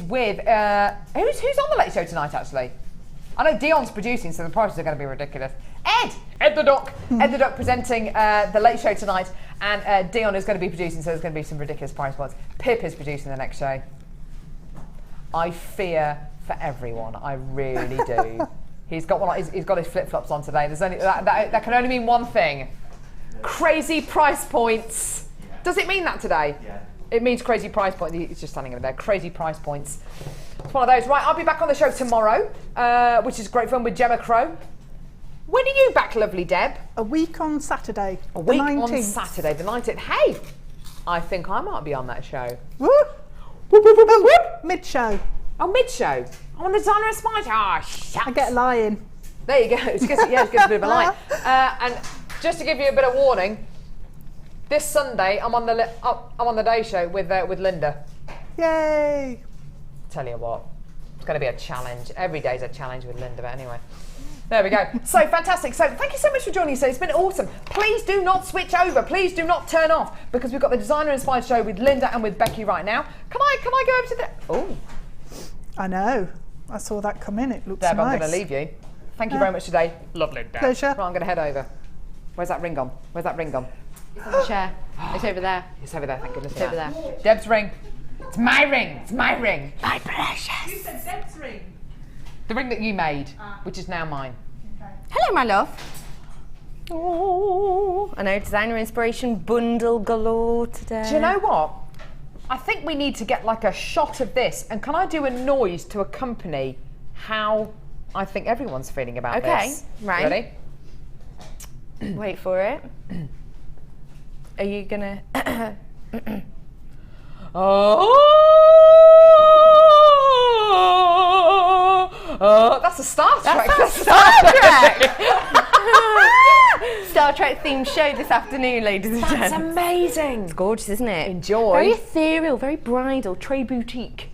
with, who's on the late show tonight actually? I know Dion's producing, so the prices are going to be ridiculous. Ed the Duck presenting the late show tonight, and Dion is going to be producing, so there's going to be some ridiculous price points. Pip is producing the next show. I fear for everyone, I really do. He's got he's got his flip-flops on today. There's only that can only mean one thing. Crazy price points. Does it mean that today? Yeah. It means crazy price points. He's just standing over there. Crazy price points. It's one of those. Right, I'll be back on the show tomorrow, which is great fun with Gemma Crow. When are you back, lovely Deb? A week on Saturday. A week on Saturday, the 19th. Hey, I think I might be on that show. Woo! Whoop, whoop, whoop, whoop. Mid-show. Oh, mid-show. I'm on the Designer Inspired. Oh, shut. I get lying. There you go. It gets a bit of a lie. And just to give you a bit of warning, this Sunday I'm on the day show with Linda. Yay! Tell you what, it's going to be a challenge. Every day's a challenge with Linda, but anyway. There we go. So fantastic. So thank you so much for joining us. It's been awesome. Please do not switch over. Please do not turn off, because we've got the Designer Inspired show with Linda and with Becky right now. Can I go over to the... Oh. I know. I saw that come in. It looks Deb, nice. I'm going to leave you. Thank you very much today. Lovely, Deb. Pleasure. Right, I'm going to head over. Where's that ring gone? Where's that ring gone? It's on the chair. It's over there. It's over there, thank goodness. It's over there. Deb's ring. It's my ring. It's my ring. My precious. You said Deb's ring. The ring that you made, which is now mine. Okay. Hello, my love. Oh, I know, designer inspiration bundle galore today. Do you know what? I think we need to get like a shot of this, and can I do a noise to accompany how I think everyone's feeling about this? Okay, right. Ready? Wait for it. Are you gonna... That's a Star Trek. That's a Star Trek! Star Trek themed show this afternoon, ladies and gents. That's amazing. It's gorgeous, isn't it? Enjoy. Very ethereal, very bridal, très boutique.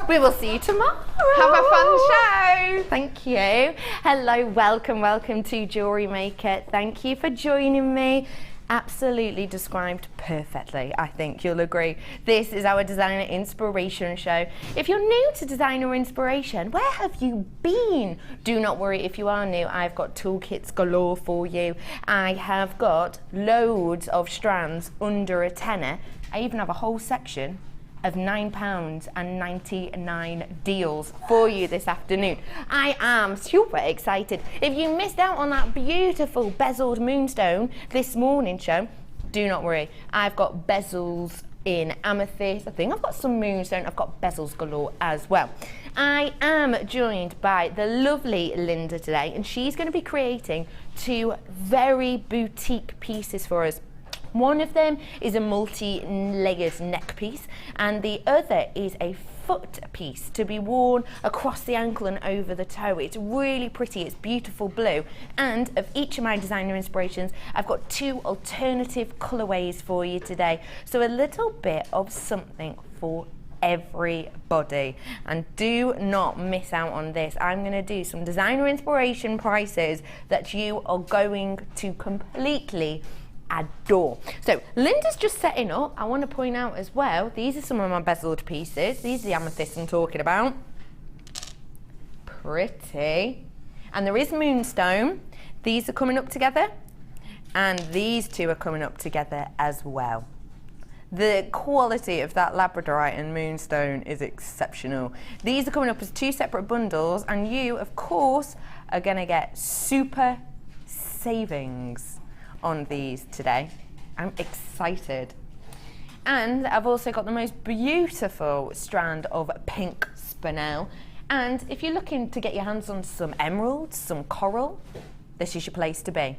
We will see you tomorrow. Have a fun show. Thank you. Hello, welcome to Jewellery Maker. Thank you for joining me. Absolutely described perfectly, I think you'll agree. This is our Designer Inspiration show. If you're new to Designer Inspiration, where have you been? Do not worry if you are new, I've got toolkits galore for you. I have got loads of strands under a tenner. I even have a whole section of £9.99 deals for you this afternoon. I am super excited. If you missed out on that beautiful bezeled Moonstone this morning show, do not worry. I've got bezels in Amethyst. I think I've got some Moonstone. I've got bezels galore as well. I am joined by the lovely Linda today, and she's going to be creating two very boutique pieces for us. One of them is a multi-layered neck piece, and the other is a foot piece to be worn across the ankle and over the toe. It's really pretty, it's beautiful blue, and of each of my designer inspirations, I've got two alternative colourways for you today. So a little bit of something for everybody, and do not miss out on this. I'm going to do some designer inspiration prices that you are going to completely adore. So Linda's just setting up. I want to point out as well, these are some of my bezeled pieces. These are the amethyst I'm talking about. Pretty. And there is Moonstone. These are coming up together, and these two are coming up together as well. The quality of that labradorite and Moonstone is exceptional. These are coming up as two separate bundles, and you of course are going to get super savings on these today. I'm excited. And I've also got the most beautiful strand of pink Spinel. And if you're looking to get your hands on some emeralds, some coral, this is your place to be.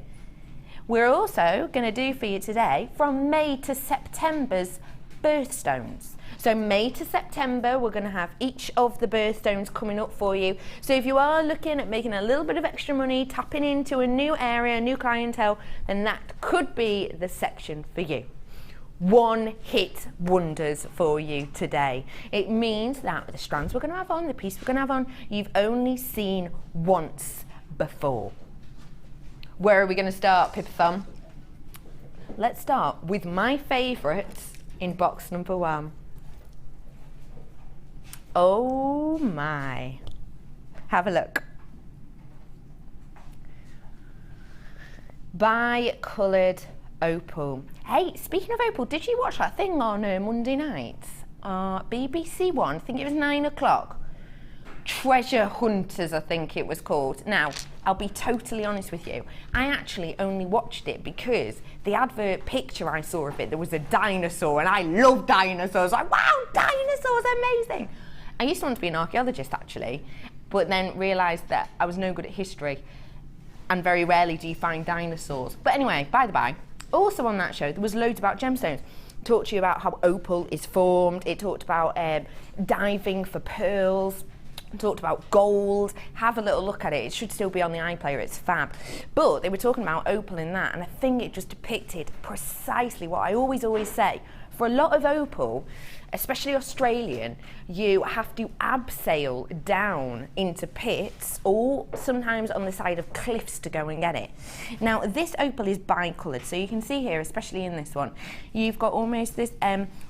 We're also going to do for you today from May to September's birthstones. So May to September, we're going to have each of the birthstones coming up for you. So if you are looking at making a little bit of extra money, tapping into a new area, a new clientele, then that could be the section for you. One hit wonders for you today. It means that the strands we're going to have on, the piece we're going to have on, you've only seen once before. Where are we going to start, Pippa Thumb? Let's start with my favourites in box number 1. Oh my. Have a look. Bi-coloured opal. Hey, speaking of opal, did you watch that thing on Monday night? BBC One, I think it was 9 o'clock. Treasure Hunters, I think it was called. Now, I'll be totally honest with you. I actually only watched it because the advert picture I saw of it, there was a dinosaur, and I love dinosaurs. Like, wow, dinosaurs, amazing. I used to want to be an archaeologist, actually, but then realised that I was no good at history, and very rarely do you find dinosaurs. But anyway, by the by, also on that show, there was loads about gemstones. It talked to you about how opal is formed. It talked about diving for pearls. Talked about gold. Have a little look at it. It should still be on the iPlayer, it's fab. But they were talking about opal in that, and I think it just depicted precisely what I always say. For a lot of opal, especially Australian, you have to abseil down into pits or sometimes on the side of cliffs to go and get it. Now, this opal is bicoloured, so you can see here, especially in this one, you've got almost this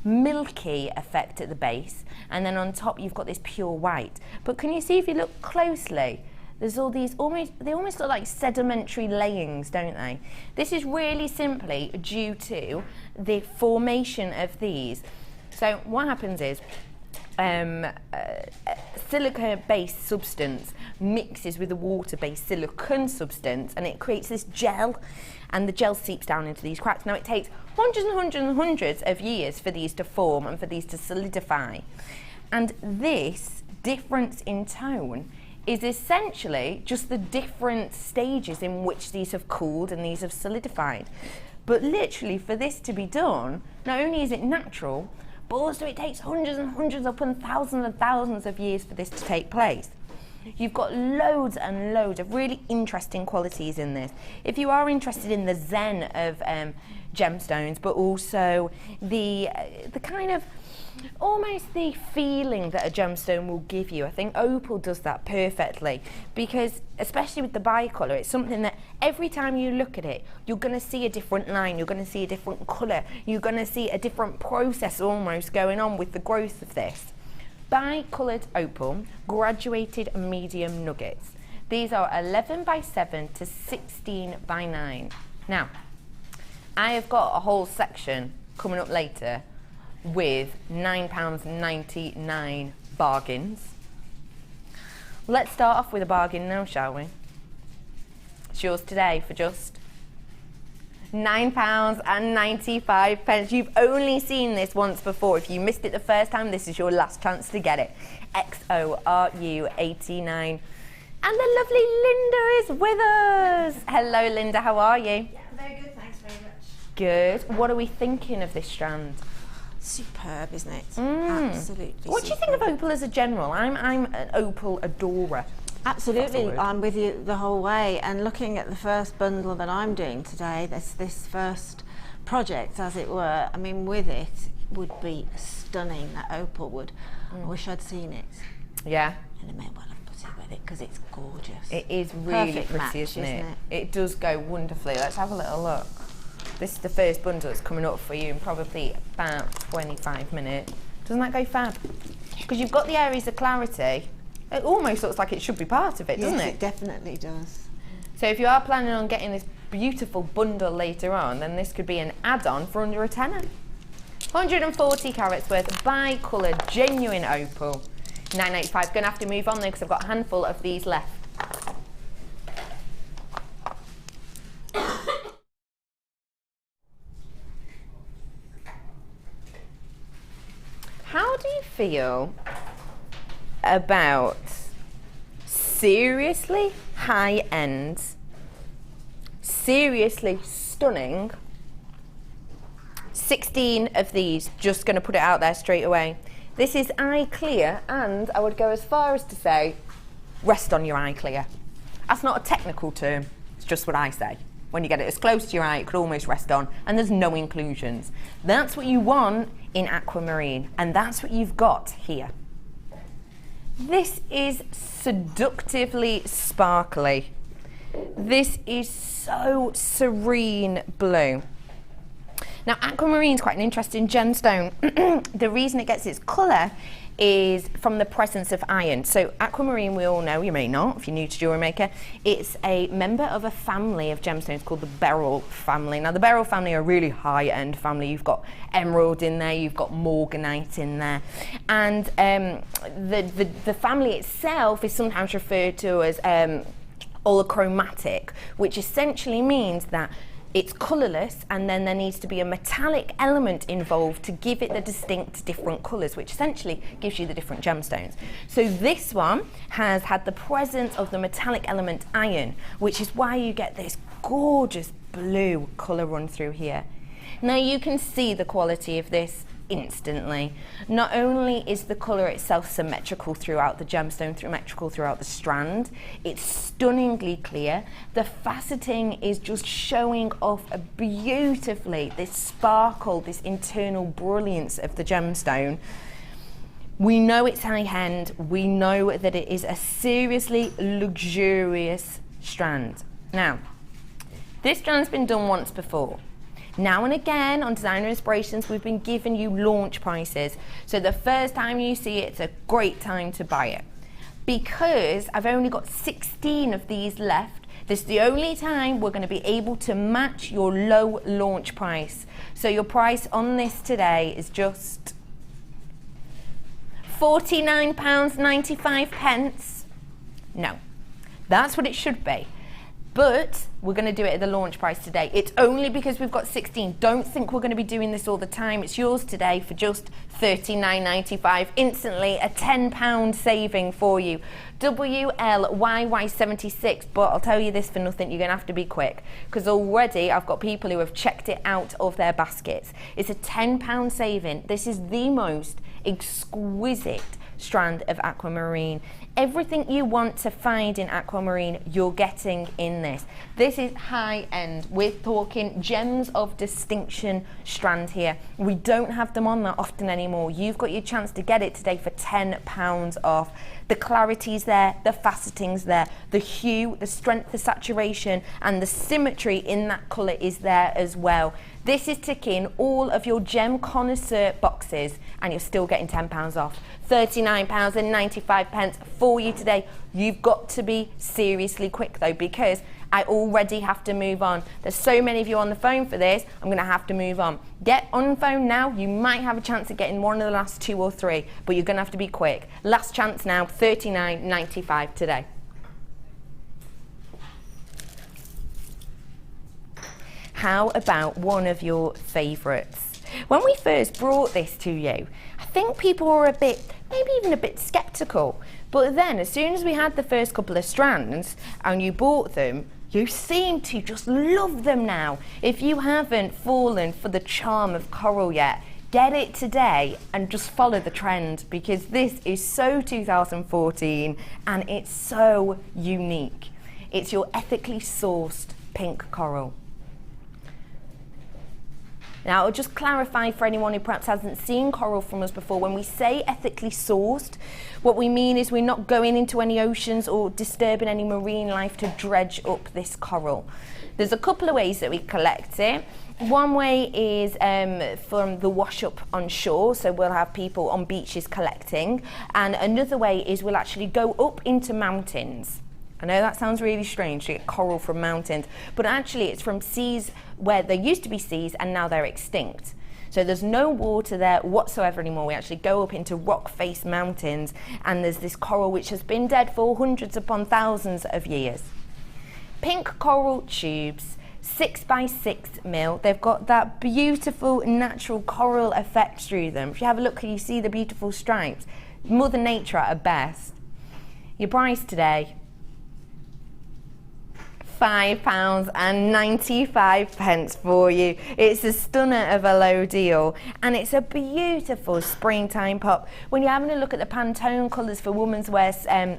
milky effect at the base, and then on top you've got this pure white. But can you see, if you look closely, there's all these they almost look like sedimentary layings, don't they? This is really simply due to the formation of these. So what happens is silica-based substance mixes with a water-based silicon substance, and it creates this gel, and the gel seeps down into these cracks. Now, it takes hundreds and hundreds and hundreds of years for these to form and for these to solidify. And this difference in tone is essentially just the different stages in which these have cooled and these have solidified. But literally, for this to be done, not only is it natural, but also it takes hundreds and hundreds, up and thousands of years for this to take place. You've got loads and loads of really interesting qualities in this. If you are interested in the zen of gemstones, but also the kind of almost the feeling that a gemstone will give you, I think opal does that perfectly, because especially with the bicolour, it's something that every time you look at it, you're going to see a different line, you're going to see a different colour, you're going to see a different process almost going on with the growth of this. Bicoloured opal, graduated medium nuggets. These are 11 by 7 to 16 by 9. Now, I have got a whole section coming up later with £9.99 bargains. Let's start off with a bargain now, shall we? It's yours today for just £9.95. You've only seen this once before. If you missed it the first time, this is your last chance to get it. XORU89. And the lovely Linda is with us. Hello, Linda, how are you? Yeah, very good, thanks very much. Good. What are we thinking of this strand? Superb, isn't it? Absolutely. What do you think of opal as a general? I'm an opal adorer. Absolutely, I'm with you the whole way. And looking at the first bundle that I'm doing today, this first project, as it were, I mean, with it would be stunning, that opal would. I wish I'd seen it. Yeah. And I may well have put it with it because it's gorgeous. It is really Perfect pretty, match, isn't it? isn't It does go wonderfully. Let's have a little look. This is the first bundle that's coming up for you in probably about 25 minutes. Doesn't that go fab? Because you've got the areas of clarity. It almost looks like it should be part of it, doesn't it? Yes, it definitely does. So if you are planning on getting this beautiful bundle later on, then this could be an add-on for under a tenner. 140 carats worth, bi-coloured, genuine opal. £9.95. Going to have to move on there because I've got a handful of these left. How do you feel about seriously high-end, seriously stunning 16 of these? Just going to put it out there straight away. This is eye clear, and I would go as far as to say rest on your eye clear. That's not a technical term, it's just what I say. When you get it as close to your eye, it could almost rest on, and there's no inclusions. That's what you want in aquamarine, and that's what you've got here. This is seductively sparkly. This is so serene blue. Now, aquamarine is quite an interesting gemstone. The reason it gets its colour is from the presence of iron. So aquamarine, we all know, you may not if you're new to JewelleryMaker, it's a member of a family of gemstones called the beryl family. Now the beryl family are a really high-end family. You've got emerald in there, you've got morganite in there, and the family itself is sometimes referred to as holochromatic, which essentially means that it's colourless, and then there needs to be a metallic element involved to give it the distinct different colours, which essentially gives you the different gemstones. So this one has had the presence of the metallic element iron, which is why you get this gorgeous blue colour run through here. Now you can see the quality of this instantly. Not only is the colour itself symmetrical throughout the gemstone, symmetrical throughout the strand, it's stunningly clear. The faceting is just showing off beautifully this sparkle, this internal brilliance of the gemstone. We know it's high-end. We know that it is a seriously luxurious strand. Now, this strand's been done once before. Now and again on Designer Inspirations, we've been giving you launch prices. So the first time you see it, it's a great time to buy it. Because I've only got 16 of these left, this is the only time we're going to be able to match your low launch price. So your price on this today is just £49.95. No, that's what it should be. But we're going to do it at the launch price today. It's only because we've got 16. Don't think we're going to be doing this all the time. It's yours today for just £39.95. Instantly, a £10 saving for you. WLYY76, but I'll tell you this for nothing, you're going to have to be quick, because already I've got people who have checked it out of their baskets. It's a £10 saving. This is the most exquisite strand of aquamarine. Everything you want to find in aquamarine, you're getting in this. This is high end. We're talking gems of distinction strand here. We don't have them on that often anymore. You've got your chance to get it today for £10 off. The clarity's there, the faceting's there, the hue, the strength, the saturation, and the symmetry in that colour is there as well. This is ticking all of your gem connoisseur boxes, and you're still getting £10 off. £39.95 for you today. You've got to be seriously quick though, because I already have to move on. There's so many of you on the phone for this, I'm going to have to move on. Get on the phone now. You might have a chance of getting one of the last 2 or 3, but you're going to have to be quick. Last chance now, £39.95 today. How about one of your favourites? When we first brought this to you, I think people were a bit, maybe even a bit sceptical. But then as soon as we had the first couple of strands and you bought them, you seem to just love them now. If you haven't fallen for the charm of coral yet, get it today and just follow the trend, because this is so 2014 and it's so unique. It's your ethically sourced pink coral. Now, I'll just clarify for anyone who perhaps hasn't seen coral from us before. When we say ethically sourced, what we mean is we're not going into any oceans or disturbing any marine life to dredge up this coral. There's a couple of ways that we collect it. One way is from the wash up on shore, so we'll have people on beaches collecting. And another way is we'll actually go up into mountains. I know that sounds really strange to get coral from mountains, but actually it's from seas where there used to be seas and now they're extinct. So there's no water there whatsoever anymore. We actually go up into rock-faced mountains and there's this coral which has been dead for hundreds upon thousands of years. Pink coral tubes, 6x6mm. They've got that beautiful natural coral effect through them. If you have a look, you see the beautiful stripes. Mother Nature at her best. Your price today, £5.95 for you. It's a stunner of a low deal, and it's a beautiful springtime pop. When you're having a look at the Pantone colours for women's wear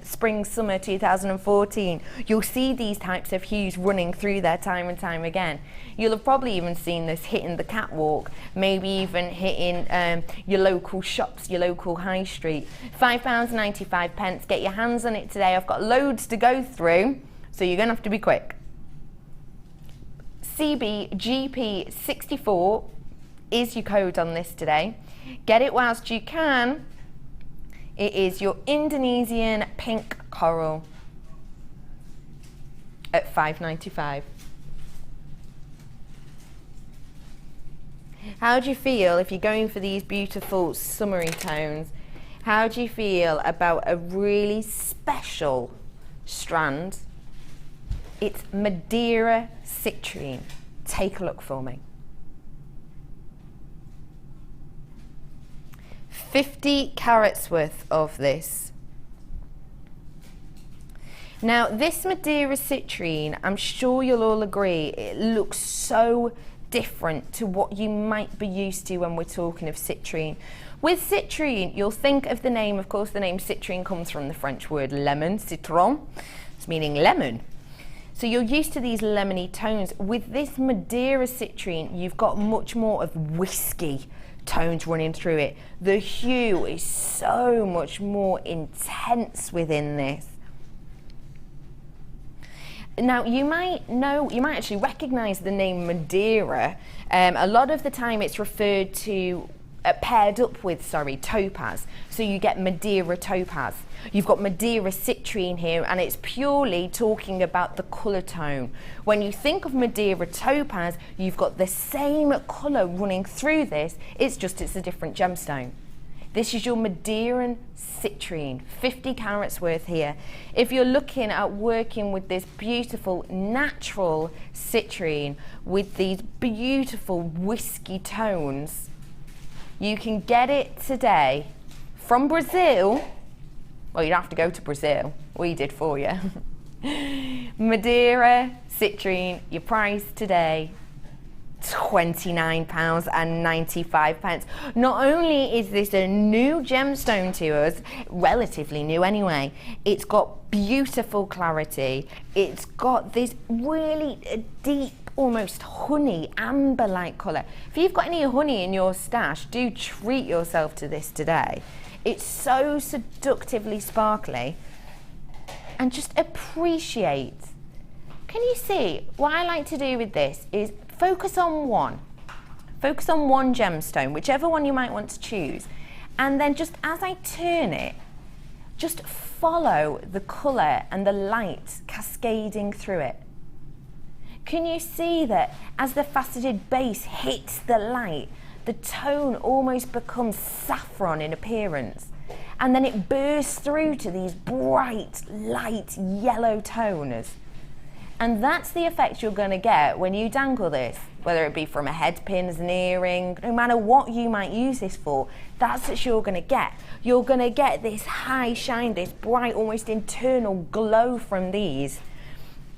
spring summer 2014, you'll see these types of hues running through there time and time again. You'll have probably even seen this hitting the catwalk, maybe even hitting your local shops, your local high street. £5.95. Get your hands on it today. I've got loads to go through, so you're going to have to be quick. CBGP64 is your code on this today. Get it whilst you can. It is your Indonesian pink coral at $5.95. How do you feel if you're going for these beautiful summery tones? How do you feel about a really special strand? It's Madeira citrine. Take a look for me. 50 carats worth of this. Now this Madeira citrine, I'm sure you'll all agree, it looks so different to what you might be used to when we're talking of citrine. With citrine, you'll think of the name, of course the name citrine comes from the French word lemon, citron, it's meaning lemon. So you're used to these lemony tones. With this Madeira citrine, you've got much more of whiskey tones running through it. The hue is so much more intense within this. Now you might actually recognize the name Madeira. A lot of the time it's referred to paired up with, topaz. So you get Madeira topaz. You've got Madeira citrine here, and it's purely talking about the colour tone. When you think of Madeira topaz, you've got the same colour running through this, it's a different gemstone. This is your Madeiran citrine, 50 carats worth here. If you're looking at working with this beautiful natural citrine with these beautiful whiskey tones, you can get it today from Brazil. Well, you'd have to go to Brazil. We did for you. Madeira citrine, your price today, £29.95. Not only is this a new gemstone to us, relatively new anyway, it's got beautiful clarity. It's got this really deep, almost honey, amber-like colour. If you've got any honey in your stash, do treat yourself to this today. It's so seductively sparkly. And just appreciate. Can you see, what I like to do with this is focus on one. Focus on one gemstone, whichever one you might want to choose. And then just as I turn it, just follow the colour and the light cascading through it. Can you see that as the faceted base hits the light, the tone almost becomes saffron in appearance, and then it bursts through to these bright, light yellow tones. And that's the effect you're going to get when you dangle this, whether it be from a head pin as an earring, no matter what you might use this for, that's what you're going to get. You're going to get this high shine, this bright, almost internal glow from these.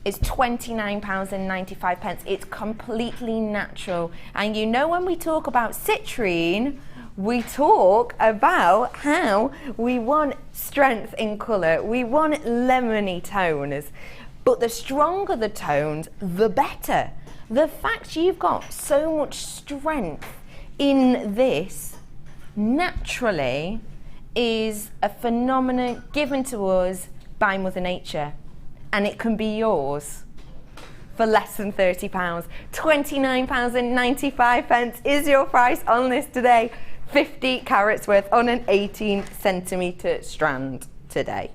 It's £29.95. It's completely natural. And you know, when we talk about citrine, we talk about how we want strength in colour. We want lemony tones. But the stronger the tones, the better. The fact you've got so much strength in this naturally is a phenomenon given to us by Mother Nature. And it can be yours for less than £30. £29.95 is your price on this today. 50 carats worth on an 18 centimetre strand today.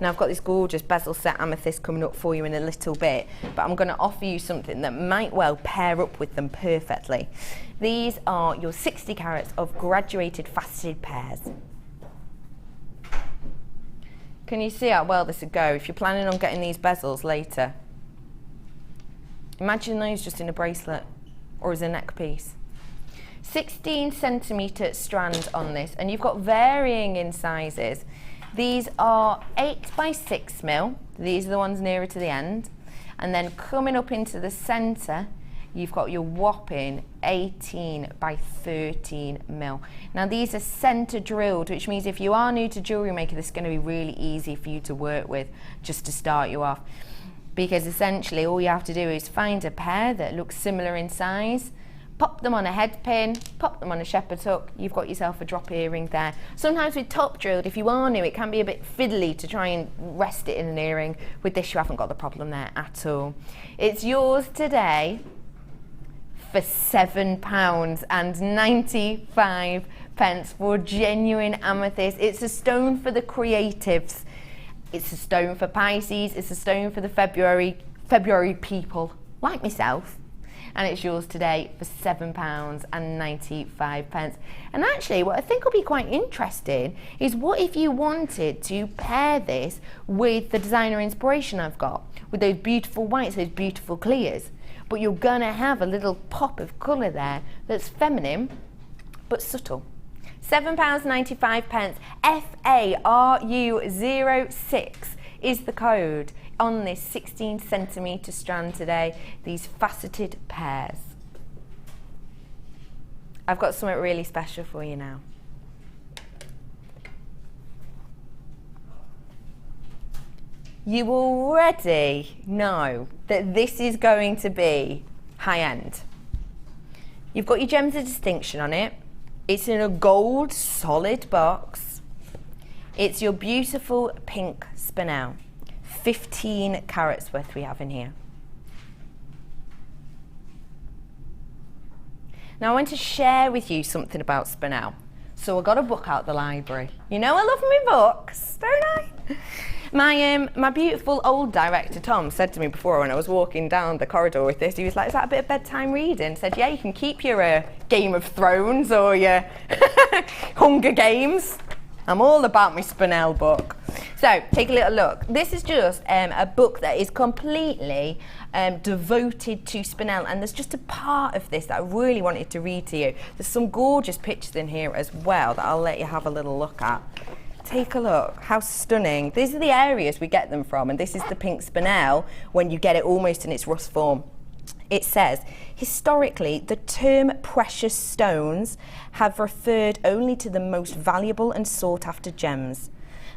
Now I've got this gorgeous bezel set amethyst coming up for you in a little bit, but I'm going to offer you something that might well pair up with them perfectly. These are your 60 carats of graduated faceted pairs. Can you see how well this would go if you're planning on getting these bezels later? Imagine those just in a bracelet or as a neck piece. 16 centimetre strand on this, and you've got varying in sizes. These are 8 by 6 mil. These are the ones nearer to the end. And then coming up into the centre, you've got your whopping 18 by 13 mil. Now these are centre drilled, which means if you are new to JewelleryMaker, this is going to be really easy for you to work with just to start you off. Because essentially all you have to do is find a pair that looks similar in size, Pop them on a head pin, pop them on a shepherd's hook, you've got yourself a drop earring there. Sometimes with top drilled, if you are new, it can be a bit fiddly to try and rest it in an earring. With this, you haven't got the problem there at all. It's yours today for £7.95 for genuine amethyst. It's a stone for the creatives. It's a stone for Pisces. It's a stone for the February people like myself. And it's yours today for £7.95. And actually, what I think will be quite interesting is what if you wanted to pair this with the designer inspiration I've got, with those beautiful whites, those beautiful clears, but you're gonna have a little pop of colour there that's feminine but subtle. £7.95, FARU06 is the code on this 16 centimetre strand today, these faceted pairs. I've got something really special for you now. You already know that this is going to be high end. You've got your gems of distinction on it. It's in a gold solid box. It's your beautiful pink spinel. 15 carats worth we have in here. Now I want to share with you something about spinel. So I got a book out the library. You know I love my books, don't I? My beautiful old director Tom said to me before when I was walking down the corridor with this, he was like, is that a bit of bedtime reading? I said, yeah, you can keep your Game of Thrones or your Hunger Games. I'm all about my Spinel book. So take a little look. This is just a book that is completely devoted to Spinel, and there's just a part of this that I really wanted to read to you. There's some gorgeous pictures in here as well that I'll let you have a little look at. Take a look, how stunning. These are the areas we get them from, and this is the pink Spinel when you get it almost in its rust form. It says, historically, the term precious stones have referred only to the most valuable and sought after gems.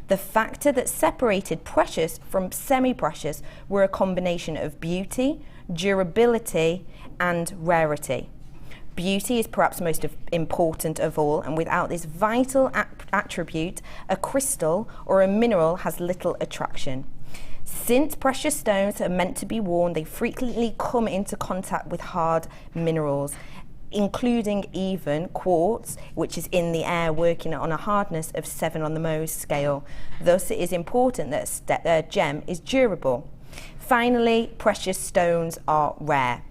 The factor that separated precious from semi-precious were a combination of beauty, durability, and rarity. Beauty is perhaps most important of all, and without this vital attribute, a crystal or a mineral has little attraction. Since precious stones are meant to be worn, they frequently come into contact with hard minerals, including even quartz, which is in the air working on a hardness of 7 on the Mohs scale. Thus, it is important that a gem is durable. Finally, precious stones are rare.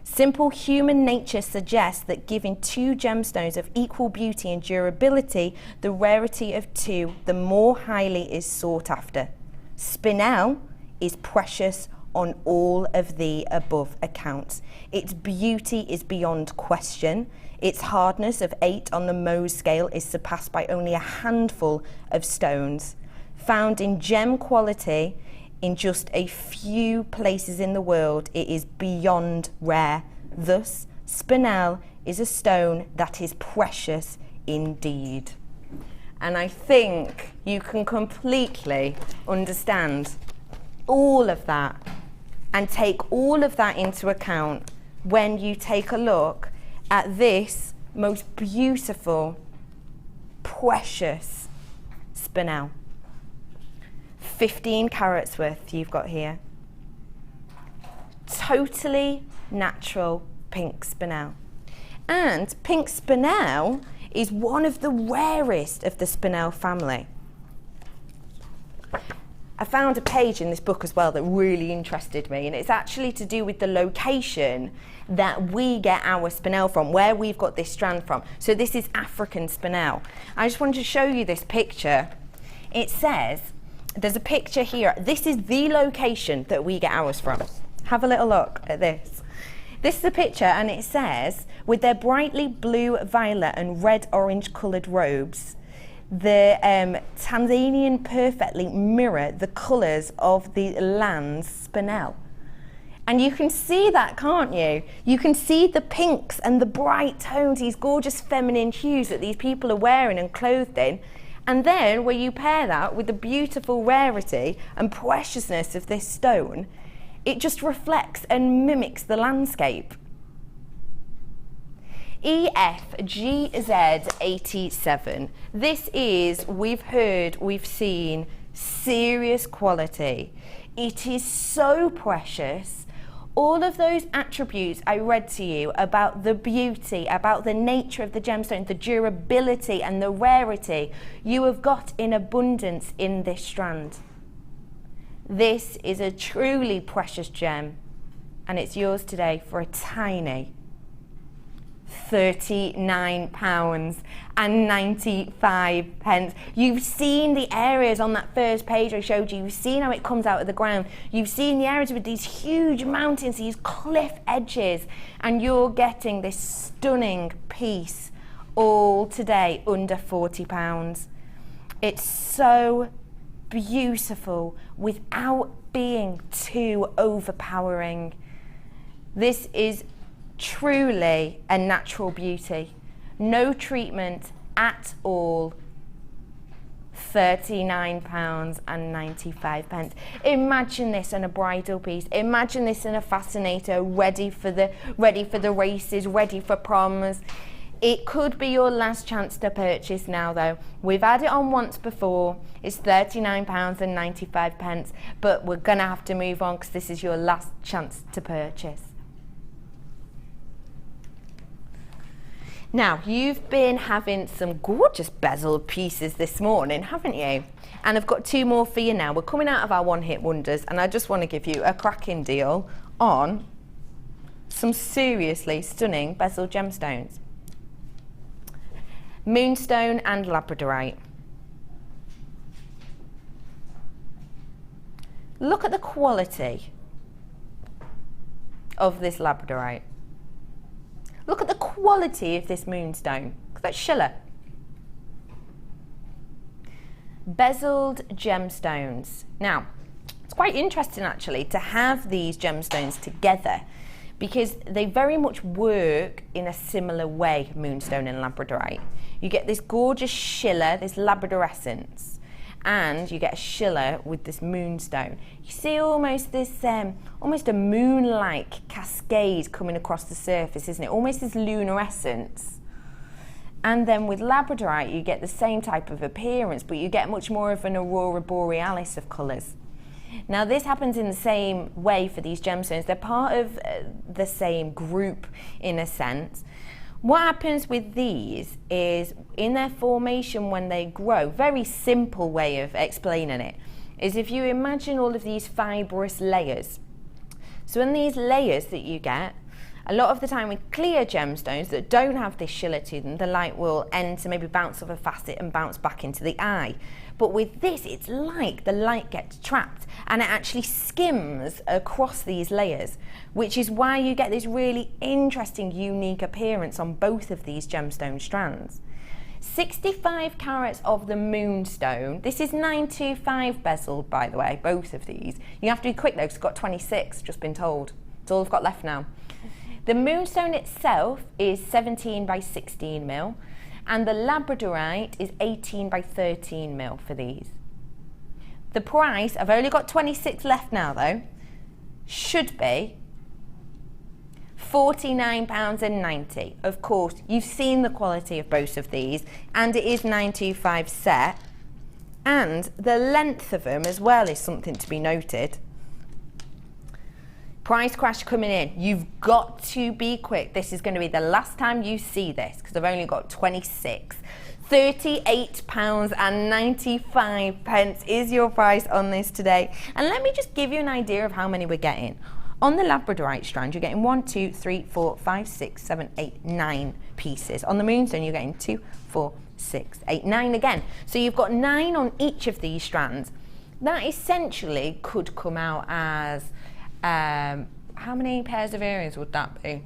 Simple human nature suggests that giving 2 gemstones of equal beauty and durability, the rarity of 2, the more highly is sought after. Spinel is precious on all of the above accounts. Its beauty is beyond question. Its hardness of 8 on the Mohs scale is surpassed by only a handful of stones. Found in gem quality in just a few places in the world, it is beyond rare. Thus, Spinel is a stone that is precious indeed. And I think you can completely understand all of that and take all of that into account when you take a look at this most beautiful, precious Spinel. 15 carats worth you've got here. Totally natural pink Spinel. And pink Spinel is one of the rarest of the Spinel family. I found a page in this book as well that really interested me, and it's actually to do with the location that we get our Spinel from, where we've got this strand from. So this is African Spinel. I just wanted to show you this picture. It says, there's a picture here. This is the location that we get ours from. Have a little look at this. This is a picture, and it says, with their brightly blue, violet and red-orange coloured robes, the Tanzanian perfectly mirror the colours of the land's Spinel. And you can see that, can't you? You can see the pinks and the bright tones, these gorgeous feminine hues that these people are wearing and clothed in. And then where you pair that with the beautiful rarity and preciousness of this stone, it just reflects and mimics the landscape. EFGZ87. This is, we've seen serious quality. It is so precious. All of those attributes I read to you about the beauty, about the nature of the gemstone, the durability and the rarity, you have got in abundance in this strand. This is a truly precious gem, and it's yours today for a tiny £39.95. You've seen the areas on that first page I showed you. You've seen how it comes out of the ground. You've seen the areas with these huge mountains, these cliff edges, and you're getting this stunning piece all today under £40. It's so beautiful without being too overpowering. This is truly a natural beauty. No treatment at all. £39.95. Imagine this in a bridal piece. Imagine this in a fascinator, ready for the races, ready for proms. It could be your last chance to purchase now though. We've had it on once before. It's £39.95, but we're gonna have to move on because this is your last chance to purchase. Now, you've been having some gorgeous bezel pieces this morning, haven't you? And I've got two more for you now. We're coming out of our one-hit wonders, and I just want to give you a cracking deal on some seriously stunning bezel gemstones. Moonstone and labradorite. Look at the quality of this labradorite. Look at the quality of this moonstone. Look at that shiller. Bezeled gemstones. Now, it's quite interesting actually to have these gemstones together because they very much work in a similar way, moonstone and labradorite. You get this gorgeous shiller, this labradorescence, and you get a shiller with this moonstone. You see almost this, almost a moon-like cascade coming across the surface, isn't it? Almost this luminescence. And then with labradorite, you get the same type of appearance, but you get much more of an aurora borealis of colours. Now this happens in the same way for these gemstones. They're part of the same group in a sense. What happens with these is in their formation when they grow, very simple way of explaining it, is if you imagine all of these fibrous layers. So in these layers that you get, a lot of the time with clear gemstones that don't have this shiller to them, the light will enter, maybe bounce off a facet and bounce back into the eye. But with this, it's like the light gets trapped and it actually skims across these layers, which is why you get this really interesting, unique appearance on both of these gemstone strands. 65 carats of the moonstone. This is 925 bezeled, by the way, both of these. You have to be quick though, because I've got 26, just been told. That's all I've got left now. The moonstone itself is 17 by 16 mil, and the labradorite is 18 by 13 mil for these. The price, I've only got 26 left now though, should be £49.90. Of course, you've seen the quality of both of these, and it is 925 set, and the length of them as well is something to be noted. Price crash coming in. You've got to be quick. This is going to be the last time you see this because I've only got 26. £38.95 is your price on this today. And let me just give you an idea of how many we're getting. On the labradorite strand, you're getting 1, 2, 3, 4, 5, 6, 7, 8, 9 pieces. On the moonstone, you're getting 2, 4, 6, 8, 9 again. So you've got 9 on each of these strands. That essentially could come out as how many pairs of earrings would that be?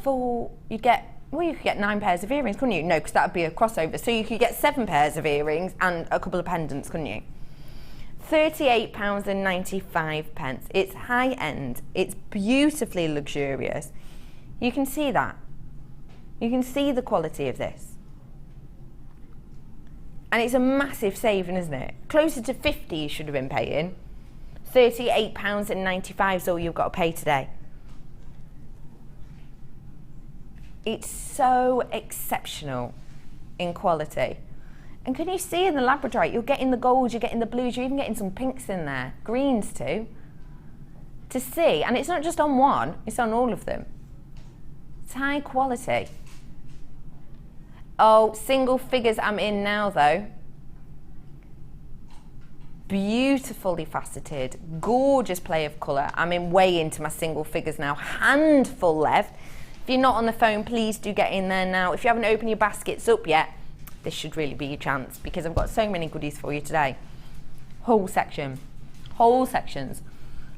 4, you could get 9 pairs of earrings, couldn't you? No, because that would be a crossover. So you could get 7 pairs of earrings and a couple of pendants, couldn't you? £38.95. It's high end. It's beautifully luxurious. You can see that. You can see the quality of this. And it's a massive saving, isn't it? Closer to 50 you should have been paying. £38.95 is all you've got to pay today. It's so exceptional in quality. And can you see in the labradorite, you're getting the gold, you're getting the blues, you're even getting some pinks in there, greens too. To see, and it's not just on one, it's on all of them. It's high quality. Oh, single figures I'm in now though. Beautifully faceted, gorgeous play of colour. I'm in way into my single figures now, handful left. If you're not on the phone, please do get in there now. If you haven't opened your baskets up yet, this should really be your chance because I've got so many goodies for you today. Whole section, whole sections,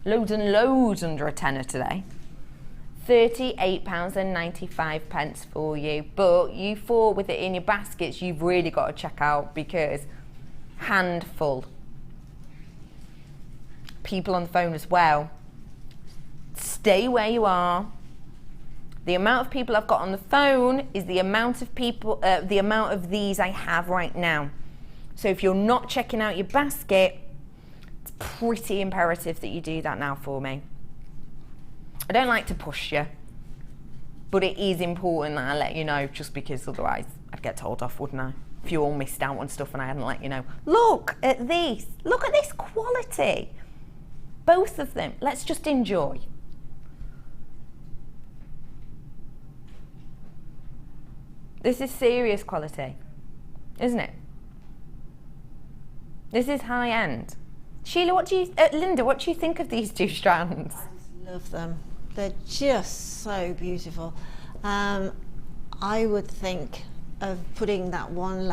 loads and loads under a tenner today. £38.95 for you, but you fall with it in your baskets, you've really got to check out because handful. People on the phone as well, stay where you are. The amount of people I've got on the phone is the amount of people, the amount of these I have right now. So if you're not checking out your basket, it's pretty imperative that you do that now for me. I don't like to push you, but it is important that I let you know, just because otherwise I'd get told off, wouldn't I? If you all missed out on stuff and I hadn't let you know. Look at this, look at this quality. Both of them, let's just enjoy. This is serious quality, isn't it? This is high end. Sheila, Linda, what do you think of these two strands? I love them. They're just so beautiful. I would think of putting that one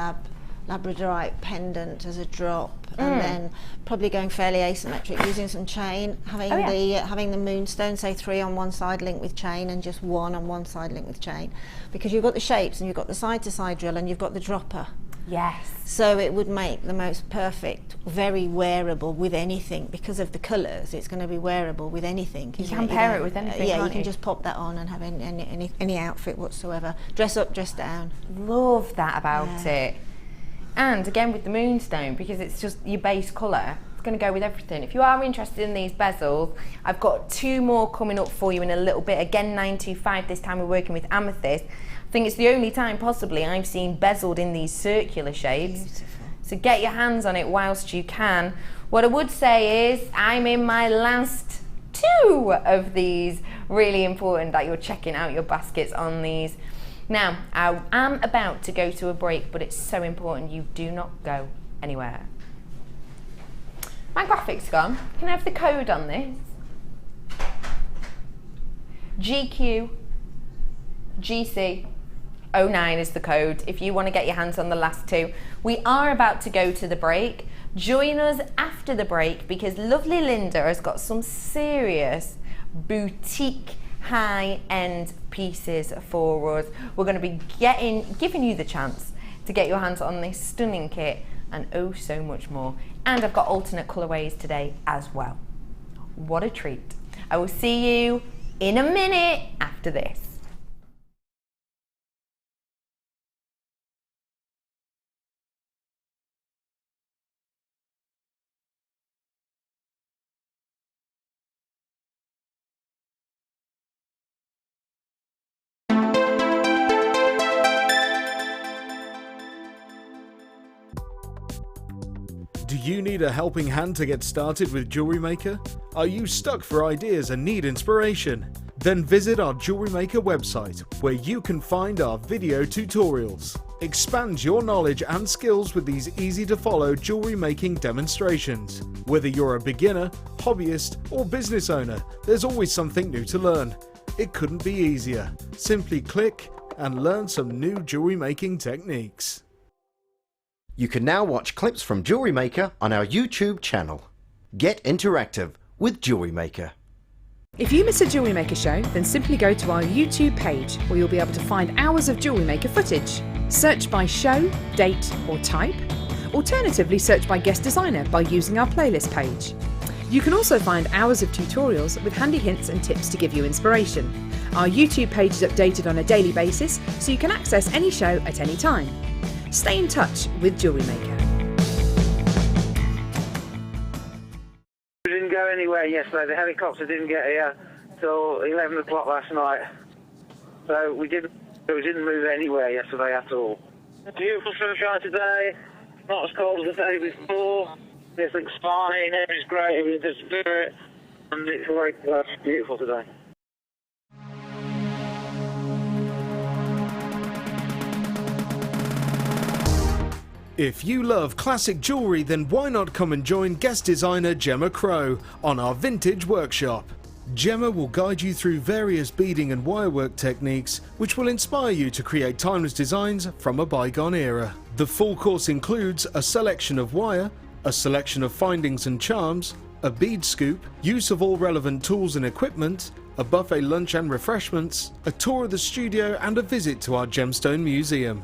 labradorite pendant as a drop, and then probably going fairly asymmetric, using some chain, having the moonstone, say 3 on one side linked with chain and just 1 on one side linked with chain, because you've got the shapes and you've got the side to side drill and you've got the dropper. Yes. So it would make the most perfect, very wearable with anything. Because of the colours, it's going to be wearable with anything. You can pair it with anything, yeah, can't you can just pop that on and have any outfit whatsoever. Dress up, dress down. Love that about it. And again with the Moonstone, because it's just your base colour, it's going to go with everything. If you are interested in these bezels, I've got 2 more coming up for you in a little bit. Again, 925, this time we're working with Amethyst. I think it's the only time possibly I've seen bezeled in these circular shapes. Beautiful. So get your hands on it whilst you can. What I would say is I'm in my last 2 of these. Really important that you're checking out your baskets on these. Now, I am about to go to a break, but it's so important you do not go anywhere. My graphic's gone. Can I have the code on this? GQ GC 09 is the code if you want to get your hands on the last 2. We are about to go to the break. Join us after the break because lovely Linda has got some serious boutique high-end pieces for us. We're going to be giving you the chance to get your hands on this stunning kit and oh so much more. And I've got alternate colourways today as well. What a treat. I will see you in a minute after this. Do you need a helping hand to get started with JewelleryMaker? Are you stuck for ideas and need inspiration? Then visit our JewelleryMaker website where you can find our video tutorials. Expand your knowledge and skills with these easy to follow jewellery making demonstrations. Whether you're a beginner, hobbyist or business owner, there's always something new to learn. It couldn't be easier. Simply click and learn some new jewellery making techniques. You can now watch clips from JewelleryMaker on our YouTube channel. Get interactive with JewelleryMaker. If you miss a JewelleryMaker show, then simply go to our YouTube page where you'll be able to find hours of JewelleryMaker footage. Search by show, date or type. Alternatively, search by guest designer by using our playlist page. You can also find hours of tutorials with handy hints and tips to give you inspiration. Our YouTube page is updated on a daily basis so you can access any show at any time. Stay in touch with JewelleryMaker. We didn't go anywhere yesterday. The helicopter didn't get here till 11 o'clock last night. So we didn't So we didn't move anywhere yesterday at all. A beautiful sunshine today. Not as cold as the day before. Everything's fine. Everything's great. Everything's in spirit. And it's beautiful today. If you love classic jewellery, then why not come and join guest designer Gemma Crow on our vintage workshop. Gemma will guide you through various beading and wirework techniques which will inspire you to create timeless designs from a bygone era. The full course includes a selection of wire, a selection of findings and charms, a bead scoop, use of all relevant tools and equipment, a buffet lunch and refreshments, a tour of the studio and a visit to our Gemstone museum.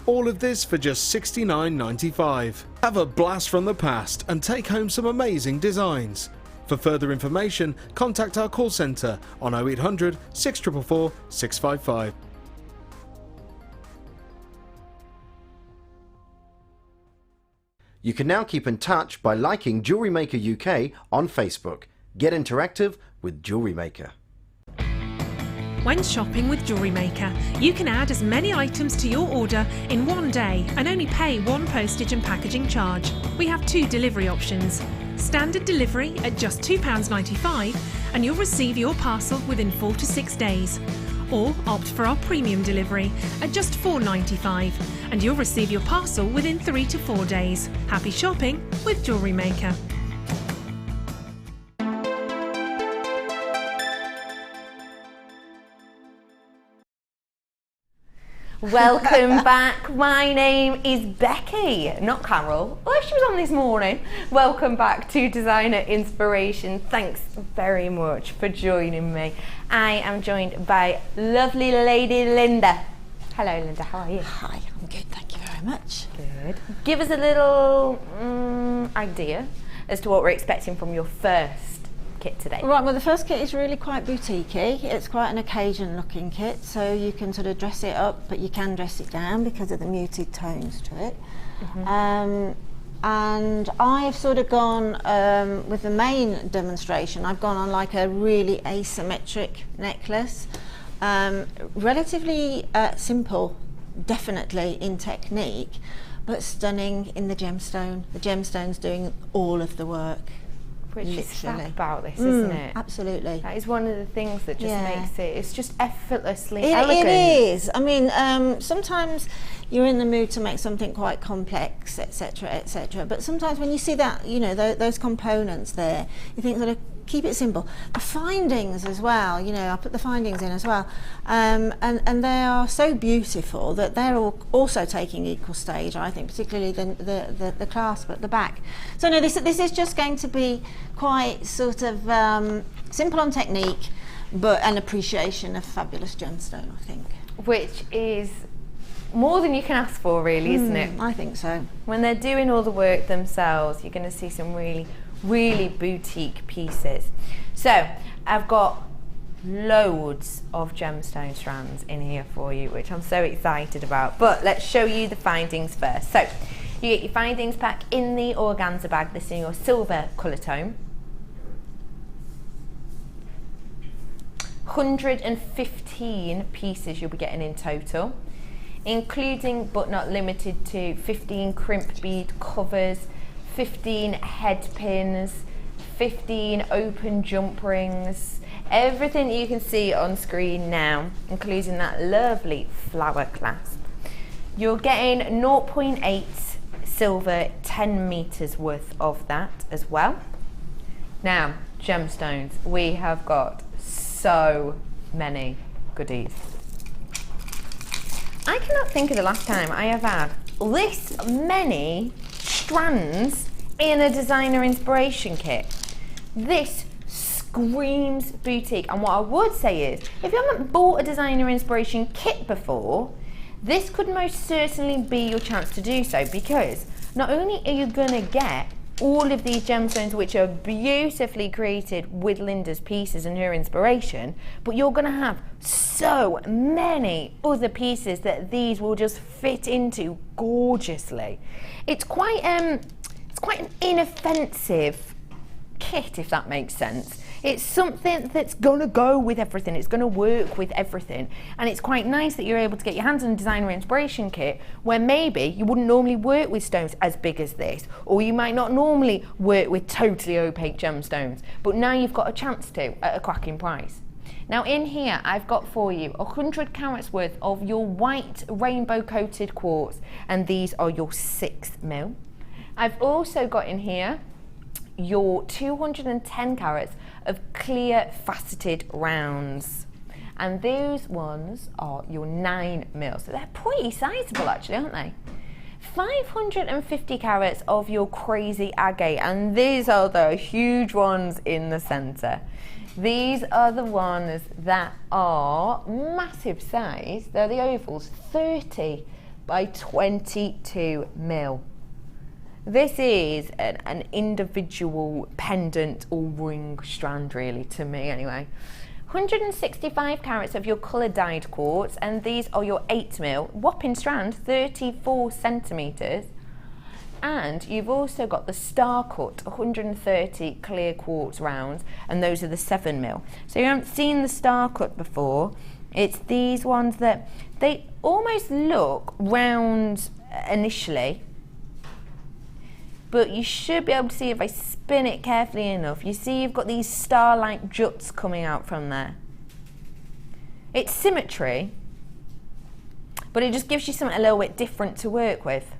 All of this for just $69.95. Have a blast from the past and take home some amazing designs. For further information, contact our call centre on 0800 644 655. You can now keep in touch by liking JewelleryMaker UK on Facebook. Get interactive with JewelleryMaker. When shopping with JewelleryMaker, you can add as many items to your order in one day and only pay one postage and packaging charge. We have 2 delivery options. Standard delivery at just £2.95 and you'll receive your parcel within 4 to 6 days. Or opt for our premium delivery at just £4.95 and you'll receive your parcel within 3 to 4 days. Happy shopping with JewelleryMaker. Welcome back. My name is Becky, not Carol. Oh, she was on this morning. Welcome back to Designer Inspiration. Thanks very much for joining me. I am joined by lovely lady Linda. Hello Linda, how are you? Hi, I'm good, thank you very much. Good. Give us a little idea as to what we're expecting from your first kit today. Right, well the first kit is really quite boutique-y. It's quite an occasion looking kit, so you can sort of dress it up, but you can dress it down because of the muted tones to it. And I've sort of gone with the main demonstration, I've gone on like a really asymmetric necklace. Relatively simple, definitely in technique, but stunning in the gemstone. The gemstone's doing all of the work. Which is fab about this, isn't it? Absolutely. That is one of the things that just makes it, it's just effortlessly elegant. It is. I mean, sometimes you're in the mood to make something quite complex, etc., etc. But sometimes when you see that, you know, those components there, you think, sort of, keep it simple. The findings as well, you know, I put the findings in as well, and they are so beautiful that they're also taking equal stage, I think, particularly the clasp at the back. So no, this is just going to be quite sort of simple on technique, but an appreciation of fabulous gemstone, I think. Which is more than you can ask for, really, isn't it? I think so. When they're doing all the work themselves, you're going to see some really boutique pieces. So I've got loads of gemstone strands in here for you, which I'm so excited about, but let's show you the findings first. So you get your findings pack in the organza bag. This is in your silver colour tone. 115 pieces you'll be getting in total, including but not limited to 15 crimped bead covers, 15 head pins, 15 open jump rings, everything you can see on screen now, including that lovely flower clasp. You're getting 0.8 silver, 10 meters worth of that as well. Now, gemstones, we have got so many goodies. I cannot think of the last time I have had this many strands in a designer inspiration kit. This screams boutique, and what I would say is, if you haven't bought a designer inspiration kit before, this could most certainly be your chance to do so, because not only are you going to get all of these gemstones which are beautifully created with Linda's pieces and her inspiration, but you're going to have so many other pieces that these will just fit into gorgeously. It's quite an inoffensive kit, if that makes sense. It's something that's going to go with everything. It's going to work with everything. And it's quite nice that you're able to get your hands on a designer inspiration kit where maybe you wouldn't normally work with stones as big as this, or you might not normally work with totally opaque gemstones, but now you've got a chance to at a cracking price. Now in here, I've got for you 100 carats worth of your white rainbow coated quartz, and these are your 6mm. I've also got in here your 210 carats of clear faceted rounds, and those ones are your 9mm, so they're pretty sizable actually, aren't they? 550 carats of your crazy agate, and these are the huge ones in the center. These are the ones that are massive size. They're the ovals, 30 by 22mm. This is an individual pendant or ring strand, really, to me anyway. 165 carats of your colour dyed quartz, and these are your 8mm, whopping strand, 34 centimetres. And you've also got the star cut 130 clear quartz rounds, and those are the 7mm. So you haven't seen the star cut before. It's these ones that they almost look round initially, but you should be able to see if I spin it carefully enough. You see you've got these star-like juts coming out from there. It's symmetry, but it just gives you something a little bit different to work with.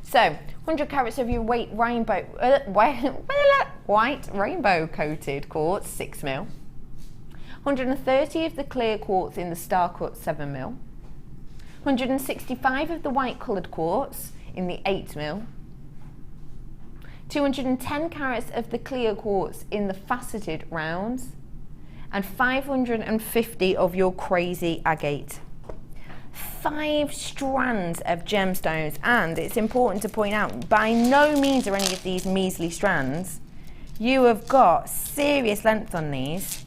So, 100 carats of your white rainbow coated quartz, 6mm. 130 of the clear quartz in the star cut, 7mm. 165 of the white coloured quartz in the 8mm. 210 carats of the clear quartz in the faceted rounds, and 550 of your crazy agate. 5 strands of gemstones, and it's important to point out, by no means are any of these measly strands. You have got serious length on these.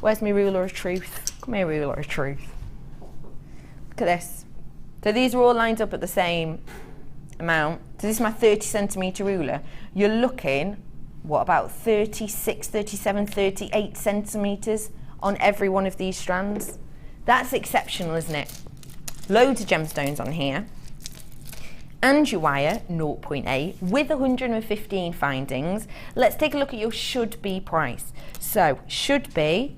Where's my ruler of truth? Come here, ruler of truth. Look at this. So these are all lined up at the same amount. So this is my 30 centimetre ruler. You're looking, what, about 36, 37, 38 centimetres on every one of these strands. That's exceptional, isn't it? Loads of gemstones on here. And your wire, 0.8, with 115 findings. Let's take a look at your should be price. So, should be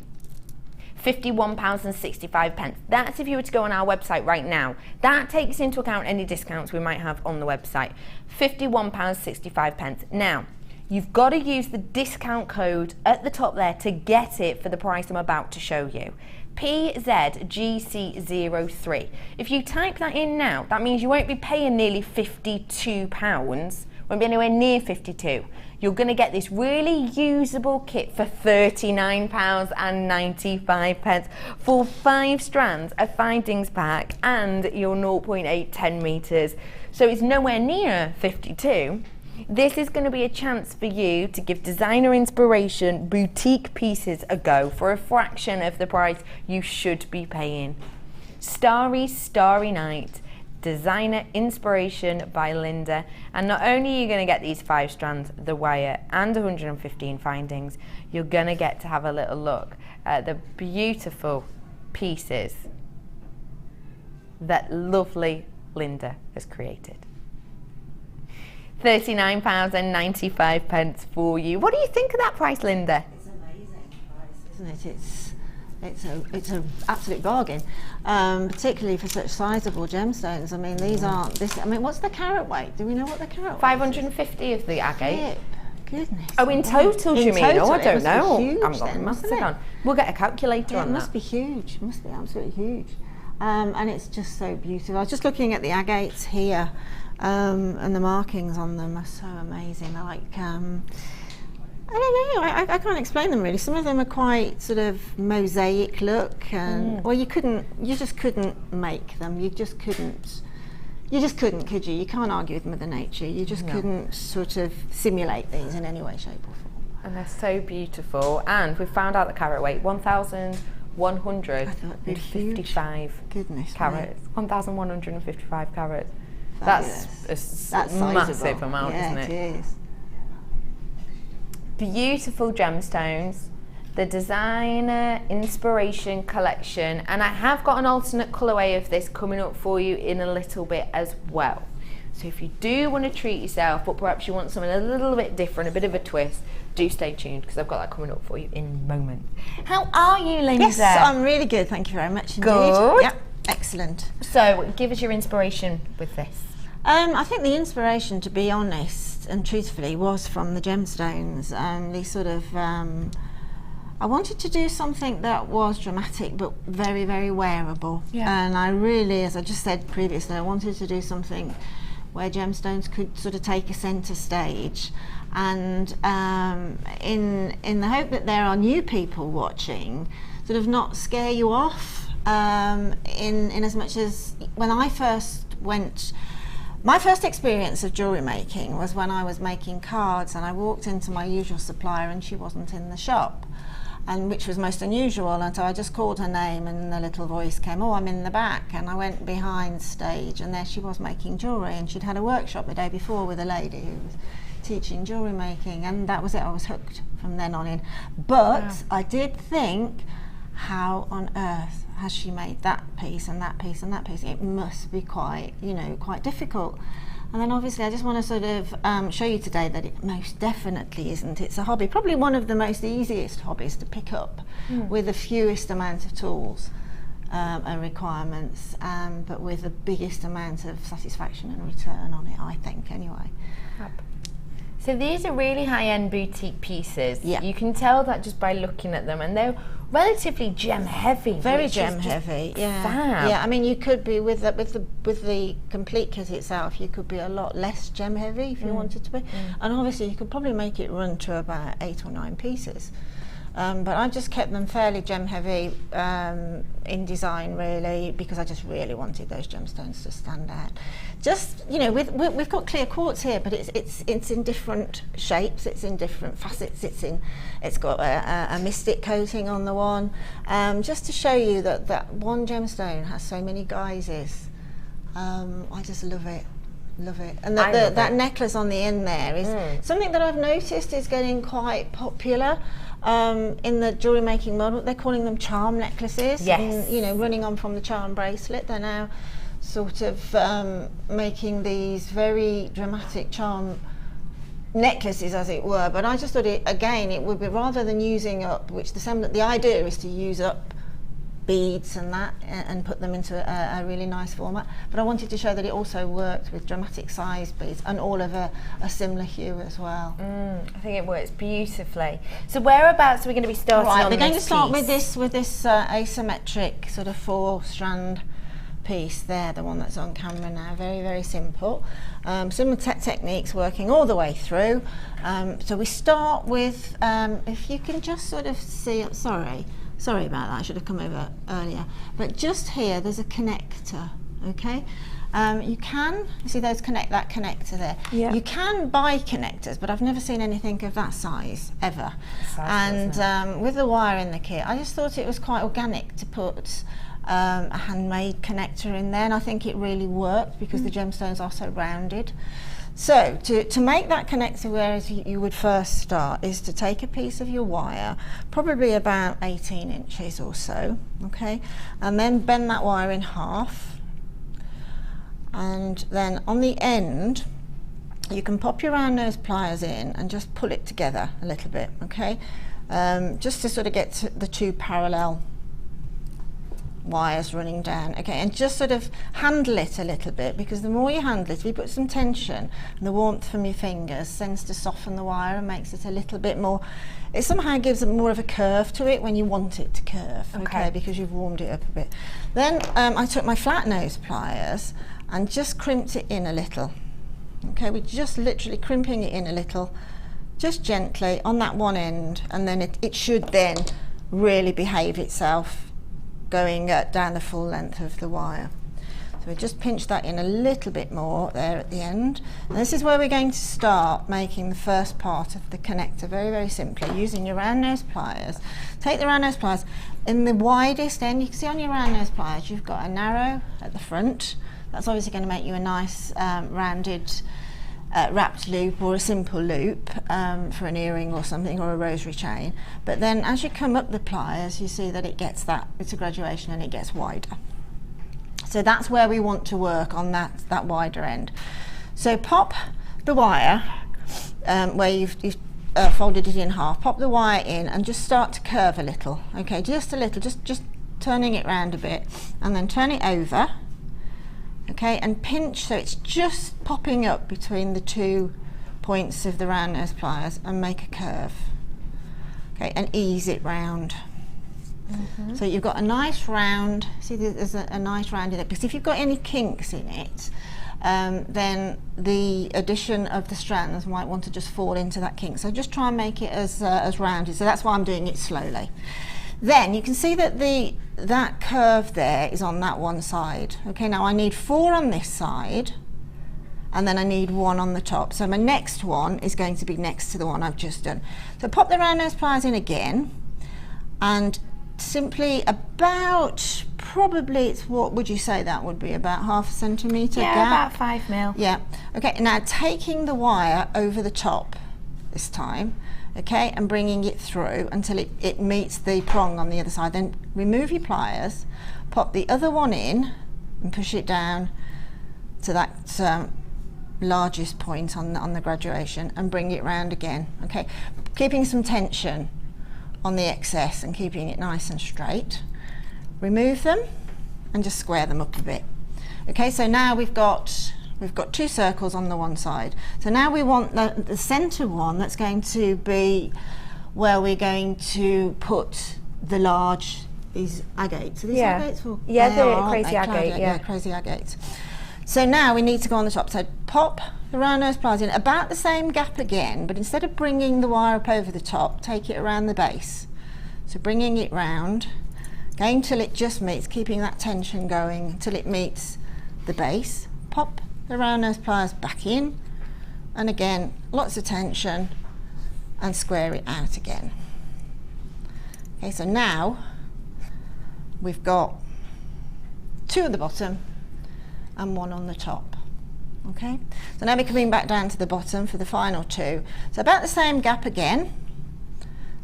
£51.65. That's if you were to go on our website right now. That takes into account any discounts we might have on the website. £51.65. Now, you've got to use the discount code at the top there to get it for the price I'm about to show you. PZGC03. If you type that in now, that means you won't be paying nearly £52, won't be anywhere near 52. You're going to get this really usable kit for £39.95 for 5 strands, a findings pack, and your 0.8 10 metres. So it's nowhere near 52. This is going to be a chance for you to give designer inspiration boutique pieces a go for a fraction of the price you should be paying. Starry, Starry Night, designer inspiration by Linda. And not only are you going to get these 5 strands, the wire, and 115 findings, you're going to get to have a little look at the beautiful pieces that lovely Linda has created. £39.95 for you. What do you think of that price, Linda? It's an amazing price, isn't it? It's an absolute bargain, particularly for such sizable gemstones. I mean, these aren't this. I mean, what's the carat weight? Do we know what the carat weight? 550 of the agate. Goodness. Oh, in total, do you mean? Oh, I don't know. Huge, I'm got massive on. We'll get a calculator on that. It must be huge. It must be absolutely huge. And it's just so beautiful. I was just looking at the agates here. And the markings on them are so amazing. They're like, I don't know, I can't explain them really. Some of them are quite sort of mosaic look, and well, you just couldn't make them. You just couldn't, could you? You can't argue with Mother Nature. You just couldn't sort of simulate these in any way, shape or form. And they're so beautiful. And we've found out the carat weight, 1,155 carats. 1,155 carats. That's a massive amount, isn't it? It is. beautiful gemstones, the designer inspiration collection, and I have got an alternate colourway of this coming up for you in a little bit as well. So if you do want to treat yourself, but perhaps you want something a little bit different, a bit of a twist, do stay tuned because I've got that coming up for you in a moment. How are you, Linda? Yes, I'm really good, thank you very much indeed. Good. Yep, excellent. So give us your inspiration with this. I think the inspiration, to be honest and truthfully, was from the gemstones. These sort of, I wanted to do something that was dramatic but very, very wearable. Yeah. And I really, as I just said previously, I wanted to do something where gemstones could sort of take a centre stage, and in the hope that there are new people watching, sort of not scare you off, in as much as when I first went. My first experience of jewellery making was when I was making cards, and I walked into my usual supplier and she wasn't in the shop, and which was most unusual, and so I just called her name and the little voice came, "Oh, I'm in the back," and I went behind stage and there she was making jewellery, and she'd had a workshop the day before with a lady who was teaching jewellery making, and that was it. I was hooked from then on in. But wow. I did think, how on earth has she made that piece and that piece and that piece? It must be quite, you know, quite difficult. And then obviously I just want to sort of show you today that it most definitely isn't. It's a hobby, probably one of the most easiest hobbies to pick up with the fewest amount of tools and requirements, but with the biggest amount of satisfaction and return on it, I think, anyway. So these are really high-end boutique pieces. Yeah. You can tell that just by looking at them, and they're relatively gem heavy. Very gem heavy. Yeah. Fab. Yeah. I mean, you could be with the complete kit itself. You could be a lot less gem heavy if you wanted to be, and obviously you could probably make it run to about 8 or 9 pieces. But I've just kept them fairly gem heavy in design, really, because I just really wanted those gemstones to stand out. Just, you know, we've got clear quartz here, but it's in different shapes, it's in different facets, it's got a mystic coating on the one, just to show you that one gemstone has so many guises. I just love it. Love it. And that necklace on the end there is something that I've noticed is getting quite popular in the jewellery making world. They're calling them charm necklaces. Yes. And, you know, running on from the charm bracelet, they're now sort of making these very dramatic charm necklaces, as it were. But I just thought it would be, rather than using up, which the idea is to use up beads and that and put them into a really nice format, but I wanted to show that it also worked with dramatic size beads and all of a similar hue as well. I think it works beautifully. So whereabouts are we going to be starting on this we're going to start piece? with this asymmetric sort of 4-strand piece there, the one that's on camera now. Very, very simple. Similar techniques working all the way through. So we start with, if you can just sort of see, sorry about that, I should have come over earlier. But just here, there's a connector, okay? You can, see those that connector there? Yeah. You can buy connectors, but I've never seen anything of that size, ever. And with the wire in the kit, I just thought it was quite organic to put a handmade connector in there, and I think it really worked because the gemstones are so rounded. So to make that connector where you would first start is to take a piece of your wire, probably about 18 inches or so, okay, and then bend that wire in half, and then on the end you can pop your round nose pliers in and just pull it together a little bit, okay, just to sort of get to the 2 parallel wires running down, okay, and just sort of handle it a little bit, because the more you handle it, if you put some tension, and the warmth from your fingers tends to soften the wire and makes it a little bit more, it somehow gives it more of a curve to it when you want it to curve, okay, because you've warmed it up a bit. Then I took my flat nose pliers and just crimped it in a little, okay, we're just literally crimping it in a little, just gently on that one end, and then it should then really behave itself going down the full length of the wire. So we just pinch that in a little bit more there at the end. And this is where we're going to start making the first part of the connector, very, very simply, using your round nose pliers. Take the round nose pliers in the widest end. You can see on your round nose pliers you've got a narrow at the front. That's obviously going to make you a nice rounded wrapped loop or a simple loop for an earring or something, or a rosary chain. But then as you come up the pliers, you see that it gets that, it's a graduation and it gets wider. So that's where we want to work on that wider end. So pop the wire where you've folded it in half, pop the wire in and just start to curve a little, okay, just a little, just turning it round a bit, and then turn it over, okay, and pinch so it's just popping up between the 2 points of the round nose pliers, and make a curve, okay, and ease it round. So you've got a nice round, see there's a nice round in it, because if you've got any kinks in it, then the addition of the strands might want to just fall into that kink. So just try and make it as rounded. So that's why I'm doing it slowly. Then you can see that that curve there is on that one side. Okay, now I need 4 on this side, and then I need 1 on the top. So my next one is going to be next to the one I've just done. So pop the round nose pliers in again, and simply about, probably it's, what would you say that would be, about ½ centimetre Yeah, gap? about 5 mil. Yeah, okay, now taking the wire over the top this time, okay, and bringing it through until it meets the prong on the other side. Then remove your pliers, pop the other one in and push it down to that largest point on the graduation, and bring it round again, okay, keeping some tension on the excess and keeping it nice and straight. Remove them and just square them up a bit. Okay, so now we've got 2 circles on the one side. So now we want the center one that's going to be where we're going to put the large, these agates. Are these agates? Well, yeah, they're crazy agate, yeah. Crazy agates. So now we need to go on the top. So pop the round nose pliers in about the same gap again, but instead of bringing the wire up over the top, take it around the base. So bringing it round, going till it just meets, keeping that tension going till it meets the base. Pop the round nose pliers back in, and again, lots of tension, and square it out again. Okay, so now we've got 2 at the bottom and 1 on the top. Okay, so now we're coming back down to the bottom for the final 2. So about the same gap again,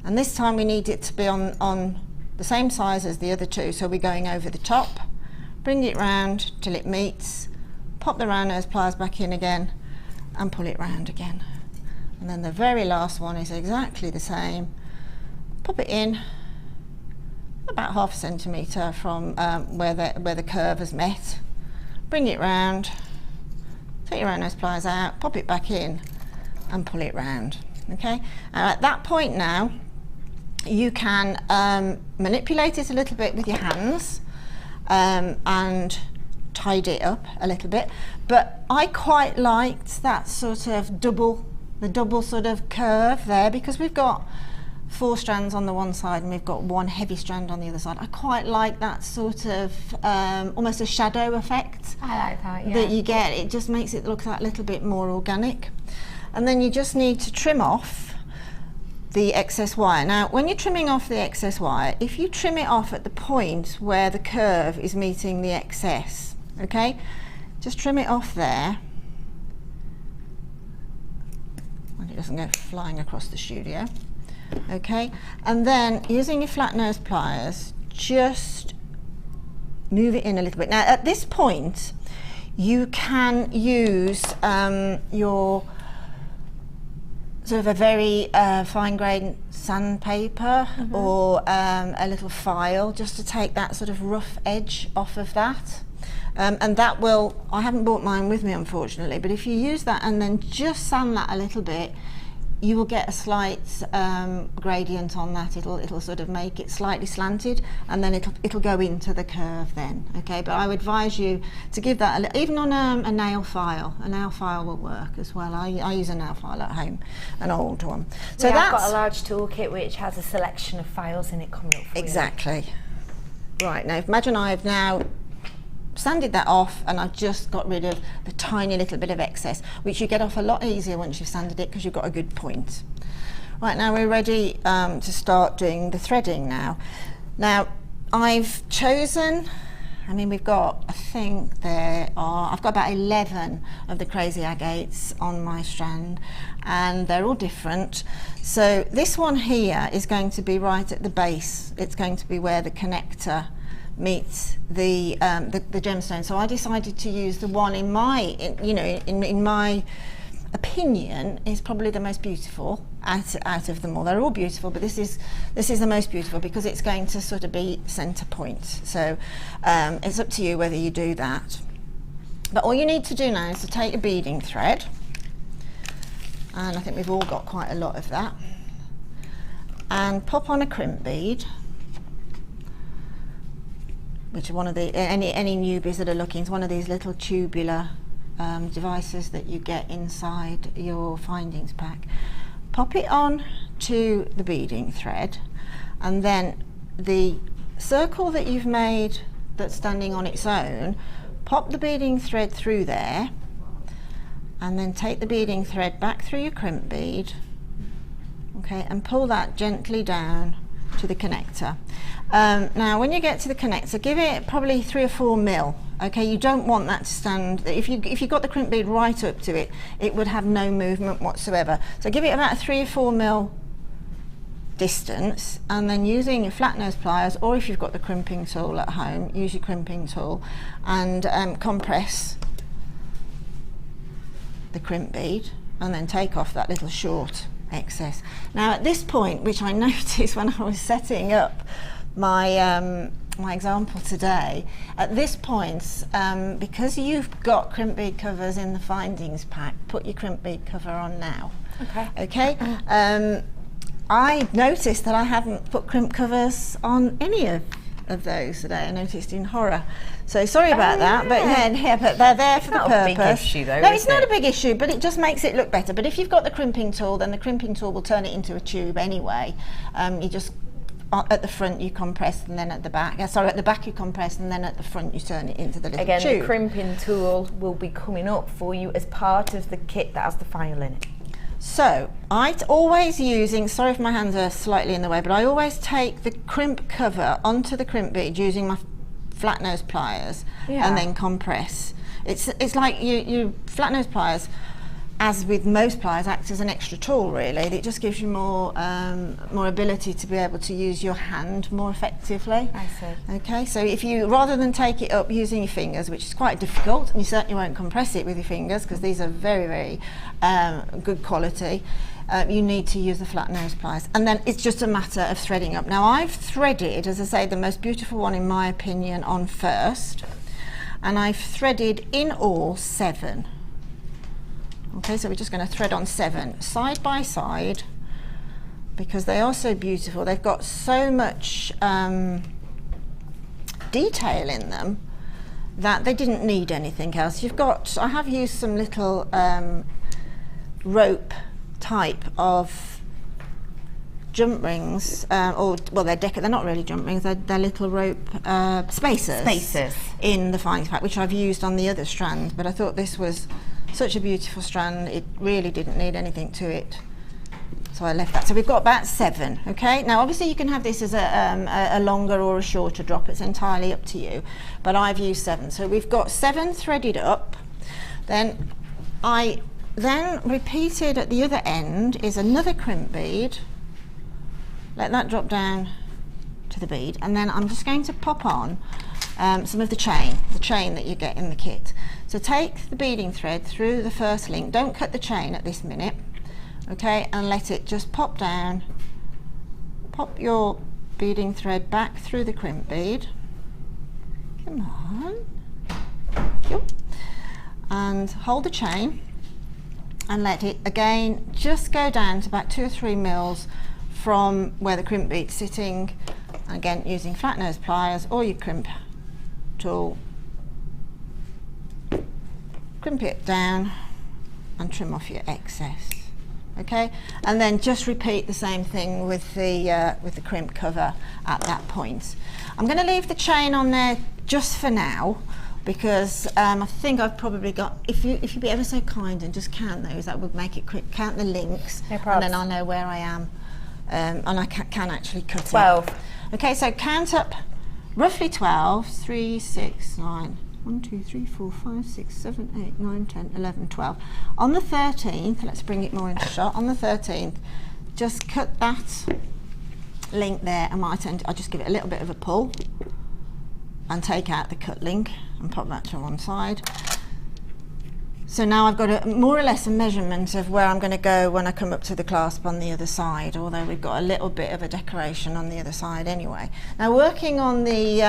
and this time we need it to be on the same size as the other 2, so we're going over the top, bring it round till it meets, pop the round nose pliers back in again and pull it round again. And then the very last one is exactly the same, pop it in about ½ centimetre from where the curve has met, bring it round, take your round nose pliers out, pop it back in and pull it round. Okay, and at that point now you can manipulate it a little bit with your hands and tidy it up a little bit, but I quite liked that sort of double sort of curve there, because we've got 4 strands on the one side and we've got 1 heavy strand on the other side. I quite like that sort of almost a shadow effect. I like that, yeah. That you get. It just makes it look that little bit more organic. And then you just need to trim off the excess wire. Now when you're trimming off the excess wire, if you trim it off at the point where the curve is meeting the excess, okay, just trim it off there and it doesn't go flying across the studio. Okay, and then using your flat nose pliers, just move it in a little bit. Now at this point you can use your sort of a very fine grained sandpaper or a little file, just to take that sort of rough edge off of that. And that will, I haven't brought mine with me unfortunately, but if you use that and then just sand that a little bit, you will get a slight gradient on that. It'll sort of make it slightly slanted, and then it'll go into the curve then. Okay, but I would advise you to give that even on a nail file. A nail file will work as well. I use a nail file at home, an old one. So I've got a large toolkit which has a selection of files in it coming up for exactly. Right, now imagine I've now sanded that off and I've just got rid of the tiny little bit of excess, which you get off a lot easier once you've sanded it because you've got a good point. Right, now we're ready to start doing the threading now. Now I've chosen I mean, we've got, I think I've got about 11 of the crazy agates on my strand, and they're all different. So this one here is going to be right at the base. It's going to be where the connector meets the gemstone. So I decided to use the one in my opinion is probably the most beautiful out of them all. They're all beautiful, but this is the most beautiful because it's going to sort of be center point. So it's up to you whether you do that. But all you need to do now is to take a beading thread, and I think we've all got quite a lot of that, and pop on a crimp bead, which are one of the any newbies that are looking, it's one of these little tubular devices that you get inside your findings pack. Pop it on to the beading thread, and then the circle that you've made that's standing on its own, pop the beading thread through there, and then take the beading thread back through your crimp bead, okay, and pull that gently down to the connector. Now when you get to the connector, give it probably 3 or 4 mil. Okay, you don't want that to stand. If you got the crimp bead right up to it, it would have no movement whatsoever. So give it about a 3 or 4 mil distance, and then using your flat nose pliers, or if you've got the crimping tool at home, use your crimping tool and compress the crimp bead, and then take off that little short excess. Now at this point, which I noticed when I was setting up my my example today, at this point, because you've got crimp bead covers in the findings pack, put your crimp bead cover on now. Okay. I noticed that I haven't put crimp covers on any of those today. I noticed in horror. So sorry about that, but but they're there for the purpose. Not a big issue though, no, it's not a big issue, but it just makes it look better. But if you've got the crimping tool, then the crimping tool will turn it into a tube anyway. You just at the front you compress, and then at the back, at the back you compress, and then at the front you turn it into the little tube. Again, the crimping tool will be coming up for you as part of the kit that has the file in it. So I always sorry if my hands are slightly in the way, but I always take the crimp cover onto the crimp bead using my flat nose pliers, and then compress. It's like you flat nose pliers, as with most pliers, acts as an extra tool really. It just gives you more ability to be able to use your hand more effectively. I see. Okay, so if you, rather than take it up using your fingers, which is quite difficult, and you certainly won't compress it with your fingers because these are very, very good quality, you need to use the flat nose pliers. And then it's just a matter of threading up. Now I've threaded, as I say, the most beautiful one in my opinion on first, and I've threaded in all 7. Okay, so we're just going to thread on 7 side by side because they are so beautiful. They've got so much detail in them that they didn't need anything else. I have used some little rope type of jump rings, they're not really jump rings, they're little rope spacers in the findings pack, which I've used on the other strand, but I thought this was such a beautiful strand, it really didn't need anything to it, so I left that. So we've got about 7. Okay, now obviously you can have this as a longer or a shorter drop, it's entirely up to you, but I've used 7. So we've got 7 threaded up. Then I repeated at the other end is another crimp bead, let that drop down to the bead, and then I'm just going to pop on some of the chain that you get in the kit. So take the beading thread through the first link, don't cut the chain at this minute, okay, and let it just pop down. Pop your beading thread back through the crimp bead, come on, and hold the chain and let it again just go down to about 2 or 3 mils from where the crimp bead's sitting, again using flat nose pliers or your crimp tool. Crimp it down and trim off your excess. Okay, and then just repeat the same thing with the crimp cover at that point. I'm going to leave the chain on there just for now because I think I've probably got, if you'd be ever so kind and just count those, that would make it quick. Count the links, no and then I'll know where I am, and I can actually cut 12. it. Okay, so count up roughly 12, 3, 6, 9, 1, 2, 3, 4, 5, 6, 7, 8, 9, 10, 11, 12. On the 13th, let's bring it more into shot, on the 13th, just cut that link there, and I'll just give it a little bit of a pull and take out the cut link and pop that to one side. So now I've got more or less a measurement of where I'm going to go when I come up to the clasp on the other side, although we've got a little bit of a decoration on the other side anyway. Now working on the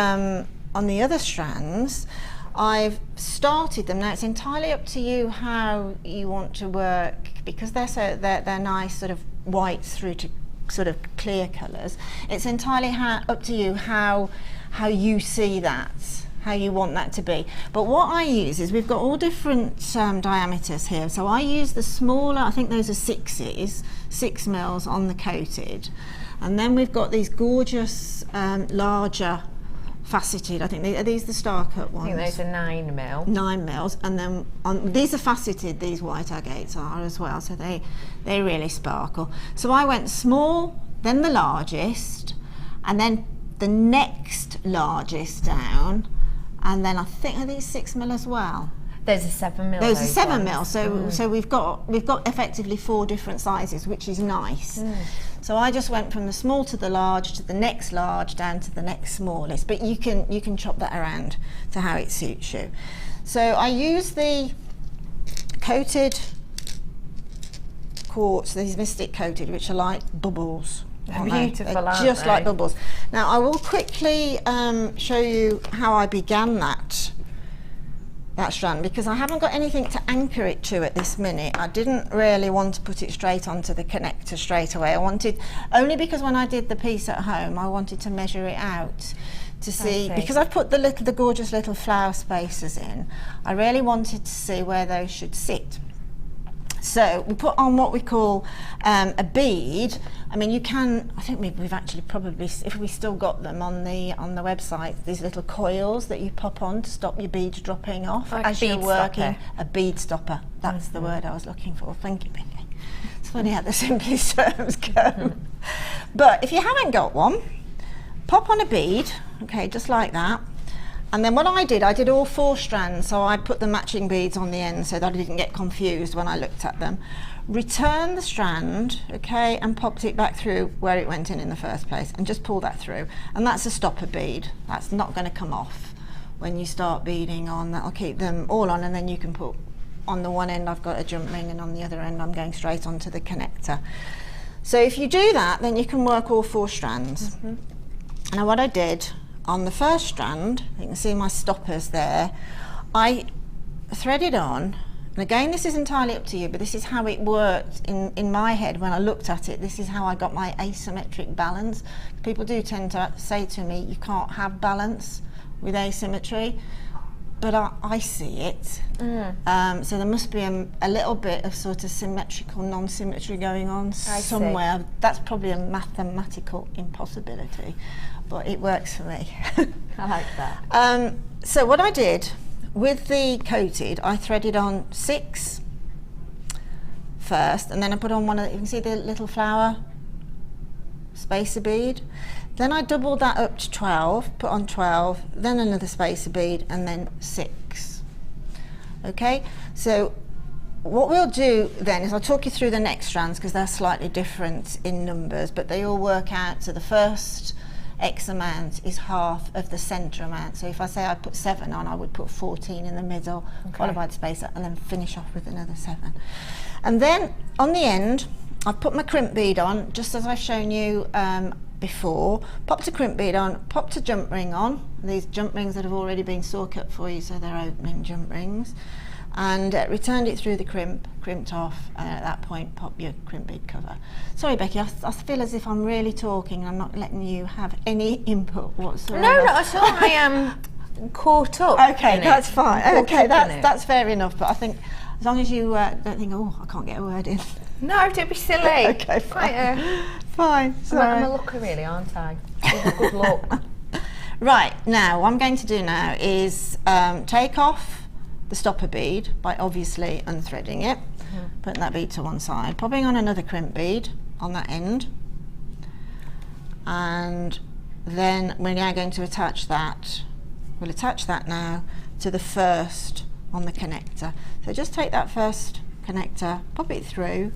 other strands, I've started them. Now it's entirely up to you how you want to work, because they're nice sort of whites through to sort of clear colours. It's entirely up to you how you see that, how you want that to be. But what I use is, we've got all different diameters here, so I use the smaller, I think those are 6s, 6 mils on the coated, and then we've got these gorgeous larger faceted, I think are these the star cut ones? I think those are 9 mil. 9 mils, and then these are faceted, these white agates are as well, so they really sparkle. So I went small, then the largest, and then the next largest down, and then I think, are these 6 mil as well? There's a 7 mil. Those are 7 mil, so we've got effectively 4 different sizes, which is nice. So I just went from the small to the large to the next large down to the next smallest, but you can chop that around to how it suits you. So I use the coated quartz, these Mystic coated, which are like bubbles. Beautiful, aren't just they? like bubbles. Now I will quickly show you how I began that strand, because I haven't got anything to anchor it to at this minute. I didn't really want to put it straight onto the connector straight away. I wanted, only because when I did the piece at home, I wanted to measure it out to see, because I've put the gorgeous little flower spacers in, I really wanted to see where those should sit. So we put on what we call a bead. I mean, you can, I think we've actually probably, if we still got them on the website, these little coils that you pop on to stop your beads dropping off as you're working. A bead stopper. That's the word I was looking for. Thank you, Becky. It's funny how the simplest terms go. But if you haven't got one, pop on a bead, okay, just like that. And then what I did all 4 strands, so I put the matching beads on the end so that I didn't get confused when I looked at them. Return the strand, okay, and popped it back through where it went in the first place, and just pull that through. And that's a stopper bead. That's not going to come off when you start beading on. That'll keep them all on, and then you can put on the one end I've got a jump ring, and on the other end I'm going straight onto the connector. So if you do that, then you can work all 4 strands. Now what I did on the first strand, you can see my stoppers there, I threaded on, and again this is entirely up to you, but this is how it worked in my head when I looked at it. This is how I got my asymmetric balance. People do tend to say to me, you can't have balance with asymmetry, but I see it. So there must be a little bit of sort of symmetrical non-symmetry going on somewhere. That's probably a mathematical impossibility, but it works for me. I like that. So what I did with the coated, I threaded on 6 first, and then I put on one of the, you can see the little flower spacer bead. Then I doubled that up to 12, put on 12, then another spacer bead, and then 6. Okay, so what we'll do then is I'll talk you through the next strands, because they're slightly different in numbers, but they all work out. So the first X amount is half of the centre amount. So if I say I put 7 on, I would put 14 in the middle, followed by the spacer, and then finish off with another 7. And then on the end, I've put my crimp bead on, just as I've shown you before. Popped a crimp bead on, popped a jump ring on. These jump rings that have already been saw cut for you, so they're opening jump rings. And returned it through the crimped off, and at that point pop your crimp bead cover. Sorry Becky, I feel as if I'm really talking and I'm not letting you have any input whatsoever. No, not at all. I am caught up. Okay, that's fine. Okay, that's fair enough, but I think as long as you don't think, oh, I can't get a word in. No, don't be silly. Okay, fine. Fine. I'm a looker really, aren't I? With a good look. Right, now what I'm going to do now is take off the stopper bead by obviously unthreading it, putting that bead to one side, popping on another crimp bead on that end, and then we're now going to attach that. We'll attach that now to the first on the connector. So just take that first connector, pop it through,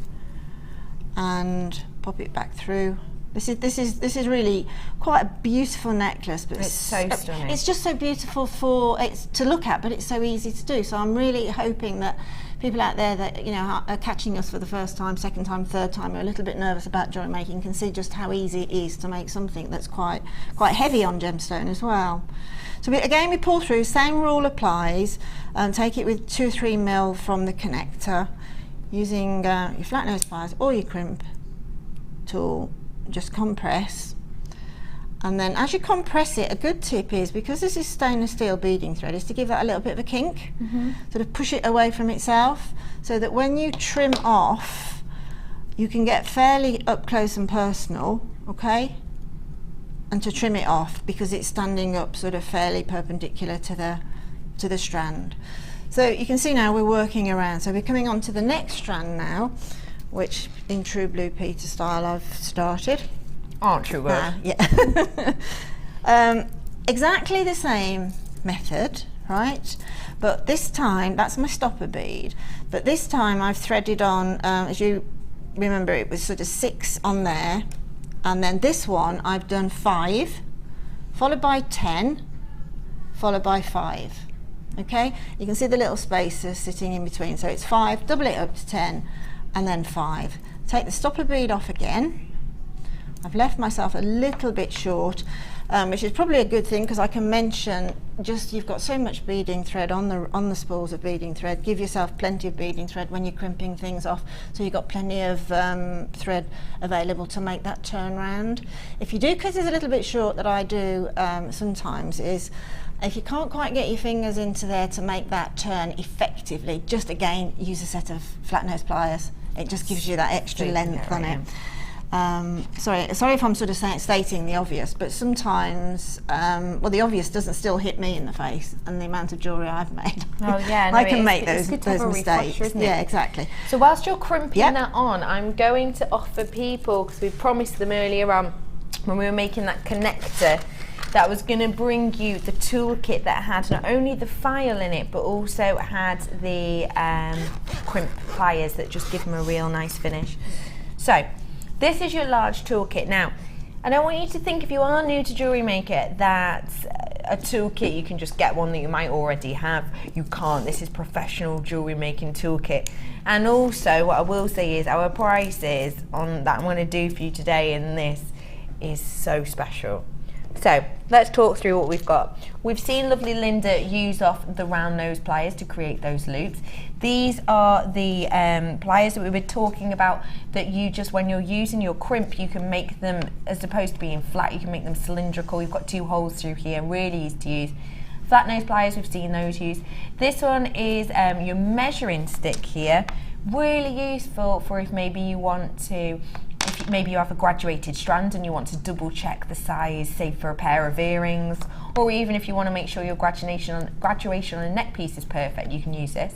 and pop it back through. This is really quite a beautiful necklace, but it's so stunning. It's just so beautiful for it's to look at, but it's so easy to do. So I'm really hoping that people out there that are catching us for the first time, second time, third time, are a little bit nervous about jewellery making can see just how easy it is to make something that's quite heavy on gemstone as well. So we pull through, same rule applies, and take it with 2 or 3 mil from the connector, using your flat nose pliers or your crimp tool. Just compress, and then as you compress it, a good tip is, because this is stainless steel beading thread, is to give that a little bit of a kink, sort of push it away from itself, so that when you trim off, you can get fairly up close and personal, okay? And to trim it off, because it's standing up sort of fairly perpendicular to the strand. So you can see now we're working around. So we're coming on to the next strand now, which in true Blue Peter style I've started. Aren't you good? Yeah. Exactly the same method, right? But this time, that's my stopper bead, but this time I've threaded on, as you remember, it was sort of 6 on there, and then this one I've done 5, followed by 10, followed by 5. Okay, you can see the little spaces sitting in between, so it's 5, double it up to 10, and then 5. Take the stopper bead off again. I've left myself a little bit short, which is probably a good thing, because I can mention, just you've got so much beading thread on the spools of beading thread. Give yourself plenty of beading thread when you're crimping things off, so you've got plenty of thread available to make that turn round. If you do cut it a little bit short, that I do sometimes, is if you can't quite get your fingers into there to make that turn effectively, just again use a set of flat nose pliers. It just gives you that extra length on it. Sorry if I'm sort of stating the obvious, but sometimes, well, the obvious doesn't still hit me in the face, and the amount of jewellery I've made. Oh yeah, no, I can make those mistakes. Isn't it? Yeah, exactly. So whilst you're crimping that on, I'm going to offer people, because we promised them earlier on when we were making that connector, that was going to bring you the toolkit that had not only the file in it, but also had the crimp pliers that just give them a real nice finish. So this is your large toolkit. Now, I don't want you to think, if you are new to JewelleryMaker, that a toolkit, you can just get one that you might already have. You can't. This is professional jewellery making toolkit. And also, what I will say is our prices on that I'm going to do for you today in this is so special. So let's talk through what we've got. We've seen lovely Linda use off the round nose pliers to create those loops. These are the pliers that we were talking about, that you just, when you're using your crimp, you can make them, as opposed to being flat, you can make them cylindrical. You've got 2 holes through here, really easy to use. Flat nose pliers, we've seen those used. This one is your measuring stick here. Really useful for if maybe you want to, if maybe you have a graduated strand and you want to double check the size, say for a pair of earrings, or even if you want to make sure your graduation on a neck piece is perfect, you can use this.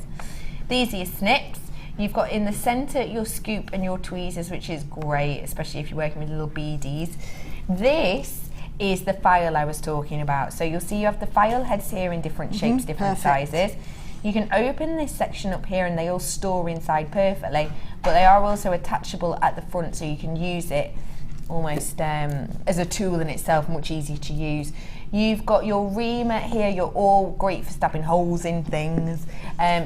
These are your snips. You've got in the centre your scoop and your tweezers, which is great, especially if you're working with little beadies. This is the file I was talking about. So you'll see you have the file heads here in different shapes, different sizes. You can open this section up here and they all store inside perfectly, but they are also attachable at the front, so you can use it almost as a tool in itself, much easier to use. You've got your reamer here, you're all great for stabbing holes in things.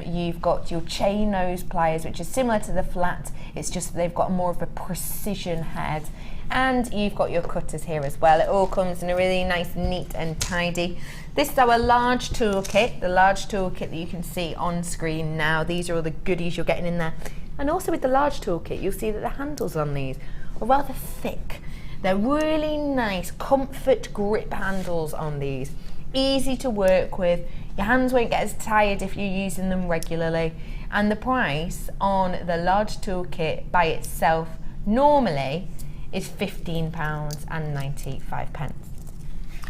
You've got your chain nose pliers, which is similar to the flat, it's just they've got more of a precision head. And you've got your cutters here as well. It all comes in a really nice, neat and tidy. This is our large toolkit, the large toolkit that you can see on screen now. These are all the goodies you're getting in there. And also with the large toolkit, you'll see that the handles on these are rather thick. They're really nice, comfort grip handles on these. Easy to work with. Your hands won't get as tired if you're using them regularly. And the price on the large toolkit by itself normally is £15.95.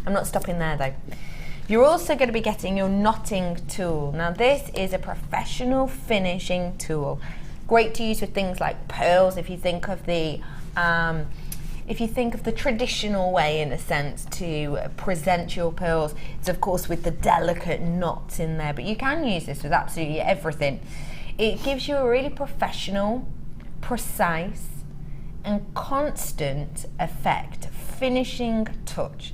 I'm not stopping there though. You're also going to be getting your knotting tool. Now this is a professional finishing tool. Great to use with things like pearls. If you think of the if you think of the traditional way, in a sense, to present your pearls, it's of course with the delicate knots in there, but you can use this with absolutely everything. It gives you a really professional, precise and constant effect, finishing touch.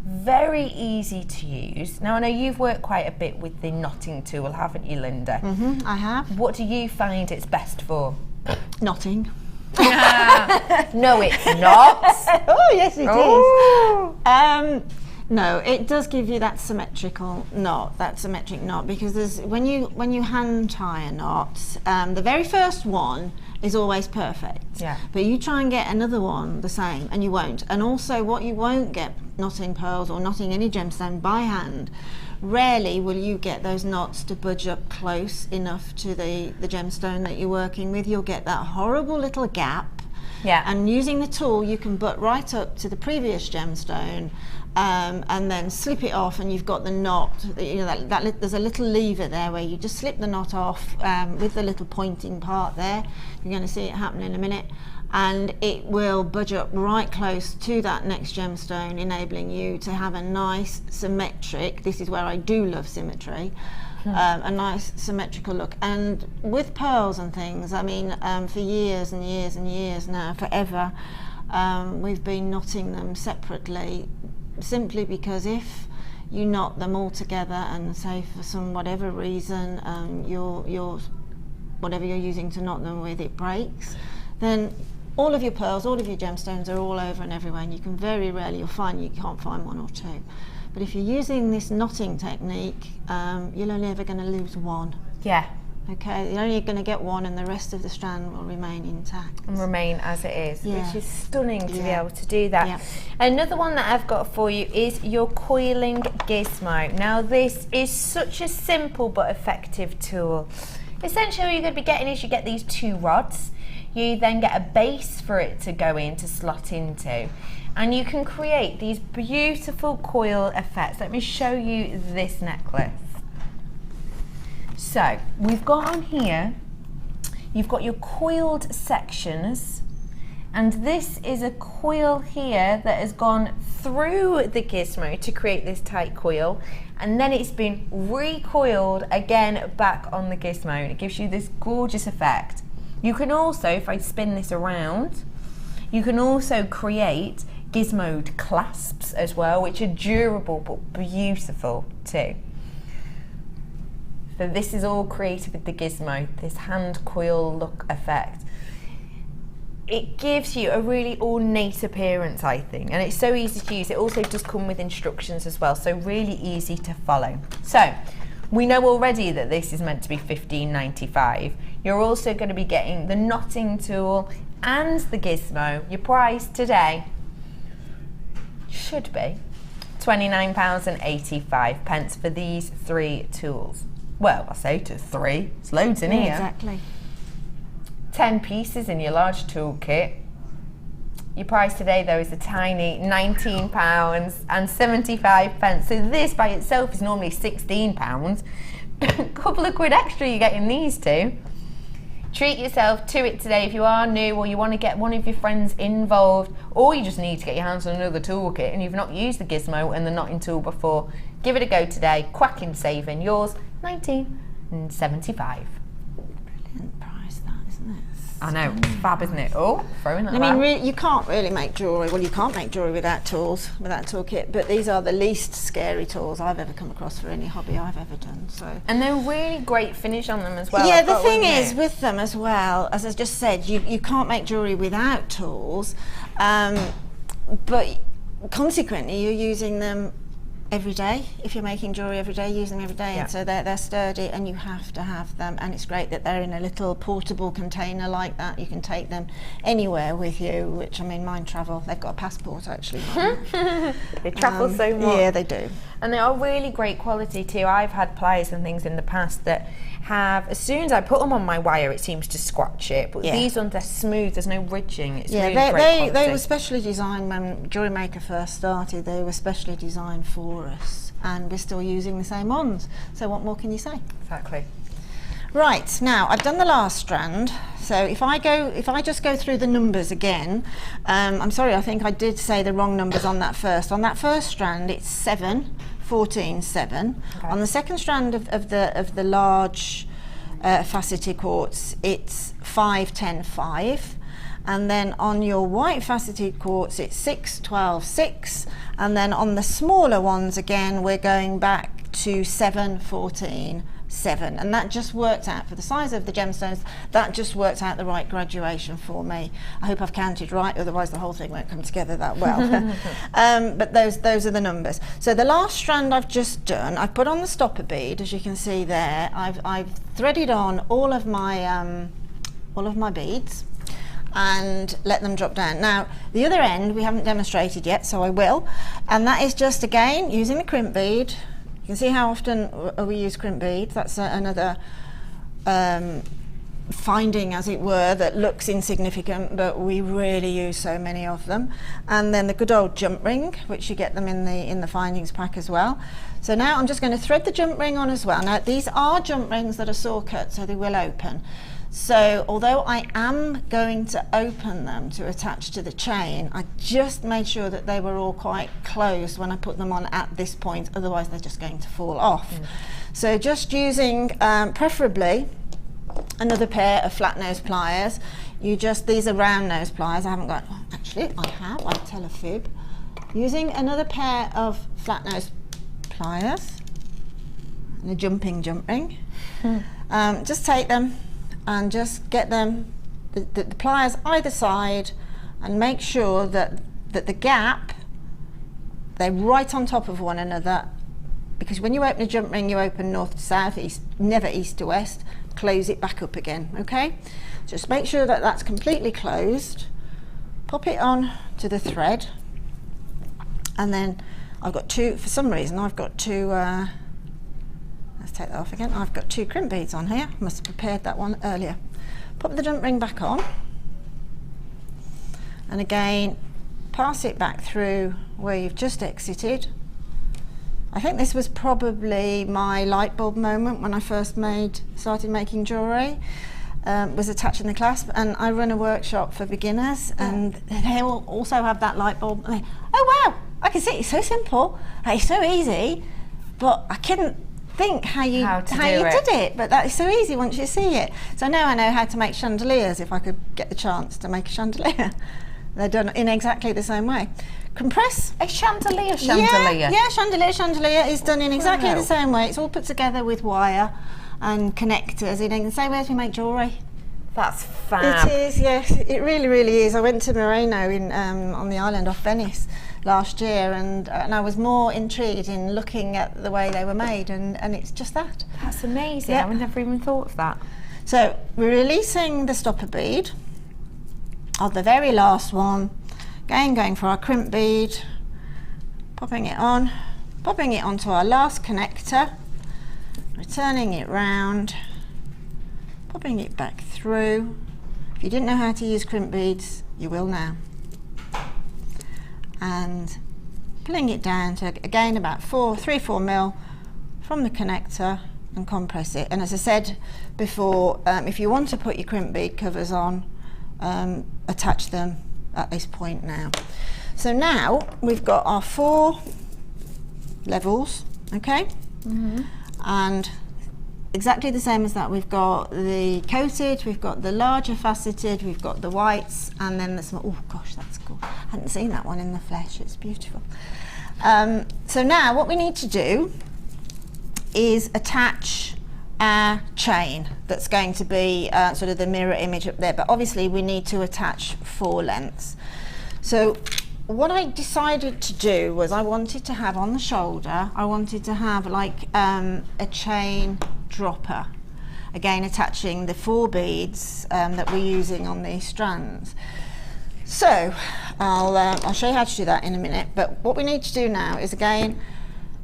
Very easy to use. Now I know you've worked quite a bit with the knotting tool, haven't you, Linda? I have. What do you find it's best for? Knotting. No, it's not. Oh, yes, it is. No, it does give you that symmetrical knot, that symmetric knot, because there's when you hand tie a knot, the very first one is always perfect. Yeah. But you try and get another one the same, and you won't. And also, what you won't get knotting pearls or knotting any gemstone by hand, rarely will you get those knots to budge up close enough to the gemstone that you're working with. You'll get that horrible little gap. Yeah. And using the tool, you can butt right up to the previous gemstone, and then slip it off, and you've got the knot. You know that there's a little lever there where you just slip the knot off with the little pointing part there. You're going to see it happen in a minute, and it will budge up right close to that next gemstone, enabling you to have a nice symmetric. This is where I do love symmetry. A nice symmetrical look. And with pearls and things, I mean, for years and years and years now, forever, we've been knotting them separately, simply because if you knot them all together and say for some whatever reason your whatever you're using to knot them with, it breaks, then all of your pearls, all of your gemstones are all over and everywhere, and you can very rarely, you'll find you can't find one or two. But if you're using this knotting technique, you're only ever going to lose one. Yeah. Okay, you're only going to get one, and the rest of the strand will remain intact. And remain as it is, Yeah. which is stunning to be Yeah. able to do that. Yeah. Another one that I've got for you is your coiling gizmo. Now this is such a simple but effective tool. Essentially what you're going to be getting is you get these two rods, you then get a base for it to go in, to slot into, and you can create these beautiful coil effects. Let me show you this necklace. So we've got on here, you've got your coiled sections, and this is a coil here that has gone through the gizmo to create this tight coil, and then it's been recoiled again back on the gizmo, and it gives you this gorgeous effect. You can also, if I spin this around, you can also create gizmoed clasps as well, which are durable but beautiful too. So this is all created with the gizmo, this hand coil look effect. It gives you a really ornate appearance, I think, and it's so easy to use. It also does come with instructions as well, so really easy to follow. So we know already that this is meant to be $15.95. You're also going to be getting the knotting tool and the gizmo. Your price today should be £29.85 for these three tools. Well, I say to three, it's loads in here. Exactly. 10 pieces in your large toolkit. Your price today though is a tiny £19.75. So this by itself is normally £16. A couple of quid extra you get in these two. Treat yourself to it today if you are new, or you want to get one of your friends involved, or you just need to get your hands on another toolkit and you've not used the gizmo and the knotting tool before. Give it a go today. Quacking saving. Yours, $19.75. Brilliant price, that, isn't it? I know, it's fab, isn't it? Oh, throwing that I mean, back. you can't really make jewellery. Well, you can't make jewellery without tools, without toolkit. But these are the least scary tools I've ever come across for any hobby I've ever done. So. And they're really great finish on them as well. Yeah, the thing is with them as well, as I just said, you can't make jewellery without tools, but consequently you're using them every day. If you're making jewellery every day, use them every day, and so they're sturdy, and you have to have them, and it's great that they're in a little portable container like that. You can take them anywhere with you, which, I mean, mine travel. They've got a passport actually. They travel so much. Yeah, they do. And they are really great quality too. I've had pliers and things in the past that have, as soon as I put them on my wire, it seems to scratch it. But these ones, they're smooth, there's no ridging. It's really great quality. They were specially designed when JewelleryMaker first started. They were specially designed for us, and we're still using the same ones. So what more can you say? Exactly. Right, now I've done the last strand, So if I just go through the numbers again, I'm sorry, I think I did say the wrong numbers on that first. On that first strand, it's 7, 14, 7. Okay. On the second strand of the large faceted quartz, it's 5, 10, 5. And then on your white faceted quartz, it's 6, 12, 6. And then on the smaller ones, again, we're going back to 7, 14, 7. And that just worked out, for the size of the gemstones, that just worked out the right graduation for me. I hope I've counted right, otherwise the whole thing won't come together that well. But those are the numbers. So the last strand I've just done, I've put on the stopper bead, as you can see there. I've threaded on all of my beads and let them drop down. Now the other end we haven't demonstrated yet, so I will, and that is just again using the crimp bead. You can see how often we use crimp beads. That's another finding, as it were, that looks insignificant, but we really use so many of them. And then the good old jump ring, which you get them in the findings pack as well. So now I'm just going to thread the jump ring on as well. Now these are jump rings that are saw cut, so they will open. So although I am going to open them to attach to the chain, I just made sure that they were all quite closed when I put them on at this point, otherwise they're just going to fall off. So just using preferably another pair of flat nose pliers. These are round nose pliers. I haven't got, actually I have, I'll tell a fib. Using another pair of flat nose pliers and a jump ring. Just take them and just get them, the pliers either side, and make sure that the gap, they're right on top of one another, because when you open a jump ring you open north to south, east, never east to west. Close it back up again, okay? Just make sure that that's completely closed. Pop it on to the thread, and then I've got two, for some reason I've got two, let's take that off again. I've got 2 crimp beads on here. Must have prepared that one earlier. Pop the jump ring back on, and again pass it back through where you've just exited. I think this was probably my light bulb moment when I first started making jewellery. Was attaching the clasp, and I run a workshop for beginners, and they will also have that light bulb. And oh wow, I can see it. It's so simple, it's so easy, but I couldn't think how you did it, but that is so easy once you see it. So now I know how to make chandeliers if I could get the chance to make a chandelier. They're done in exactly the same way. Compress. A chandelier? Yeah, chandelier is done in exactly the same way. It's all put together with wire and connectors in the same way as we make jewellery. That's fab. It is, yes, it really, really is. I went to Madeira on the island off Venice last year, and I was more intrigued in looking at the way they were made, and it's just that. That's amazing. I would never even thought of that. So we're releasing the stopper bead of the very last one, going for our crimp bead, popping it onto our last connector, returning it round, popping it back through. If you didn't know how to use crimp beads, you will now. And pulling it down to again about 3-4 mil from the connector, and compress it. And as I said before, if you want to put your crimp bead covers on, attach them at this point now. So now we've got our 4 levels, okay? And exactly the same as that, we've got the coated, we've got the larger faceted, we've got the whites, and then the small. Oh gosh, that's cool. I hadn't seen that one in the flesh, it's beautiful. So now what we need to do is attach our chain that's going to be sort of the mirror image up there, but obviously we need to attach 4 lengths. So what I decided to do was I wanted to have on the shoulder, I wanted to have like a chain dropper, again attaching the 4 beads that we're using on these strands. So I'll show you how to do that in a minute, but what we need to do now is again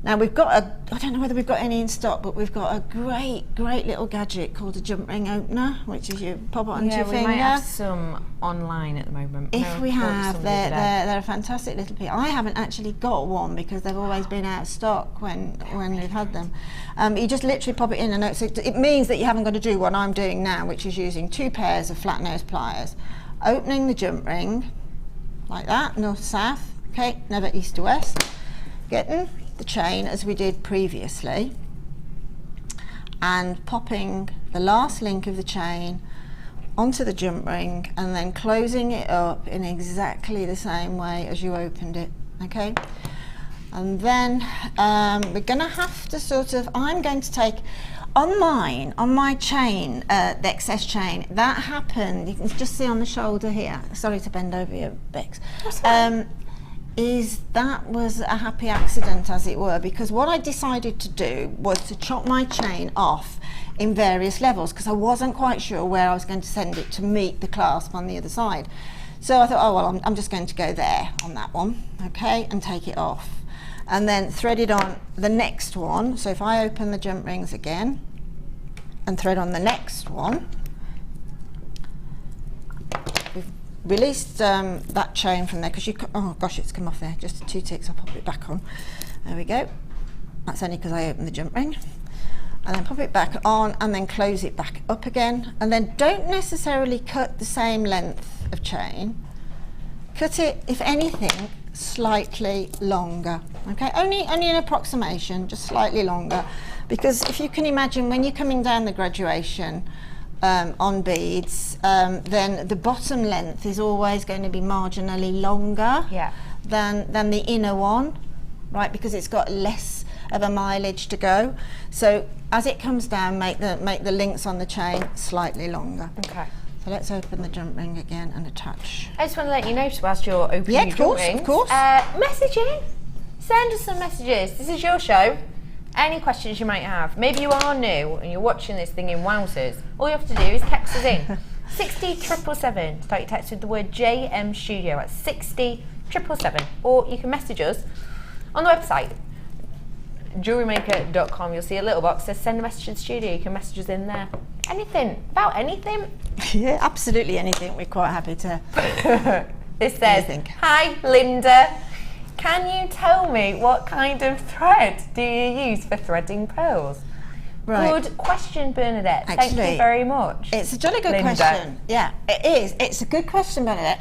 Now we've got I don't know whether we've got any in stock, but we've got a great little gadget called a jump ring opener, which is you pop it onto your finger. Yeah, we might have some online at the moment. If we have, they're a fantastic little piece. I haven't actually got one because they've always been out of stock when we've had them. You just literally pop it in, and it means that you haven't got to do what I'm doing now, which is using 2 pairs of flat nose pliers, opening the jump ring like that, north to south, okay, never east to west, getting the chain as we did previously, and popping the last link of the chain onto the jump ring and then closing it up in exactly the same way as you opened it, okay? And then we're going to have to sort of, I'm going to take on my chain, the excess chain, that happened, you can just see on the shoulder here, sorry to bend over you, Bex, that was a happy accident, as it were, because what I decided to do was to chop my chain off in various levels, because I wasn't quite sure where I was going to send it to meet the clasp on the other side. So I thought, oh well, I'm just going to go there on that one, okay, and take it off. And then thread it on the next one. So if I open the jump rings again and thread on the next one, we've released that chain from there, because oh gosh, it's come off there, just 2 ticks, I'll pop it back on. There we go. That's only because I opened the jump ring. And then pop it back on and then close it back up again. And then don't necessarily cut the same length of chain. Cut it, if anything, slightly longer, okay? Only an approximation, just slightly longer, because if you can imagine, when you're coming down the graduation on beads, then the bottom length is always going to be marginally longer than the inner one, right? Because it's got less of a mileage to go. So as it comes down, make the links on the chain slightly longer. Okay. So let's open the jump ring again and attach. I just want to let you know, whilst you're opening your jump rings, of course. Messaging. Send us some messages. This is your show. Any questions you might have. Maybe you are new and you're watching this thing in wowzers. All you have to do is text us in. 60777. Start your text with the word JM Studio at 60777. Or you can message us on the website, JewelleryMaker.com. You'll see a little box that says send a message to the studio. You can message us in there. Anything, about anything. Yeah, absolutely anything. We're quite happy to. This says, hi Linda, can you tell me what kind of thread do you use for threading pearls? Right. Good question, Bernadette. Actually, thank you very much. It's a jolly good question. Yeah, it is. It's a good question, Bernadette.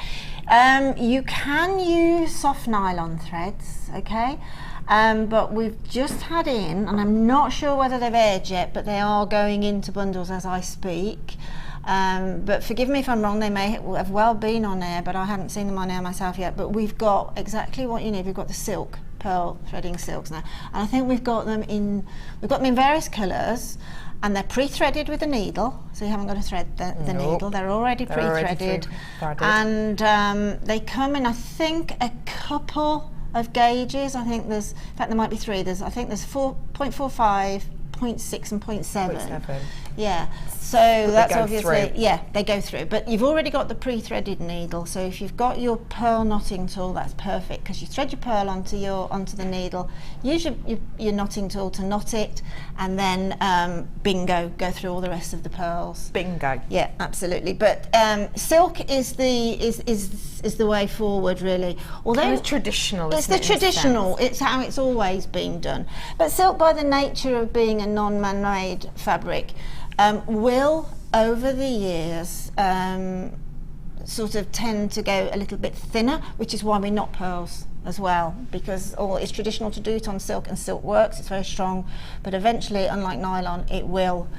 You can use soft nylon threads, okay? But we've just had in, and I'm not sure whether they've aired yet, but they are going into bundles as I speak. But forgive me if I'm wrong, they may have well been on air, but I haven't seen them on air myself yet. But we've got exactly what you need. We've got the silk, pearl threading silks now. And I think we've got them in various colours, and they're pre-threaded with a needle, so you haven't got to thread the needle. They're already pre-threaded. And they come in, I think, a couple of gauges. I think there's, in fact there might be 3. I think there's 4.45, 0.6 and 0.7. Yeah, so that's obviously, yeah, they go through. But you've already got the pre-threaded needle, so if you've got your pearl knotting tool, that's perfect, because you thread your pearl onto the needle, use your knotting tool to knot it, and then bingo, go through all the rest of the pearls. Bingo. Yeah, absolutely. But silk is the way forward, really. Although it's traditional. It's the traditional. It's how it's always been done. But silk, by the nature of being a non-man-made fabric, will over the years sort of tend to go a little bit thinner, which is why we knot pearls as well, because it's traditional to do it on silk, and silk works, it's very strong, but eventually, unlike nylon, it will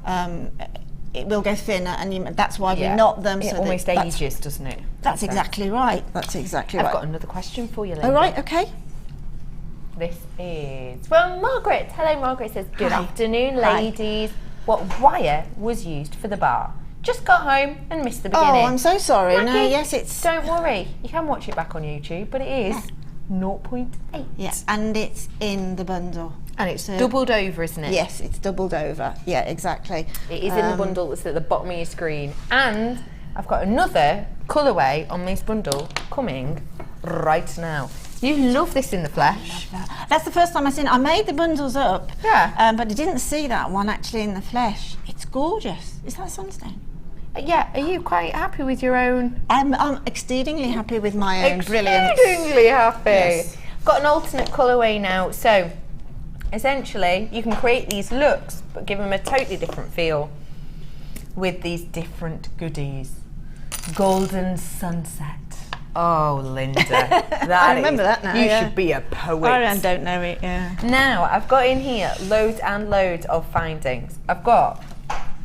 go thinner, and that's why we knot them. It almost ages, doesn't it? That's exactly right. That's exactly right. I've got another question for you, Linda. Oh, right, okay. This is from Margaret. Hello, Margaret says, good afternoon, ladies. What wire was used for the bar? Just got home and missed the beginning. Oh, I'm so sorry. Maggie, no, yes, it's... Don't worry. You can watch it back on YouTube, but it is 0.8. Yeah, and it's in the bundle. And it's doubled over, isn't it? Yes, it's doubled over. Yeah, exactly. It is in the bundle that's at the bottom of your screen. And I've got another colourway on this bundle coming right now. You love this in the flesh. That's the first time I've seen it. I made the bundles up, Yeah. but I didn't see that one actually in the flesh. It's gorgeous. Is that sunstone? Yeah, are you quite happy with your own? I'm exceedingly happy with my own brilliance. Exceedingly happy. Yes. I've got an alternate colourway now, so essentially you can create these looks but give them a totally different feel with these different goodies. Golden sunset. Oh, Linda. I remember that now. You should be a poet. I don't know it, yeah. Now, I've got in here loads and loads of findings. I've got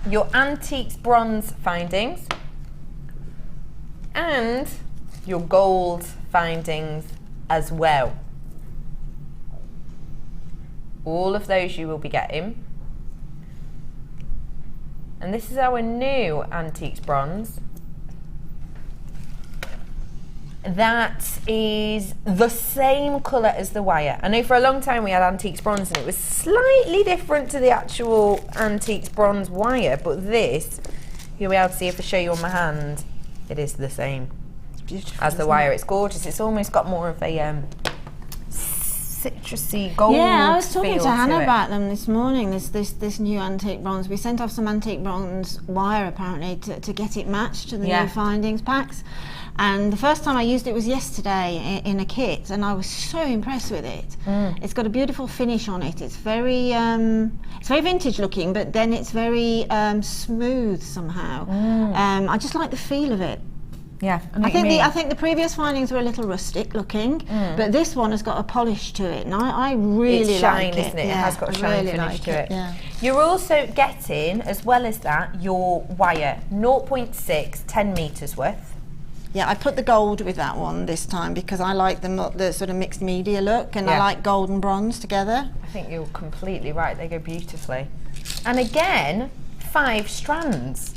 your antiques bronze findings and your gold findings as well. All of those you will be getting. And this is our new antiques bronze. That is the same colour as the wire. I know for a long time we had antiques bronze and it was slightly different to the actual antiques bronze wire, but this, you'll be able to see if I show you on my hand, it is the same. It's beautiful as the wire. It's gorgeous. It's almost got more of a citrusy gold. Yeah, I was talking feel to Hannah it. about them this morning. This new antique bronze. We sent off some antique bronze wire apparently to get it matched to the new findings packs. And the first time I used it was yesterday in a kit, and I was so impressed with it. It's got a beautiful finish on it. It's very vintage looking, but then it's very smooth somehow. I just like the feel of it. Yeah, I think the previous findings were a little rustic looking, but this one has got a polish to it, and I really like it. Isn't it? It has got a shine finish to it. Yeah. You're also getting, as well as that, your wire, 0.6, 10 metres worth. Yeah, I put the gold with that one this time because I like the sort of mixed media look, and I like gold and bronze together. I think you're completely right, they go beautifully. And again, 5 strands.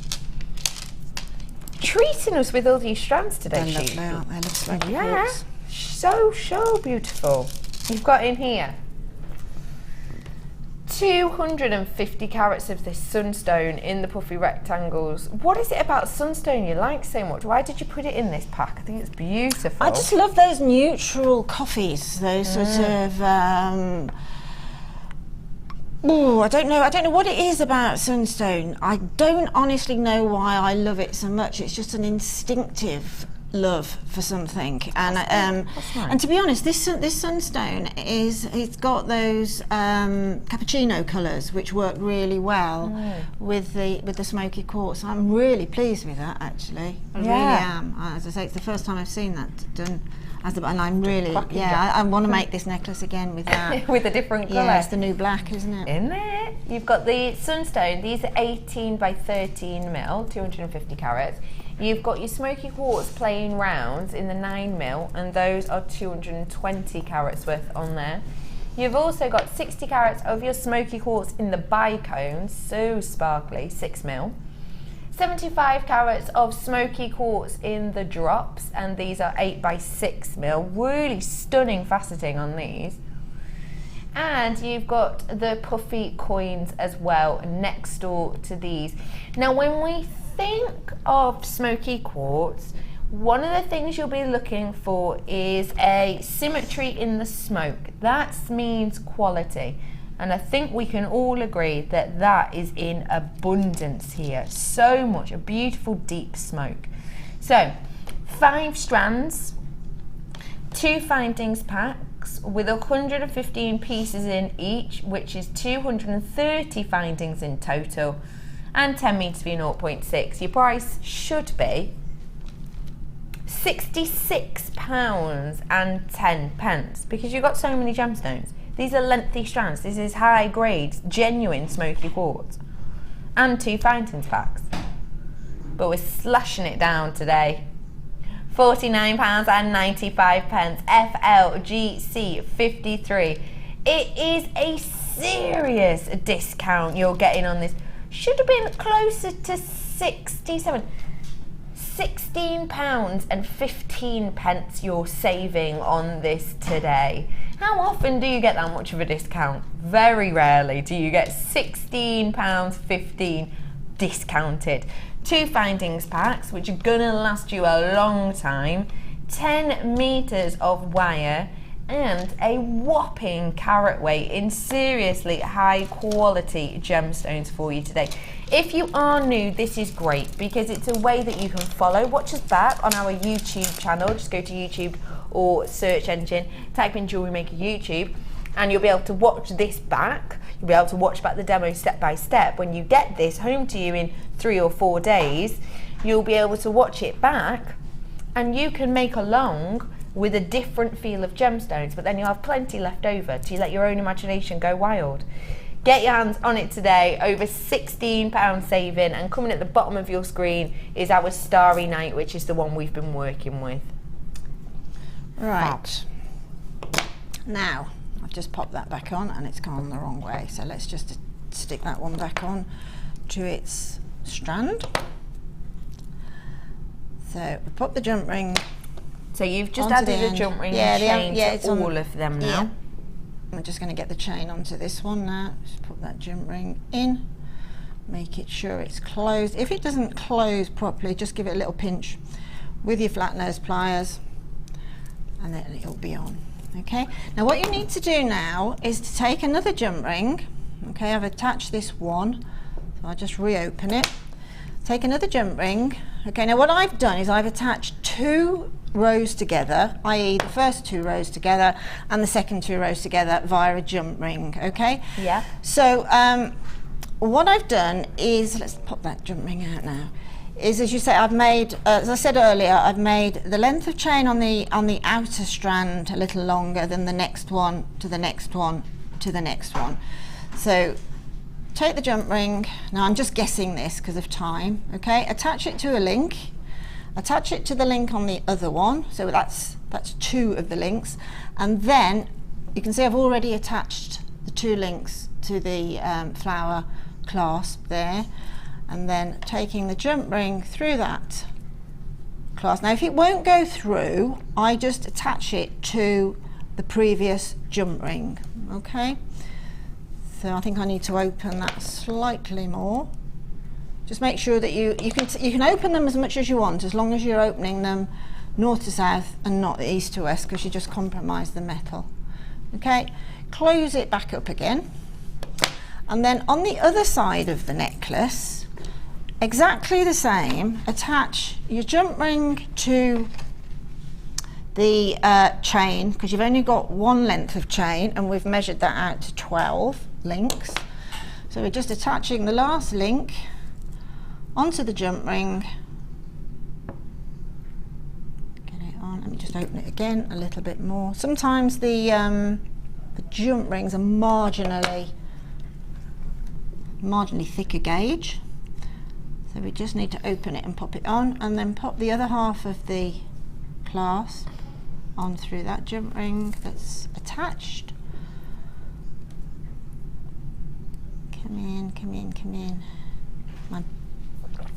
Treating us with all these strands today, They're lovely, aren't they? Looks like so beautiful. You've got in here 250 carats of this sunstone in the puffy rectangles. What is it about sunstone you like so much? Why did you put it in this pack? I think it's beautiful. I just love those neutral coffees, those sort of I don't know what it is about sunstone. I don't honestly know why I love it so much. It's just an instinctive love for something, and and to be honest, this sunstone it's got those cappuccino colours which work really well with the smoky quartz. I'm really pleased with that actually. I really am. As I say, it's the first time I've seen that done. And I'm really, I want to make this necklace again with that. With a different colour. Yeah, it's the new black, isn't it? Isn't it? You've got the sunstone. These are 18 by 13 mil, 250 carats. You've got your smoky quartz plain rounds in the 9 mil, and those are 220 carats worth on there. You've also got 60 carats of your smoky quartz in the bicones, so sparkly, 6 mil. 75 carats of smoky quartz in the drops, and these are 8 by 6 mil. Really stunning faceting on these. And you've got the puffy coins as well next door to these. Now, when we think of smoky quartz, one of the things you'll be looking for is a symmetry in the smoke. That means quality. And I think we can all agree that that is in abundance here. So much, a beautiful deep smoke. So, 5 strands, 2 findings packs with 115 pieces in each, which is 230 findings in total, and 10 metres for your 0.6. Your price should be £66.10 because you've got so many gemstones. These are lengthy strands. This is high grade, genuine smoky quartz. And 2 findings packs. But we're slashing it down today. £49.95, FLGC 53. It is a serious discount you're getting on this. Should have been closer to 67. £16.15 you're saving on this today. How often do you get that much of a discount? Very rarely do you get £16.15 discounted. 2 findings packs, which are gonna last you a long time. 10 meters of wire, and a whopping carat weight in seriously high quality gemstones for you today. If you are new, this is great because it's a way that you can follow. Watch us back on our YouTube channel. Just go to YouTube or search engine, type in JewelleryMaker YouTube, and you'll be able to watch this back. You'll be able to watch back the demo step by step. When you get this home to you in 3 or 4 days, you'll be able to watch it back and you can make along with a different feel of gemstones, but then you'll have plenty left over to let your own imagination go wild. Get your hands on it today, over £16 saving, and coming at the bottom of your screen is our Starry Night, which is the one we've been working with. Right. Now, I've just popped that back on and it's gone the wrong way, so let's just stick that one back on to its strand. So we pop the jump ring. So you've just added a jump ring and chain to all of them now. Yeah. I'm just going to get the chain onto this one now. Just put that jump ring in, make it sure it's closed. If it doesn't close properly, just give it a little pinch with your flat nose pliers and then it'll be on. Okay, now what you need to do now is to take another jump ring. Okay, I've attached this one, so I'll just reopen it. Take another jump ring. Okay, now what I've done is I've attached 2 rows together, i.e. the first 2 rows together and the second 2 rows together via a jump ring. Okay? Yeah. So what I've done is, let's pop that jump ring out now, is, as you say, I've made, as I said earlier, I've made the length of chain on the outer strand a little longer than the next one to the next one to the next one. So take the jump ring, now I'm just guessing this because of time, okay, attach it to a link, attach it to the link on the other one, so that's 2 of the links, and then you can see I've already attached the 2 links to the flower clasp there, and then taking the jump ring through that clasp. Now if it won't go through, I just attach it to the previous jump ring, okay? So I think I need to open that slightly more. Just make sure that you can open them as much as you want, as long as you're opening them north to south and not east to west, because you just compromise the metal. Okay, close it back up again. And then on the other side of the necklace, exactly the same, attach your jump ring to the chain, because you've only got 1 length of chain and we've measured that out to 12 links. So we're just attaching the last link onto the jump ring. Get it on. Let me just open it again a little bit more. Sometimes the jump rings are marginally thicker gauge, so we just need to open it and pop it on, and then pop the other half of the clasp on through that jump ring that's attached. Come in, come in, come in.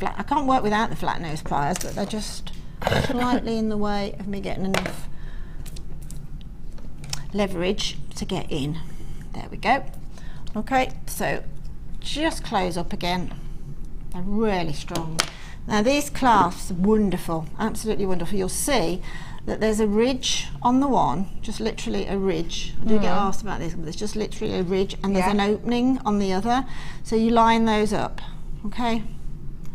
I can't work without the flat nose pliers, but they're just slightly in the way of me getting enough leverage to get in. There we go. Okay, so just close up again. They're really strong. Now these clasps are wonderful, absolutely wonderful. You'll see that there's a ridge on the one, just literally a ridge. I do get asked about this, but there's just literally a ridge, and there's an opening on the other. So you line those up, okay?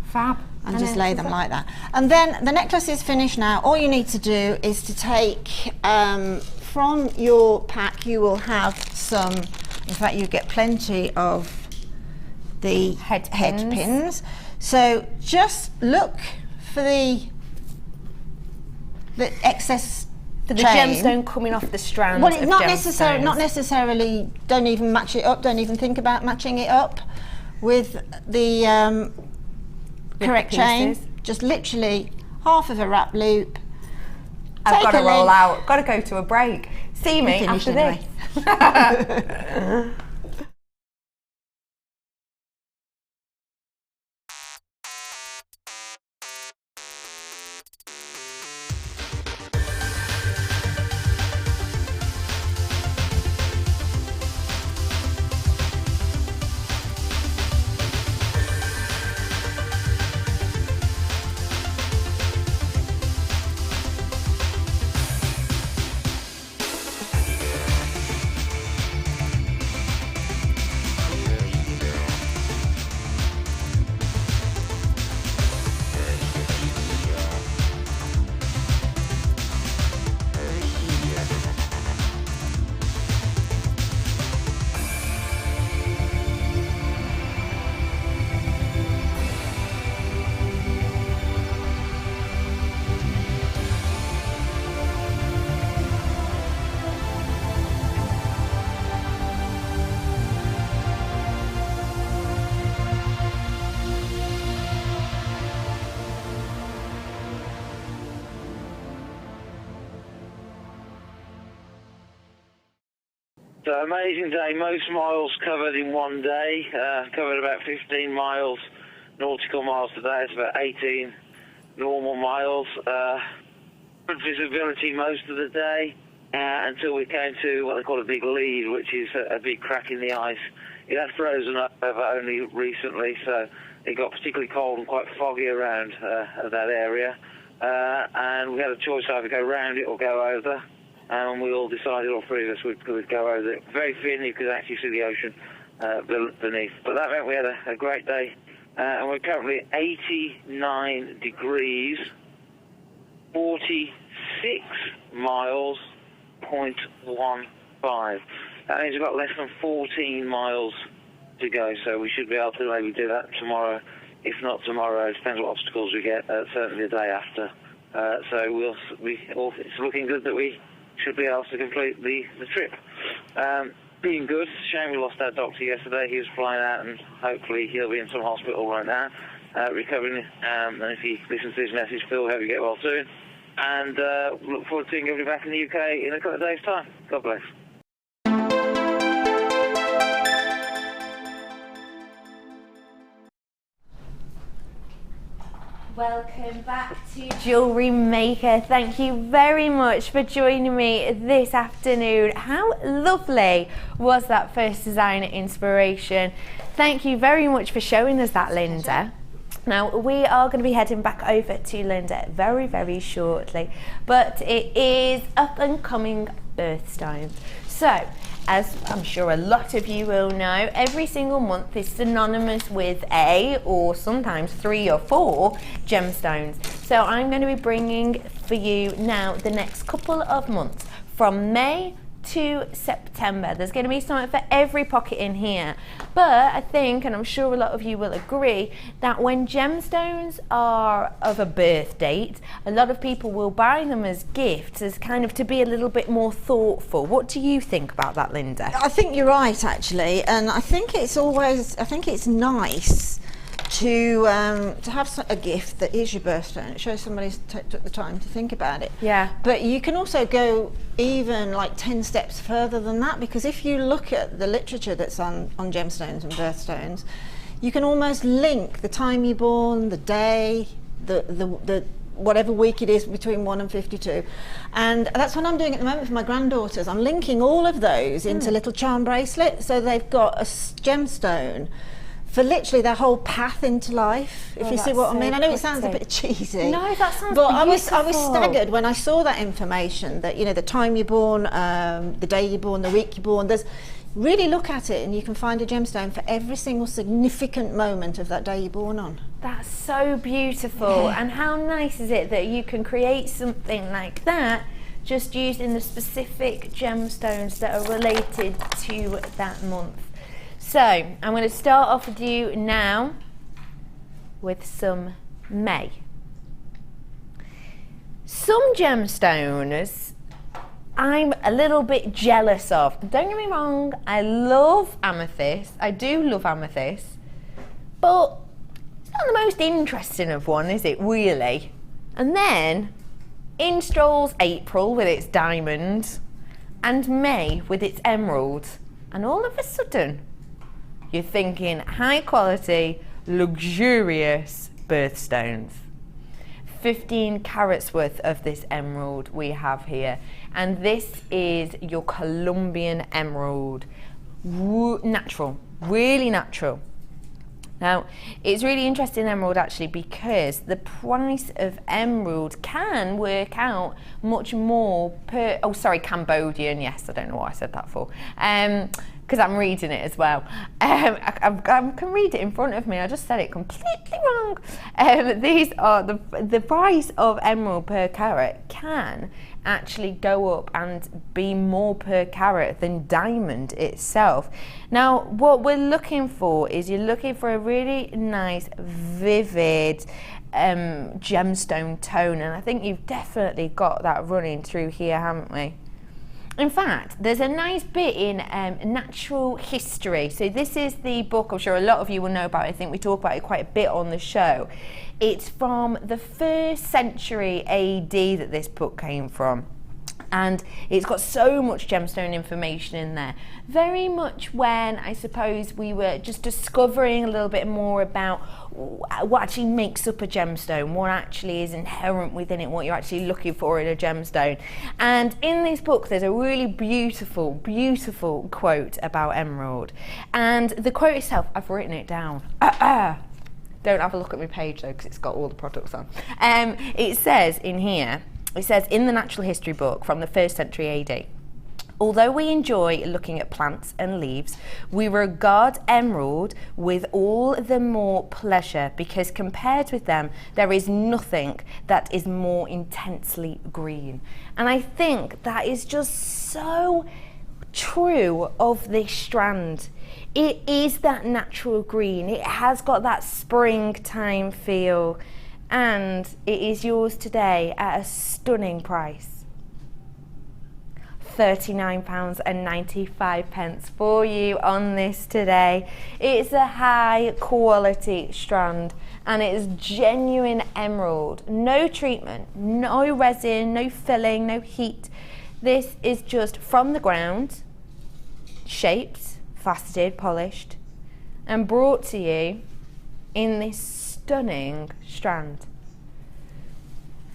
Fab. And just lay them like that. And then the necklace is finished now. All you need to do is to take, from your pack, you will have some, in fact you get plenty of the head pins. So just look for the excess for the gemstone coming off the strand. Well, it's not necessarily. Don't even match it up. Don't even think about matching it up with the correct chain. Just literally half of a wrap loop. I've got to roll out. Got to go to a break. See me after this. So amazing day, most miles covered in one day, covered about 15 miles, nautical miles today, it's about 18 normal miles. Good visibility most of the day until we came to what they call a big lead, which is a big crack in the ice. It had frozen up only recently, so it got particularly cold and quite foggy around that area. And we had a choice either go round it or go over. And we all decided, all three of us, would go over it. Very thin, you could actually see the ocean beneath. But that meant we had a great day. And we're currently 89 degrees, 46 miles, 0.15. That means we've got less than 14 miles to go, so we should be able to maybe do that tomorrow. If not tomorrow, it depends what obstacles we get, certainly the day after. So it's looking good that we should be able to complete the trip. Being good. Shame we lost our doctor yesterday. He was flying out, and hopefully he'll be in some hospital right now, recovering. And if he listens to this message, Phil, hope you get well soon. And look forward to seeing everybody back in the UK in a couple of days' time. God bless. Welcome back to Jewellery Maker. Thank you very much for joining me this afternoon. How lovely was that first designer inspiration? Thank you very much for showing us that, Linda. Now we are going to be heading back over to Linda very, very shortly, but it is up and coming Birthstone. So, as I'm sure a lot of you will know, every single month is synonymous with a, or sometimes 3 or 4 gemstones. So I'm going to be bringing for you now the next couple of months from May to September. There's going to be something for every pocket in here. But I think, and I'm sure a lot of you will agree, that when gemstones are of a birth date, a lot of people will buy them as gifts, as kind of to be a little bit more thoughtful. What do you think about that, Linda? I think you're right, actually, and I think it's nice to have a gift that is your birthstone. It shows somebody's took the time to think about it. Yeah. But you can also go even like 10 steps further than that, because if you look at the literature that's on gemstones and birthstones, you can almost link the time you're born, the day, the whatever week it is between 1 and 52, and that's what I'm doing at the moment for my granddaughters. I'm linking all of those into little charm bracelets, so they've got a gemstone for literally their whole path into life, if you see what I mean. I know it sounds a bit cheesy. No, that sounds but beautiful. I was staggered when I saw that information, that, you know, the time you're born, the day you're born, the week you're born. Really look at it, and you can find a gemstone for every single significant moment of that day you're born on. That's so beautiful. And how nice is it that you can create something like that just using the specific gemstones that are related to that month. So I'm going to start off with you now with some May. Some gemstones I'm a little bit jealous of. Don't get me wrong, I love amethyst. I do love amethyst, but it's not the most interesting of one, is it, really? And then in strolls April with its diamond and May with its emerald, and all of a sudden you're thinking high quality, luxurious birthstones. 15 carats worth of this emerald we have here, and this is your Colombian emerald. Natural, really natural. Now, it's really interesting, emerald, actually, because the price of emerald can work out much more per, oh sorry, Cambodian, yes, I don't know what I said that for, because I'm reading it as well. I can read it in front of me, I just said it completely wrong. These are the price of emerald per carat can actually go up and be more per carat than diamond itself. Now, what we're looking for is you're looking for a really nice, vivid gemstone tone, and I think you've definitely got that running through here, haven't we? In fact, there's a nice bit in Natural History. So this is the book, I'm sure a lot of you will know about it. I think we talk about it quite a bit on the show. It's from the 1st century AD that this book came from. And it's got so much gemstone information in there. Very much when I suppose we were just discovering a little bit more about what actually makes up a gemstone, what actually is inherent within it, what you're actually looking for in a gemstone. And in this book there's a really beautiful, beautiful quote about emerald. And the quote itself, I've written it down. Don't have a look at my page though, because it's got all the products on. It says in here, it says in the natural history book from the 1st century AD, although we enjoy looking at plants and leaves, we regard emerald with all the more pleasure because compared with them, there is nothing that is more intensely green. And I think that is just so true of this strand. It is that natural green. It has got that springtime feel. And it is yours today at a stunning price. £39.95 for you on this today. It's a high quality strand and it is genuine emerald. No treatment, no resin, no filling, no heat. This is just from the ground, shaped, faceted, polished, and brought to you in this stunning strand.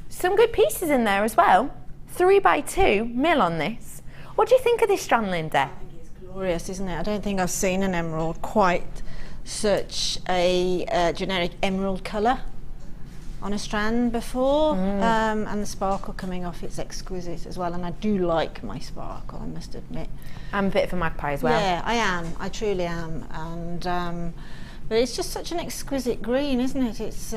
Some good pieces in there as well. 3x2 mil on this. What do you think of this strand, Linda? I think it's glorious, isn't it? I don't think I've seen an emerald quite such a generic emerald colour on a strand before. And the sparkle coming off, it's exquisite as well. And I do like my sparkle, I must admit. I'm a bit of a magpie as well. Yeah, I am. I truly am. And but it's just such an exquisite green, isn't it? It's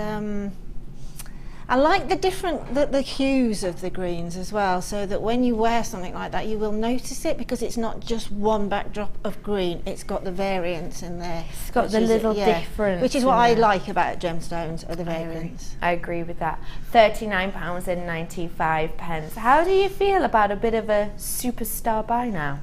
I like the different the hues of the greens as well, so that when you wear something like that, you will notice it because it's not just one backdrop of green. It's got the variants in there. It's got the little difference, which is what I like about gemstones, are the variants. I agree with that. £39.95. How do you feel about a bit of a superstar buy now?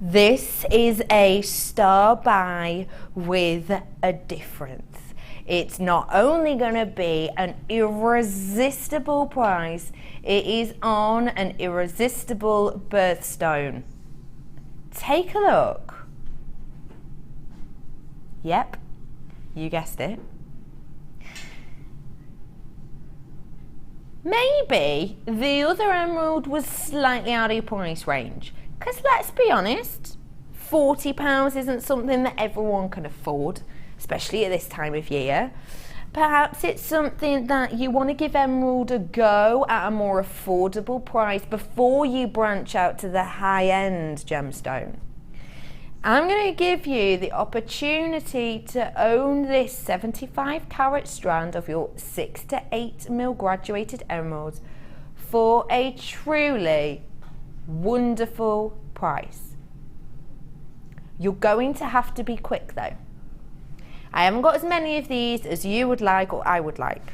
This is a star buy with a difference. It's not only going to be an irresistible price, it is on an irresistible birthstone. Take a look. Yep, you guessed it. Maybe the other emerald was slightly out of your price range. Because let's be honest, £40 isn't something that everyone can afford, especially at this time of year. Perhaps it's something that you want to give emerald a go at a more affordable price before you branch out to the high-end gemstone. I'm going to give you the opportunity to own this 75 carat strand of your 6 to 8 mil graduated emeralds for a truly wonderful price. You're going to have to be quick though. I haven't got as many of these as you would like or I would like.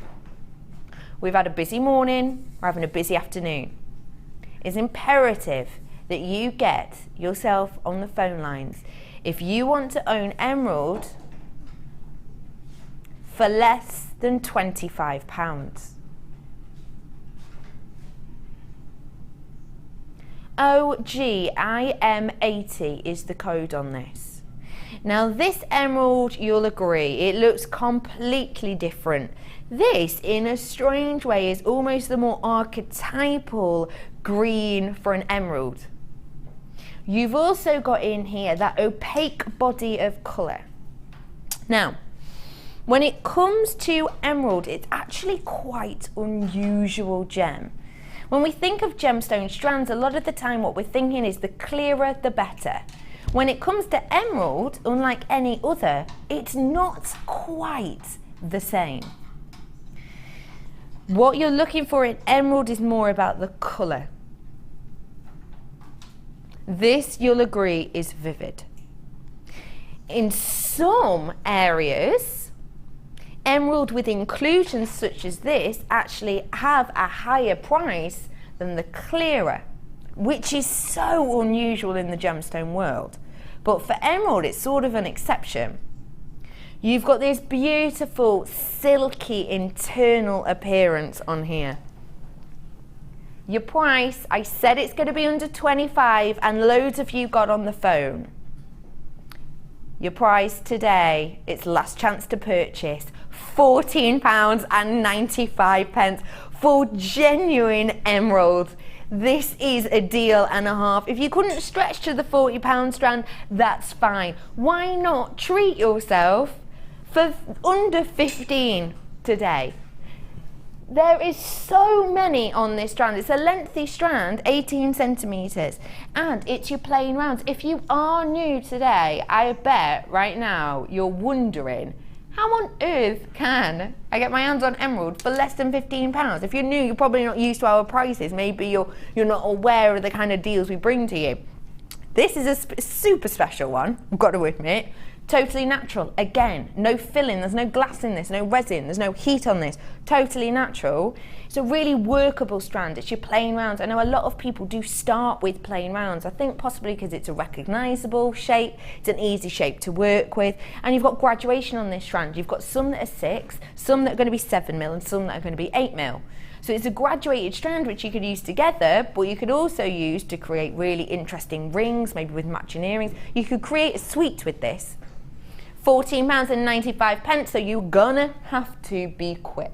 We've had a busy morning, we're having a busy afternoon. It's imperative that you get yourself on the phone lines if you want to own emerald for less than £25. OGIM80 is the code on this. Now this emerald, you'll agree, it looks completely different. This, in a strange way, is almost the more archetypal green for an emerald. You've also got in here that opaque body of colour. Now, when it comes to emerald, it's actually quite unusual gem. When we think of gemstone strands, a lot of the time what we're thinking is the clearer the better. When it comes to emerald, unlike any other, it's not quite the same. What you're looking for in emerald is more about the colour. This, you'll agree, is vivid. in some areas, emerald with inclusions such as this actually have a higher price than the clearer, which is so unusual in the gemstone world. But for emerald, it's sort of an exception. You've got this beautiful, silky internal appearance on here. Your price, I said it's going to be under 25, and loads of you got on the phone. Your price today, it's last chance to purchase, £14.95 for genuine emerald. This is a deal and a half. If you couldn't stretch to the £40 strand, that's fine. Why not treat yourself for under 15 today? There is so many on this strand. It's a lengthy strand, 18 centimetres, and it's your plain rounds. If you are new today, I bet right now you're wondering, how on earth can I get my hands on emerald for less than £15? If you're new, you're probably not used to our prices. Maybe you're not aware of the kind of deals we bring to you. This is a super special one, I've got to admit. Totally natural. Again, no filling, there's no glass in this, no resin, there's no heat on this. Totally natural. It's a really workable strand. It's your plain rounds. I know a lot of people do start with plain rounds. I think possibly because it's a recognisable shape, it's an easy shape to work with, and you've got graduation on this strand. You've got some that are 6, some that are going to be 7mm, and some that are going to be 8mm. So it's a graduated strand which you could use together, but you could also use to create really interesting rings, maybe with matching earrings. You could create a suite with this. £14.95, so you're gonna have to be quick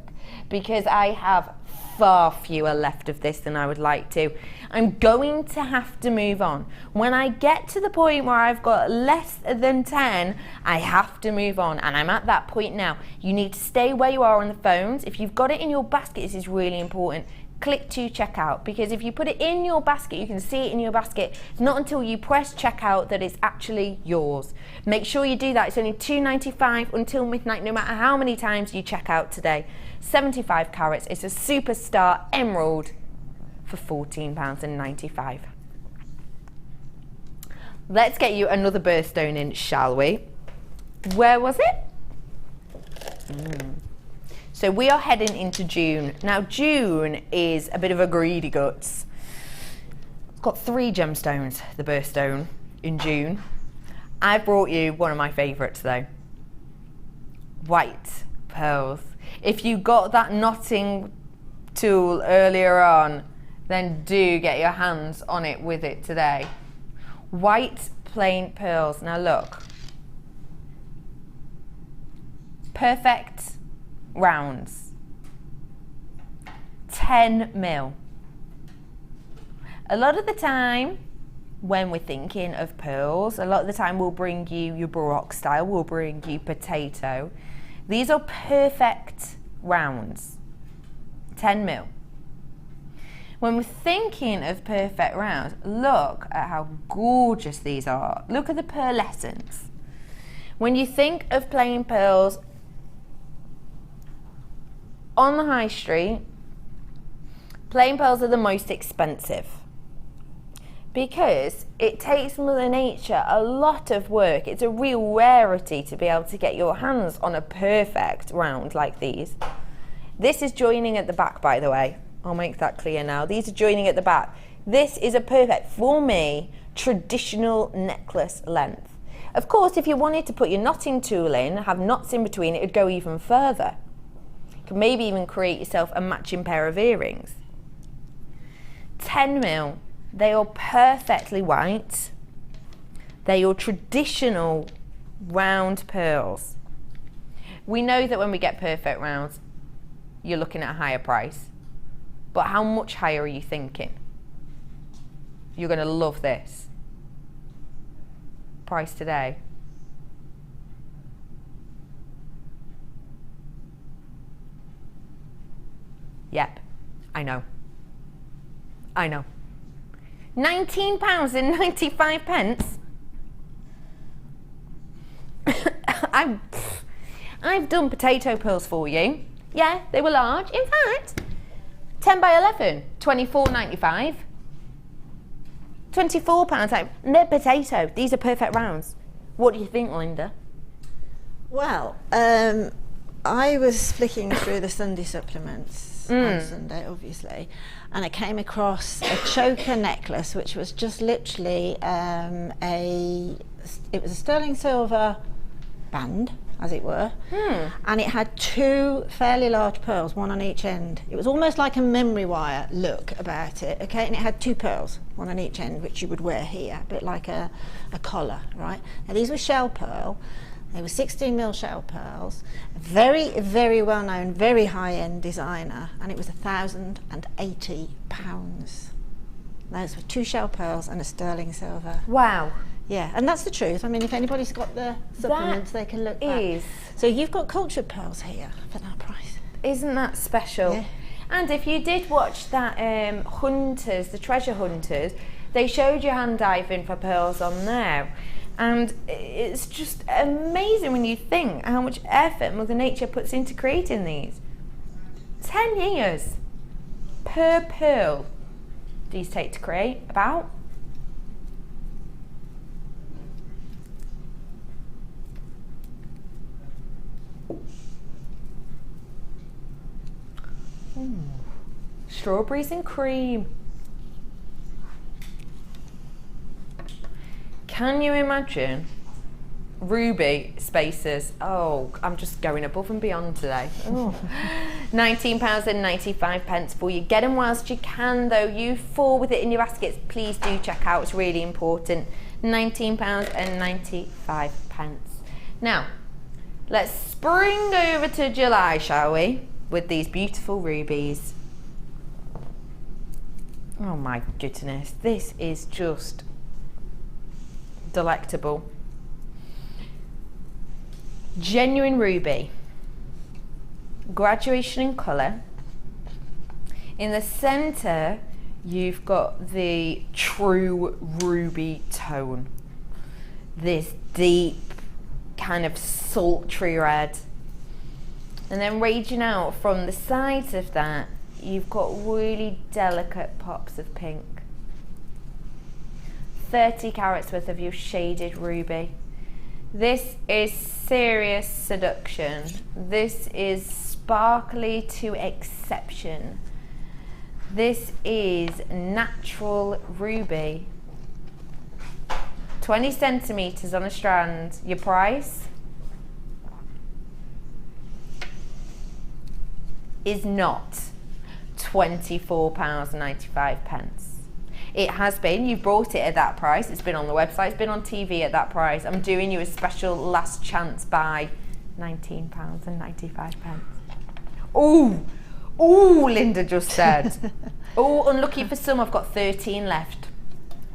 because I have far fewer left of this than I would like to. I'm going to have to move on. When I get to the point where I've got less than 10, I have to move on, and I'm at that point now. You need to stay where you are on the phones. If you've got it in your basket, this is really important. Click to checkout, because if you put it in your basket, you can see it in your basket. It's not until you press checkout that it's actually yours. Make sure you do that. It's only £2.95 until midnight, no matter how many times you check out today. 75 carats. It's a superstar emerald for £14.95. Let's get you another birthstone in, shall we? Where was it? So we are heading into June. Now June is a bit of a greedy guts. It's got 3 gemstones, the birthstone, in June. I brought you one of my favourites though. White pearls. If you got that knotting tool earlier on, then do get your hands on it with it today. White plain pearls. Now look. Perfect rounds. 10mm. A lot of the time when we're thinking of pearls, a lot of the time we'll bring you your Baroque style, we'll bring you potato. These are perfect rounds. 10mm. When we're thinking of perfect rounds, look at how gorgeous these are. Look at the pearlescence. When you think of plain pearls on the high street, plain pearls are the most expensive because it takes Mother Nature a lot of work. It's a real rarity to be able to get your hands on a perfect round like these. This is joining at the back, by the way. I'll make that clear now. These are joining at the back. This is a perfect, for me, traditional necklace length. Of course, if you wanted to put your knotting tool in, have knots in between, it would go even further. You could maybe even create yourself a matching pair of earrings. 10mm, they are perfectly white. They're your traditional round pearls. We know that when we get perfect rounds, you're looking at a higher price. But how much higher are you thinking? You're going to love this. Price today. Yep, I know. I know. £19.95. I've done potato pearls for you. Yeah, they were large. In fact, 10 by 11, £24.95. £24, they're potato. These are perfect rounds. What do you think, Linda? Well, I was flicking through the Sunday supplements on Sunday, obviously, and I came across a choker necklace, which was just literally it was a sterling silver band, as it were, and it had 2 fairly large pearls, one on each end. It was almost like a memory wire look about it, okay, and it had 2 pearls, one on each end, which you would wear here, a bit like a collar, right? Now these were shell pearl. They were 16mm shell pearls, very, very well known, very high-end designer, and it was £1,080. Those were 2 shell pearls and a sterling silver. Wow. Yeah, and that's the truth. I mean, if anybody's got the supplements, they can look back. So you've got cultured pearls here for that price. Isn't that special? Yeah. And if you did watch that Hunters, the Treasure Hunters, they showed you hand diving for pearls on there. And it's just amazing when you think how much effort Mother Nature puts into creating these. 10 years per pearl these take to create, about. Strawberries and cream. Can you imagine ruby spaces? Oh, I'm just going above and beyond today. Oh. £19.95 for you. Get them whilst you can though. You fall with it in your baskets. Please do check out, it's really important. £19.95. Now, let's spring over to July, shall we? With these beautiful rubies. Oh my goodness, this is just delectable. Genuine ruby, graduation in colour. In the centre you've got the true ruby tone, this deep kind of sultry red, and then raging out from the sides of that you've got really delicate pops of pink. 30 carats worth of your shaded ruby. This is serious seduction. This is sparkly to exception. This is natural ruby. 20 centimetres on a strand. Your price is not £24.95. It has been, you've bought it at that price, it's been on the website, it's been on TV at that price. I'm doing you a special last chance buy, £19.95. Oh, Linda just said. Oh, unlucky for some, I've got 13 left.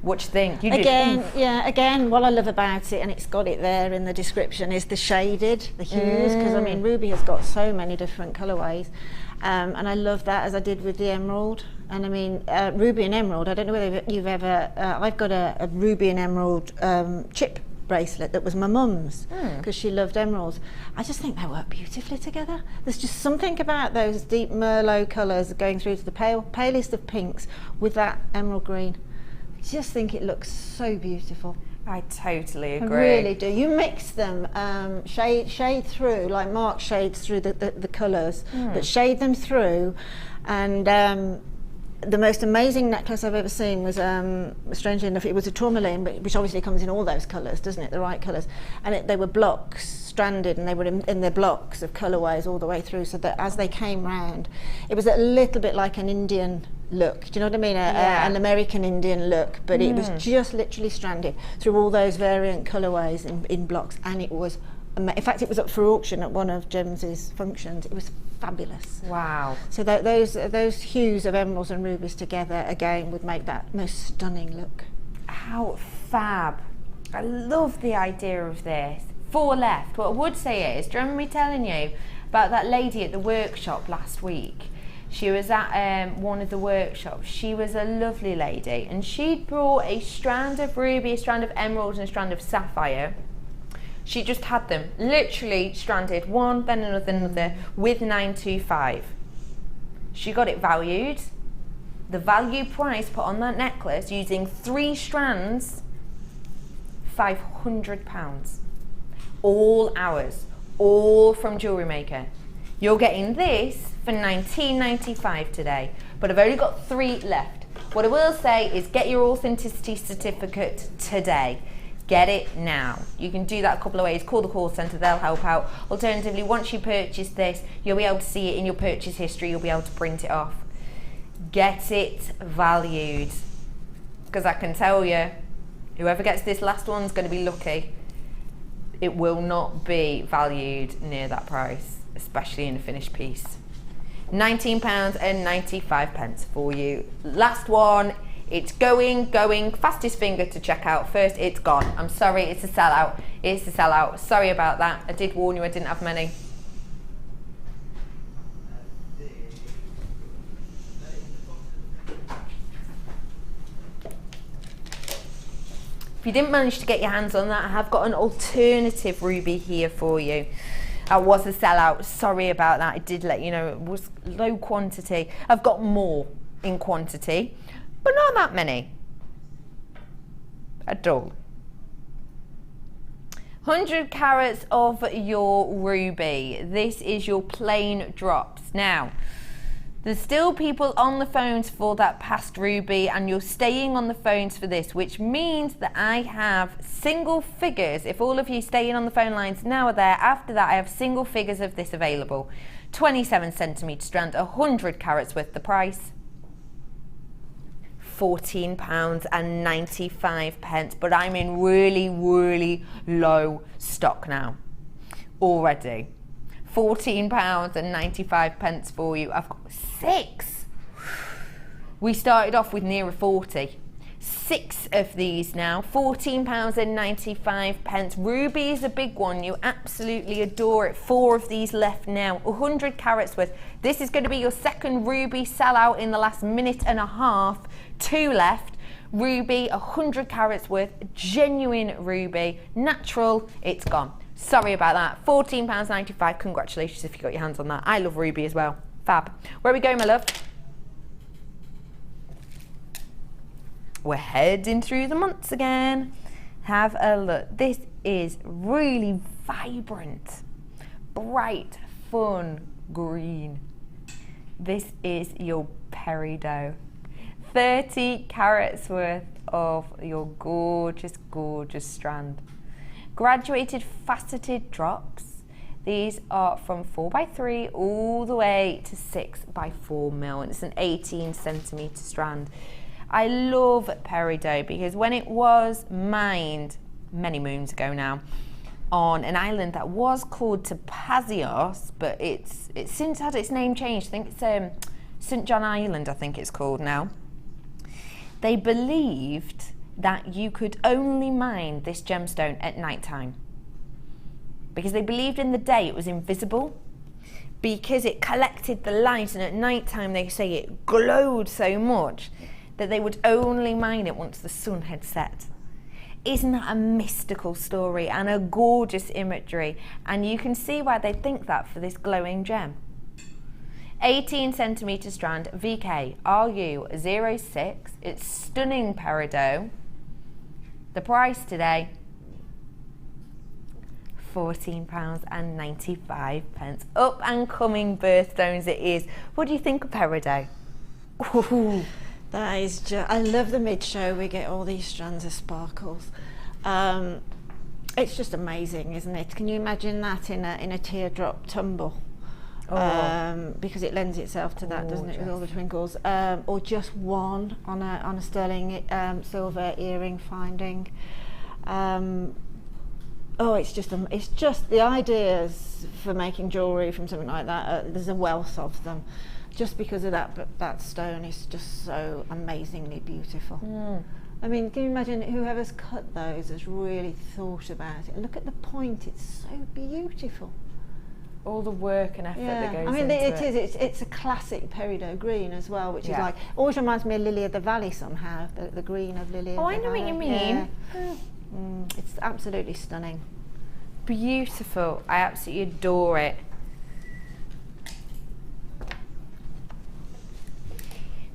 What do you think? You again, what I love about it, and it's got it there in the description, is the shaded, the hues, because I mean, ruby has got so many different colourways. And I love that, as I did with the emerald. And I mean, ruby and emerald, I don't know whether you've ever, I've got a ruby and emerald chip bracelet that was my mum's, because she loved emeralds. I just think they work beautifully together. There's just something about those deep Merlot colours going through to the palest of pinks with that emerald green. I just think it looks so beautiful. I totally agree. I really do. You mix them, shade through, like Mark shades through the colours, but shade them through, and the most amazing necklace I've ever seen was, strangely enough, it was a tourmaline, which obviously comes in all those colours, doesn't it? The right colours, and they were blocks, stranded, and they were in their blocks of colourways all the way through, so that as they came round, it was a little bit like an Indian look. Do you know what I mean? An American Indian look, but it was just literally stranded through all those variant colourways in blocks, and it was, in fact, it was up for auction at one of Gems's functions. It was fabulous. Wow. So those hues of emeralds and rubies together again would make that most stunning look. How fab. I love the idea of this. 4 left. What I would say is, do you remember me telling you about that lady at the workshop last week? She was at one of the workshops. She was a lovely lady, and she'd brought a strand of ruby, a strand of emerald, and a strand of sapphire. She just had them literally stranded, one, then another, with 925. She got it valued. The value price put on that necklace using 3 strands, £500. All ours, all from JewelleryMaker. You're getting this for £19.95 today, but I've only got 3 left. What I will say is get your authenticity certificate today. Get it now. You can do that a couple of ways. Call the call centre, they'll help out. Alternatively, once you purchase this, you'll be able to see it in your purchase history, you'll be able to print it off. Get it valued, because I can tell you, whoever gets this last one's going to be lucky. It will not be valued near that price, especially in a finished piece. £19.95 for you. Last one. It's going, fastest finger to check out. First, it's gone. I'm sorry, it's a sellout. It's a sellout. Sorry about that. I did warn you I didn't have many. If you didn't manage to get your hands on that, I have got an alternative ruby here for you. That was a sellout. Sorry about that. I did let you know it was low quantity. I've got more in quantity, but not that many at all. 100 carats of your ruby. This is your plain drops. Now, there's still people on the phones for that past ruby, and you're staying on the phones for this, which means that I have single figures. If all of you staying on the phone lines now are there, after that I have single figures of this available. 27 centimetre strand, 100 carats worth. The price £14.95, but I'm in really low stock now already. £14.95 for you. I've got 6. We started off with nearer 40. 6 of these now, £14.95. Ruby is a big one. You absolutely adore it. 4 of these left now, 100 carats worth. This is going to be your second ruby sellout in the last minute and a half. 2 left. Ruby, 100 carats worth, genuine ruby, natural. It's gone. Sorry about that. £14.95. Congratulations if you got your hands on that. I love ruby as well. Fab. Where are we going, my love? We're heading through the months again. Have a look. This is really vibrant, bright, fun green. This is your Peridot. 30 carats worth of your gorgeous strand. Graduated faceted drops. These are from 4x3 all the way to 6x4 mil, and it's an 18 centimetre strand. I love Peridot because when it was mined many moons ago now on an island that was called Topaz, but it's since had its name changed. I think it's St. John Island, I think it's called now. They believed that you could only mine this gemstone at night time because they believed in the day it was invisible, because it collected the light, and at night time they say it glowed so much that they would only mine it once the sun had set. Isn't that a mystical story and a gorgeous imagery? And you can see why they think that for this glowing gem. 18 centimetre strand, VK RU06. It's stunning Peridot. The price today, £14.95. Up and coming birthstones it is. What do you think of Peridot? Ooh. That is just, I love the mid-show. We get all these strands of sparkles. It's just amazing, isn't it? Can you imagine that in a teardrop tumble? Oh. Because it lends itself to that, doesn't it, with all the twinkles? Or just one on a sterling silver earring finding. It's just the ideas for making jewellery from something like that. There's a wealth of them. Just because of that stone is just so amazingly beautiful. I mean, can you imagine whoever's cut those has really thought about it? Look at the point, it's so beautiful. All the work and effort that goes into it. It's a classic Peridot green as well, which is like, always reminds me of Lily of the Valley somehow, the green of Lily of the Valley. I know what you mean. Yeah. It's absolutely stunning. Beautiful. I absolutely adore it.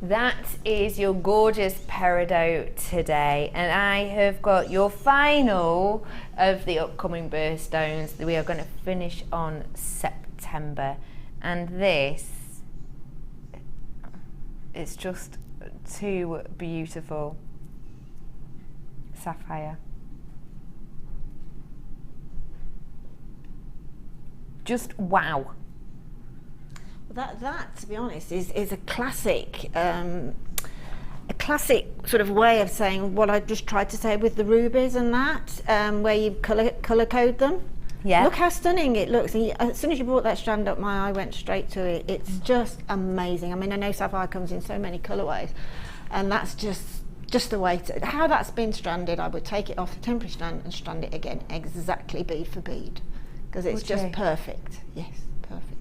That is your gorgeous peridot today, and I have got your final of the upcoming birthstones that we are going to finish on September. And this, it's just too beautiful. Sapphire. Just wow. That, to be honest, is a classic sort of way of saying what I just tried to say with the rubies and that, where you colour code them. Yeah. Look how stunning it looks. And as soon as you brought that strand up, my eye went straight to it. It's just amazing. I mean, I know Sapphire comes in so many colourways, and that's just the way to, how that's been stranded. I would take it off the temporary strand and strand it again, exactly bead for bead, because it's just perfect. Yes, perfect.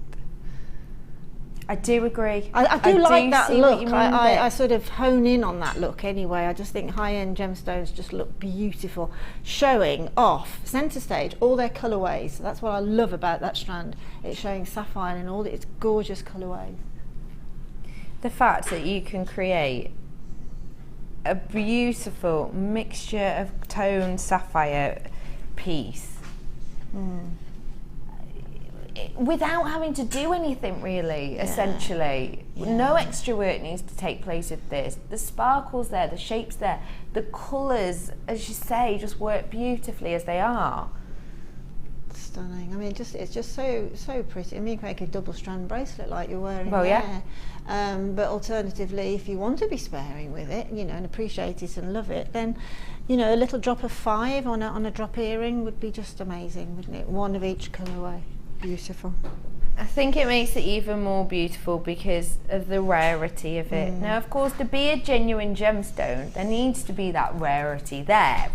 I do agree. I do like that look. I I sort of hone in on that look anyway. I just think high-end gemstones just look beautiful, showing off centre stage all their colourways. That's what I love about that strand. It's showing sapphire in all its gorgeous colourways. The fact that you can create a beautiful mixture of toned sapphire piece without having to do anything really, essentially. No extra work needs to take place with this. The sparkle's there, the shape's there, the colours, as you say, just work beautifully as they are. Stunning. I mean, it's just so pretty. I mean, you can make a double strand bracelet like you're wearing there. Yeah. But alternatively, if you want to be sparing with it, you know, and appreciate it and love it, then, you know, a little drop of 5 on a drop earring would be just amazing, wouldn't it? One of each colourway. Beautiful. I think it makes it even more beautiful because of the rarity of it. Now, of course, to be a genuine gemstone, there needs to be that rarity there.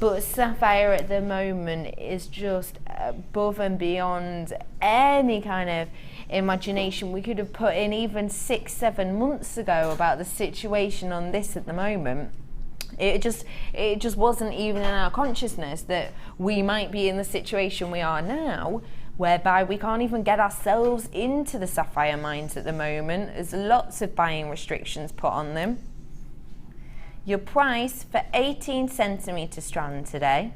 But sapphire at the moment is just above and beyond any kind of imagination we could have put in even 6-7 months ago about the situation on this at the moment. It just wasn't even in our consciousness that we might be in the situation we are now, whereby we can't even get ourselves into the sapphire mines at the moment. There's lots of buying restrictions put on them. Your price for 18 centimetre strand today,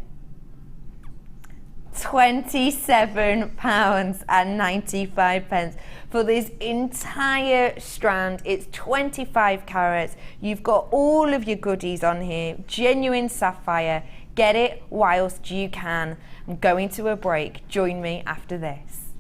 £27.95 for this entire strand. It's 25 carats. You've got all of your goodies on here, genuine sapphire. Get it whilst you can. I'm going to a break. Join me after this.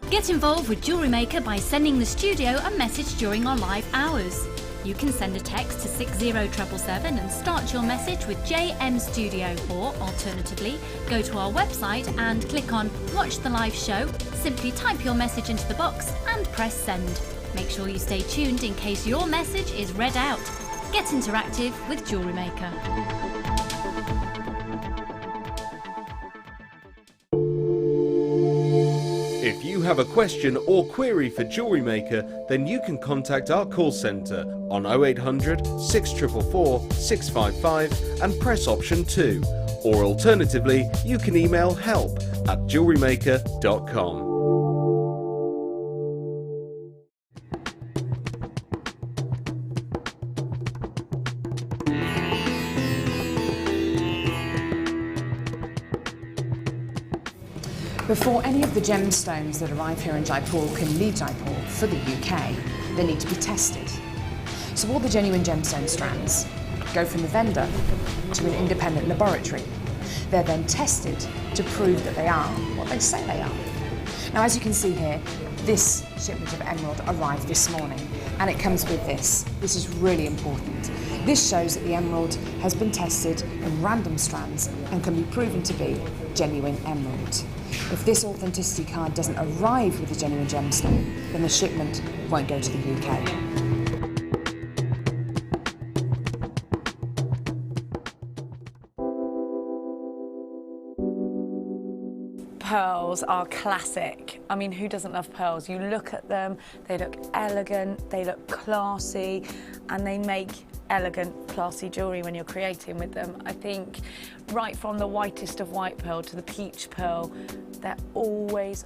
Get involved with JewelleryMaker by sending the studio a message during our live hours. You can send a text to 60777 and start your message with JM Studio, or alternatively, go to our website and click on Watch the Live Show, simply type your message into the box and press send. Make sure you stay tuned in case your message is read out. Get interactive with JewelleryMaker. If you have a question or query for JewelleryMaker, then you can contact our call centre on 0800 644 655 and press option 2. Or alternatively, you can email help@jewellerymaker.com. Before any of the gemstones that arrive here in Jaipur can leave Jaipur for the UK, they need to be tested. So all the genuine gemstone strands go from the vendor to an independent laboratory. They're then tested to prove that they are what they say they are. Now, as you can see here, this shipment of emerald arrived this morning, and it comes with this. This is really important. This shows that the emerald has been tested in random strands and can be proven to be genuine emerald. If this authenticity card doesn't arrive with a genuine gemstone, then the shipment won't go to the UK. Pearls are classic. I mean, who doesn't love pearls? You look at them, they look elegant, they look classy, and they make elegant, classy jewellery when you're creating with them. I think right from the whitest of white pearl to the peach pearl, they're always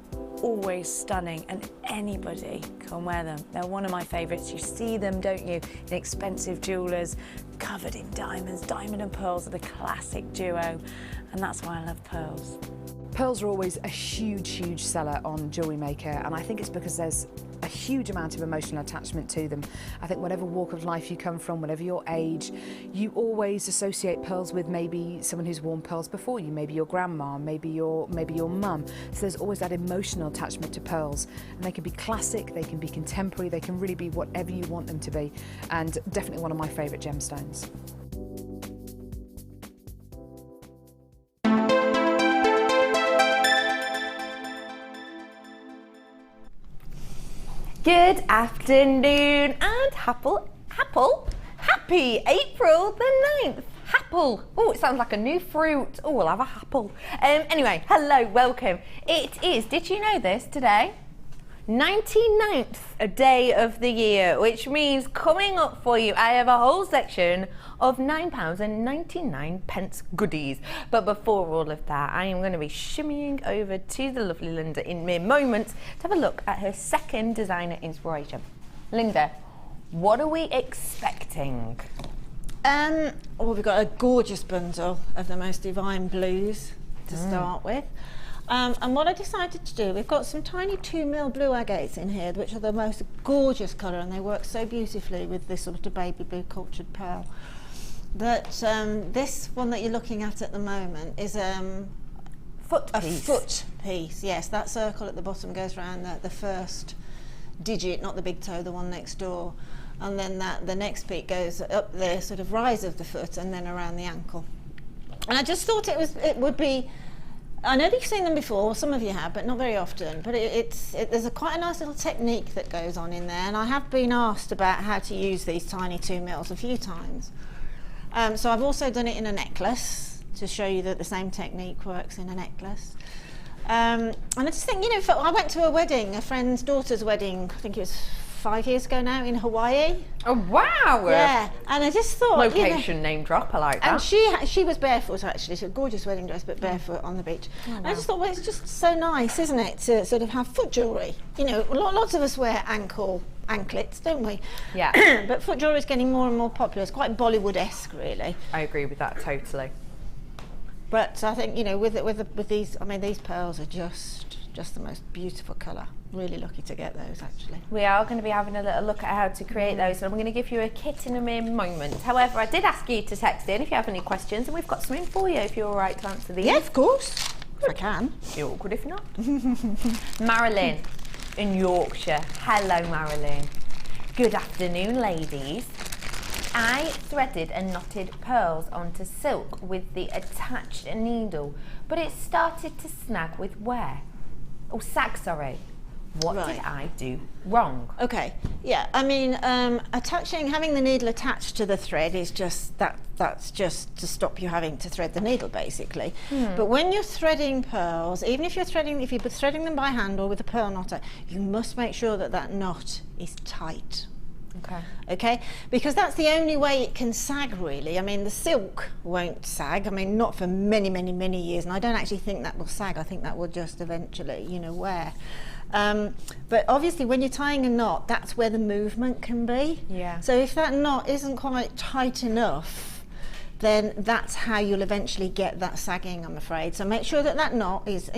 stunning, and anybody can wear them. They're one of my favourites. You see them, don't you, in expensive jewellers, covered in diamonds. Diamond and pearls are the classic duo, and that's why I love pearls. Pearls are always a huge seller on JewelleryMaker, and I think it's because there's a huge amount of emotional attachment to them. I think whatever walk of life you come from, whatever your age, you always associate pearls with maybe someone who's worn pearls before you, maybe your grandma, maybe your mum. So there's always that emotional attachment to pearls, and they can be classic, they can be contemporary, they can really be whatever you want them to be, and definitely one of my favourite gemstones. Good afternoon and happy April the 9th. Apple. Oh, it sounds like a new fruit. Oh, we'll have a apple. Anyway, hello, welcome. It is, did you know this today? 99th day of the year, which means coming up for you, I have a whole section of £9.99 goodies. But before all of that, I am going to be shimmying over to the lovely Linda in mere moments to have a look at her second designer inspiration. Linda, what are we expecting? Well, we've got a gorgeous bundle of the most divine blues to start with. And what I decided to do, we've got some tiny 2mm blue agates in here, which are the most gorgeous colour, and they work so beautifully with this sort of baby blue cultured pearl. That this one that you're looking at the moment is a foot piece. Yes, that circle at the bottom goes around the first digit, not the big toe, the one next door. And then the next peak goes up the sort of rise of the foot and then around the ankle. And I just thought it would be, I know that you've seen them before, some of you have, but not very often. But there's quite a nice little technique that goes on in there, and I have been asked about how to use these tiny 2mm a few times. So I've also done it in a necklace to show you that the same technique works in a necklace. And I just think, I went to a wedding, a friend's daughter's wedding, I think it was 5 years ago now, in Hawaii. Oh wow! Yeah, and I just thought, location name drop, I like that. And she was barefoot actually, so a gorgeous wedding dress, but barefoot on the beach. Oh, wow. And I just thought, well, it's just so nice, isn't it, to sort of have foot jewellery? Lots of us wear anklets, don't we? Yeah. But foot jewellery is getting more and more popular. It's quite Bollywood-esque, really. I agree with that totally. But I think with these, I mean, these pearls are just the most beautiful colour. Really lucky to get those, actually. We are going to be having a little look at how to create those, and I'm going to give you a kit in a mere moment. However, I did ask you to text in if you have any questions, and we've got something for you if you're all right to answer these. Yeah, of course. If I can. You're awkward if not. Marilyn in Yorkshire. Hello, Marilyn. Good afternoon, ladies. I threaded and knotted pearls onto silk with the attached needle, but it started to snag with wear. Oh, sag, sorry. What did I do wrong? Okay, yeah, I mean, having the needle attached to the thread is that's just to stop you having to thread the needle, basically. But when you're threading pearls, even if you're threading them by hand or with a pearl knotter, you must make sure that knot is tight. Okay, because that's the only way it can sag, really. I mean, the silk won't sag, I mean, not for many years, and I don't actually think that will sag. I think that will just eventually, wear. But obviously when you're tying a knot, that's where the movement can be. Yeah. So if that knot isn't quite tight enough, then that's how you'll eventually get that sagging, I'm afraid. So make sure that knot is,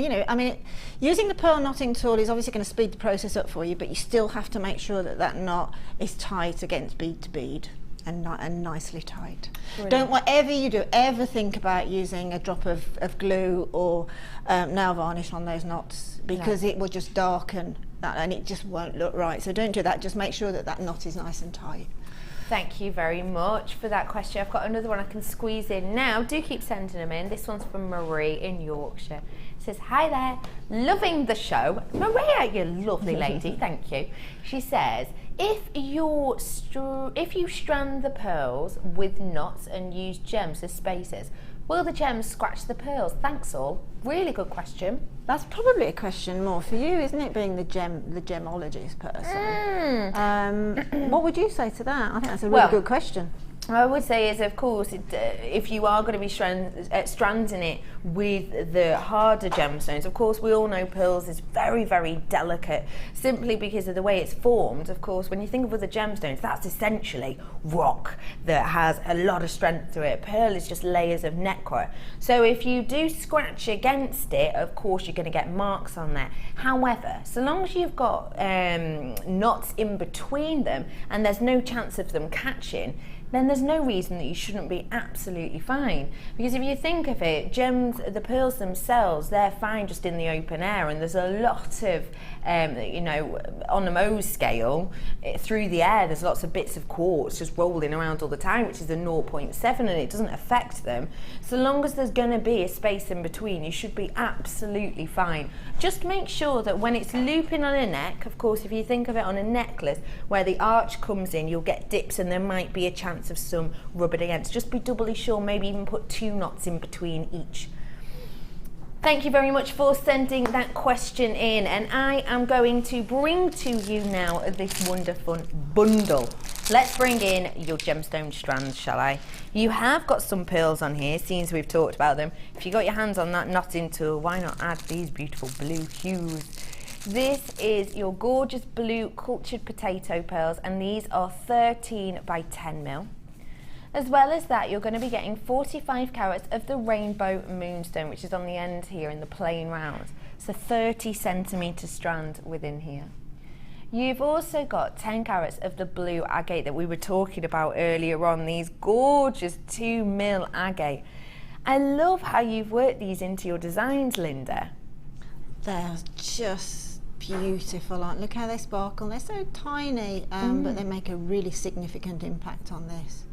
using the pearl knotting tool is obviously going to speed the process up for you, but you still have to make sure that knot is tight against bead to bead and nicely tight. Brilliant. Don't, whatever you do, ever think about using a drop of glue or nail varnish on those knots, because it will just darken that and it just won't look right. So don't do that, just make sure that knot is nice and tight. Thank you very much for that question. I've got another one I can squeeze in now. Do keep sending them in. This one's from Marie in Yorkshire. It says, hi there, loving the show. Maria, you lovely lady, thank you. She says, if you strand the pearls with knots and use gems as spacers, will the gems scratch the pearls? Thanks all. Really good question. That's probably a question more for you, isn't it, being the gemologist person? What would you say to that? I think that's a really good question. I would say is, of course, if you are going to be stranding it with the harder gemstones, of course, we all know pearls is very, very delicate, simply because of the way it's formed. Of course, when you think of other gemstones, that's essentially rock that has a lot of strength to it. Pearl is just layers of nacre. So if you do scratch against it, of course, you're going to get marks on there. However, so long as you've got knots in between them and there's no chance of them catching, then there's no reason that you shouldn't be absolutely fine. Because if you think of it, the pearls themselves, they're fine just in the open air, and there's a lot of, you know, on the Mohs scale, through the air, there's lots of bits of quartz just rolling around all the time, which is a 0.7, and it doesn't affect them. So long as there's going to be a space in between, you should be absolutely fine. Just make sure that when it's looping on a neck, of course, if you think of it on a necklace, where the arch comes in, you'll get dips and there might be a chance of some rubbing against. Just be doubly sure, maybe even put 2 knots in between each. Thank you very much for sending that question in, and I am going to bring to you now this wonderful bundle. Let's bring in your gemstone strands, shall I? You have got some pearls on here, seeing as we've talked about them. If you got your hands on that knotting tool, why not add these beautiful blue hues? This is your gorgeous blue cultured potato pearls, and these are 13 by 10 mil. As well as that, you're going to be getting 45 carats of the rainbow moonstone, which is on the end here in the plain round. So 30 centimetre strand within here. You've also got 10 carats of the blue agate that we were talking about earlier on, these gorgeous 2 mil agate. I love how you've worked these into your designs, Linda. They're just beautiful. Look how they sparkle. They're so tiny, but they make a really significant impact on this.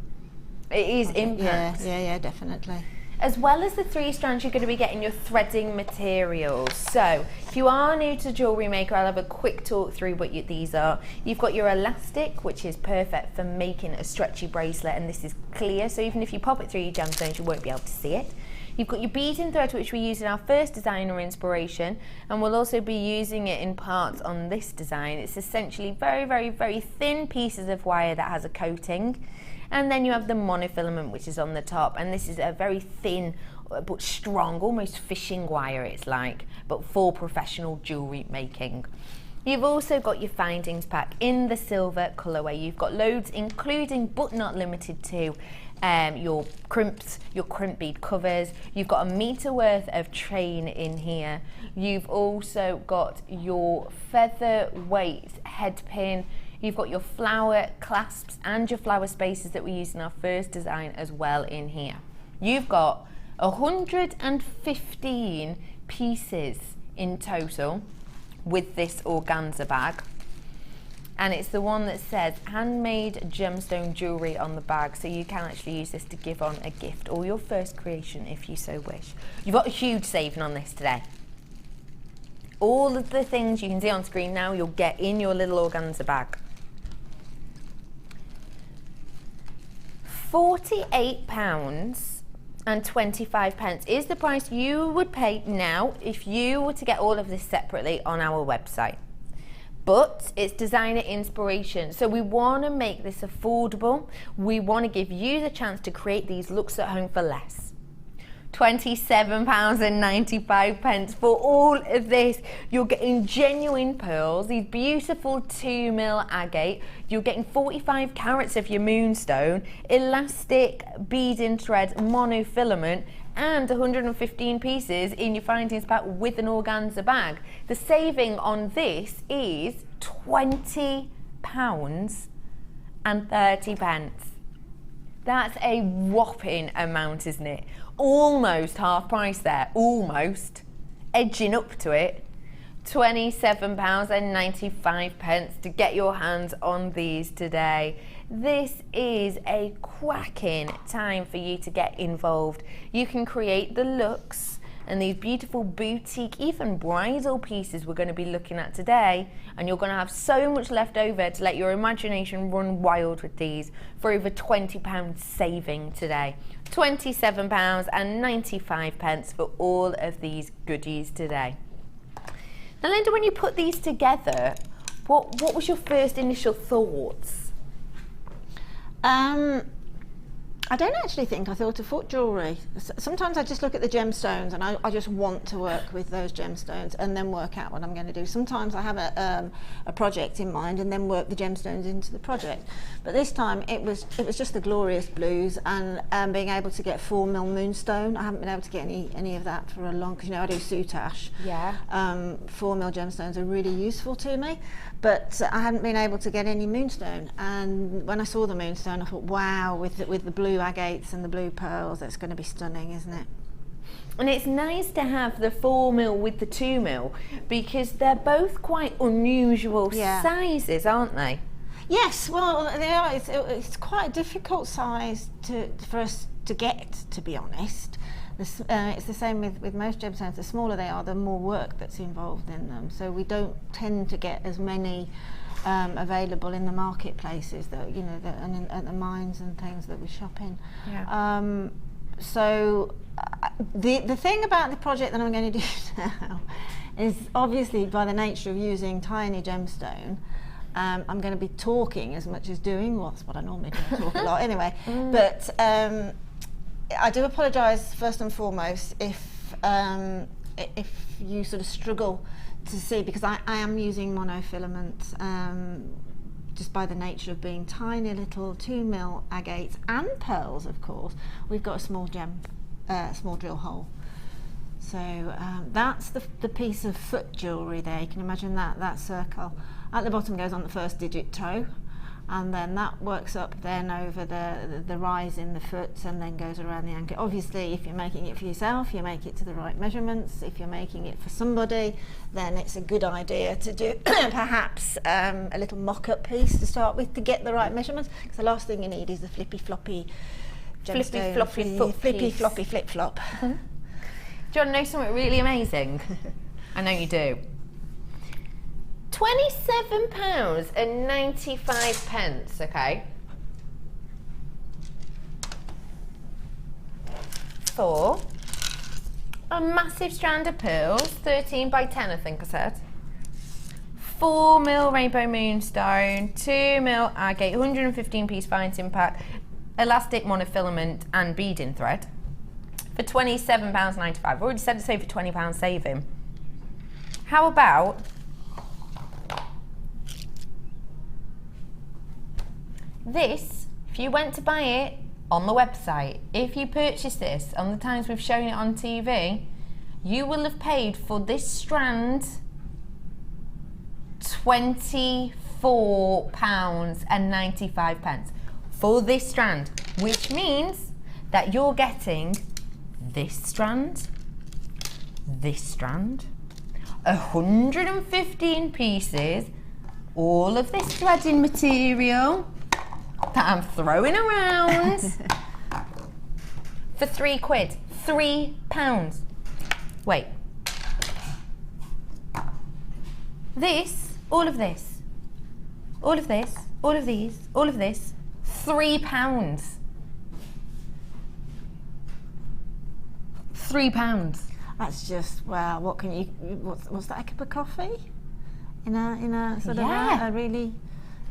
It is impact. Yeah, definitely. As well as the 3 strands, you're going to be getting your threading materials. So if you are new to Jewellery Maker, I'll have a quick talk through what these are. You've got your elastic, which is perfect for making a stretchy bracelet, and this is clear, so even if you pop it through your gemstones, you won't be able to see it. You've got your beading thread, which we used in our first designer inspiration, and we'll also be using it in parts on this design. It's essentially very, very, very thin pieces of wire that has a coating. And then you have the monofilament, which is on the top, and this is a very thin but strong, almost fishing wire it's like, but for professional jewellery making. You've also got your findings pack in the silver colourway. You've got loads, including but not limited to your crimps, your crimp bead covers. You've got a metre worth of train in here. You've also got your featherweight head pin. You've got your flower clasps and your flower spaces that we used in our first design as well in here. You've got 115 pieces in total with this organza bag. And it's the one that says handmade gemstone jewellery on the bag, so you can actually use this to give on a gift or your first creation if you so wish. You've got a huge saving on this today. All of the things you can see on screen now, you'll get in your little organza bag. £48.25 is the price you would pay now if you were to get all of this separately on our website. But it's designer inspiration, so we want to make this affordable. We want to give you the chance to create these looks at home for less. £27.95 for all of this. You're getting genuine pearls, these beautiful 2 mil agate. You're getting 45 carats of your moonstone, elastic beading thread monofilament, and 115 pieces in your findings pack with an organza bag. The saving on this is £20.30. That's a whopping amount, isn't it? Almost half price there, almost. Edging up to it. £27.95 to get your hands on these today. This is a cracking time for you to get involved. You can create the looks and these beautiful boutique, even bridal pieces we're going to be looking at today, and you're going to have so much left over to let your imagination run wild with these for over £20 saving today. £27.95 for all of these goodies today. Now Linda, when you put these together, what was your first initial thoughts? I don't actually think I thought of foot jewellery. Sometimes I just look at the gemstones and I just want to work with those gemstones and then work out what I'm going to do. Sometimes I have a project in mind and then work the gemstones into the project. But this time it was just the glorious blues and being able to get 4mm Moonstone. I haven't been able to get any of that for a long, because you know I do Soutache. Yeah. 4mm gemstones are really useful to me, but I hadn't been able to get any Moonstone. And when I saw the Moonstone, I thought, wow, with the blue agates and the blue pearls, that's going to be stunning, isn't it? And it's nice to have the 4mm with the 2mm because they're both quite unusual sizes, aren't they? Yes, well, they are. It's quite a difficult size for us to get, to be honest. It's the same with most gemstones. The smaller they are, the more work that's involved in them. So we don't tend to get as many available in the marketplaces, that and at the mines and things that we shop in. Yeah. So the thing about the project that I'm going to do now is, obviously, by the nature of using tiny gemstone, I'm going to be talking as much as doing. Well, that's what I normally do, talk a lot anyway. But I do apologise first and foremost if you sort of struggle to see, because I am using monofilaments just by the nature of being tiny little 2mm agates and pearls. Of course, we've got a small small drill hole. So that's the piece of foot jewellery there. You can imagine that circle. At the bottom goes on the first digit toe, and then that works up then over the rise in the foot and then goes around the ankle. Obviously, if you're making it for yourself, you make it to the right measurements. If you're making it for somebody, then it's a good idea to do perhaps a little mock-up piece to start with to get the right measurements, because the last thing you need is the flippy floppy flip-flop. Do you want to know something really amazing? I know you do. £27.95, okay? For a massive strand of pearls, 13 by 10 I think I said. 4mm rainbow moonstone, 2mm agate, 115 piece fine tin pack, elastic monofilament and beading thread for £27.95. I've already said it's over £20 saving. How about this? If you went to buy it on the website, if you purchase this on the times we've shown it on TV, you will have paid for this strand £24.95 for this strand, which means that you're getting this strand, 115 pieces, all of this threading material that I'm throwing around for £3. £3. Wait. This, all of this, all of this, all of these, all of this, £3. £3. That's just, wow. What can you? What's that? A cup of coffee? In a sort of a really,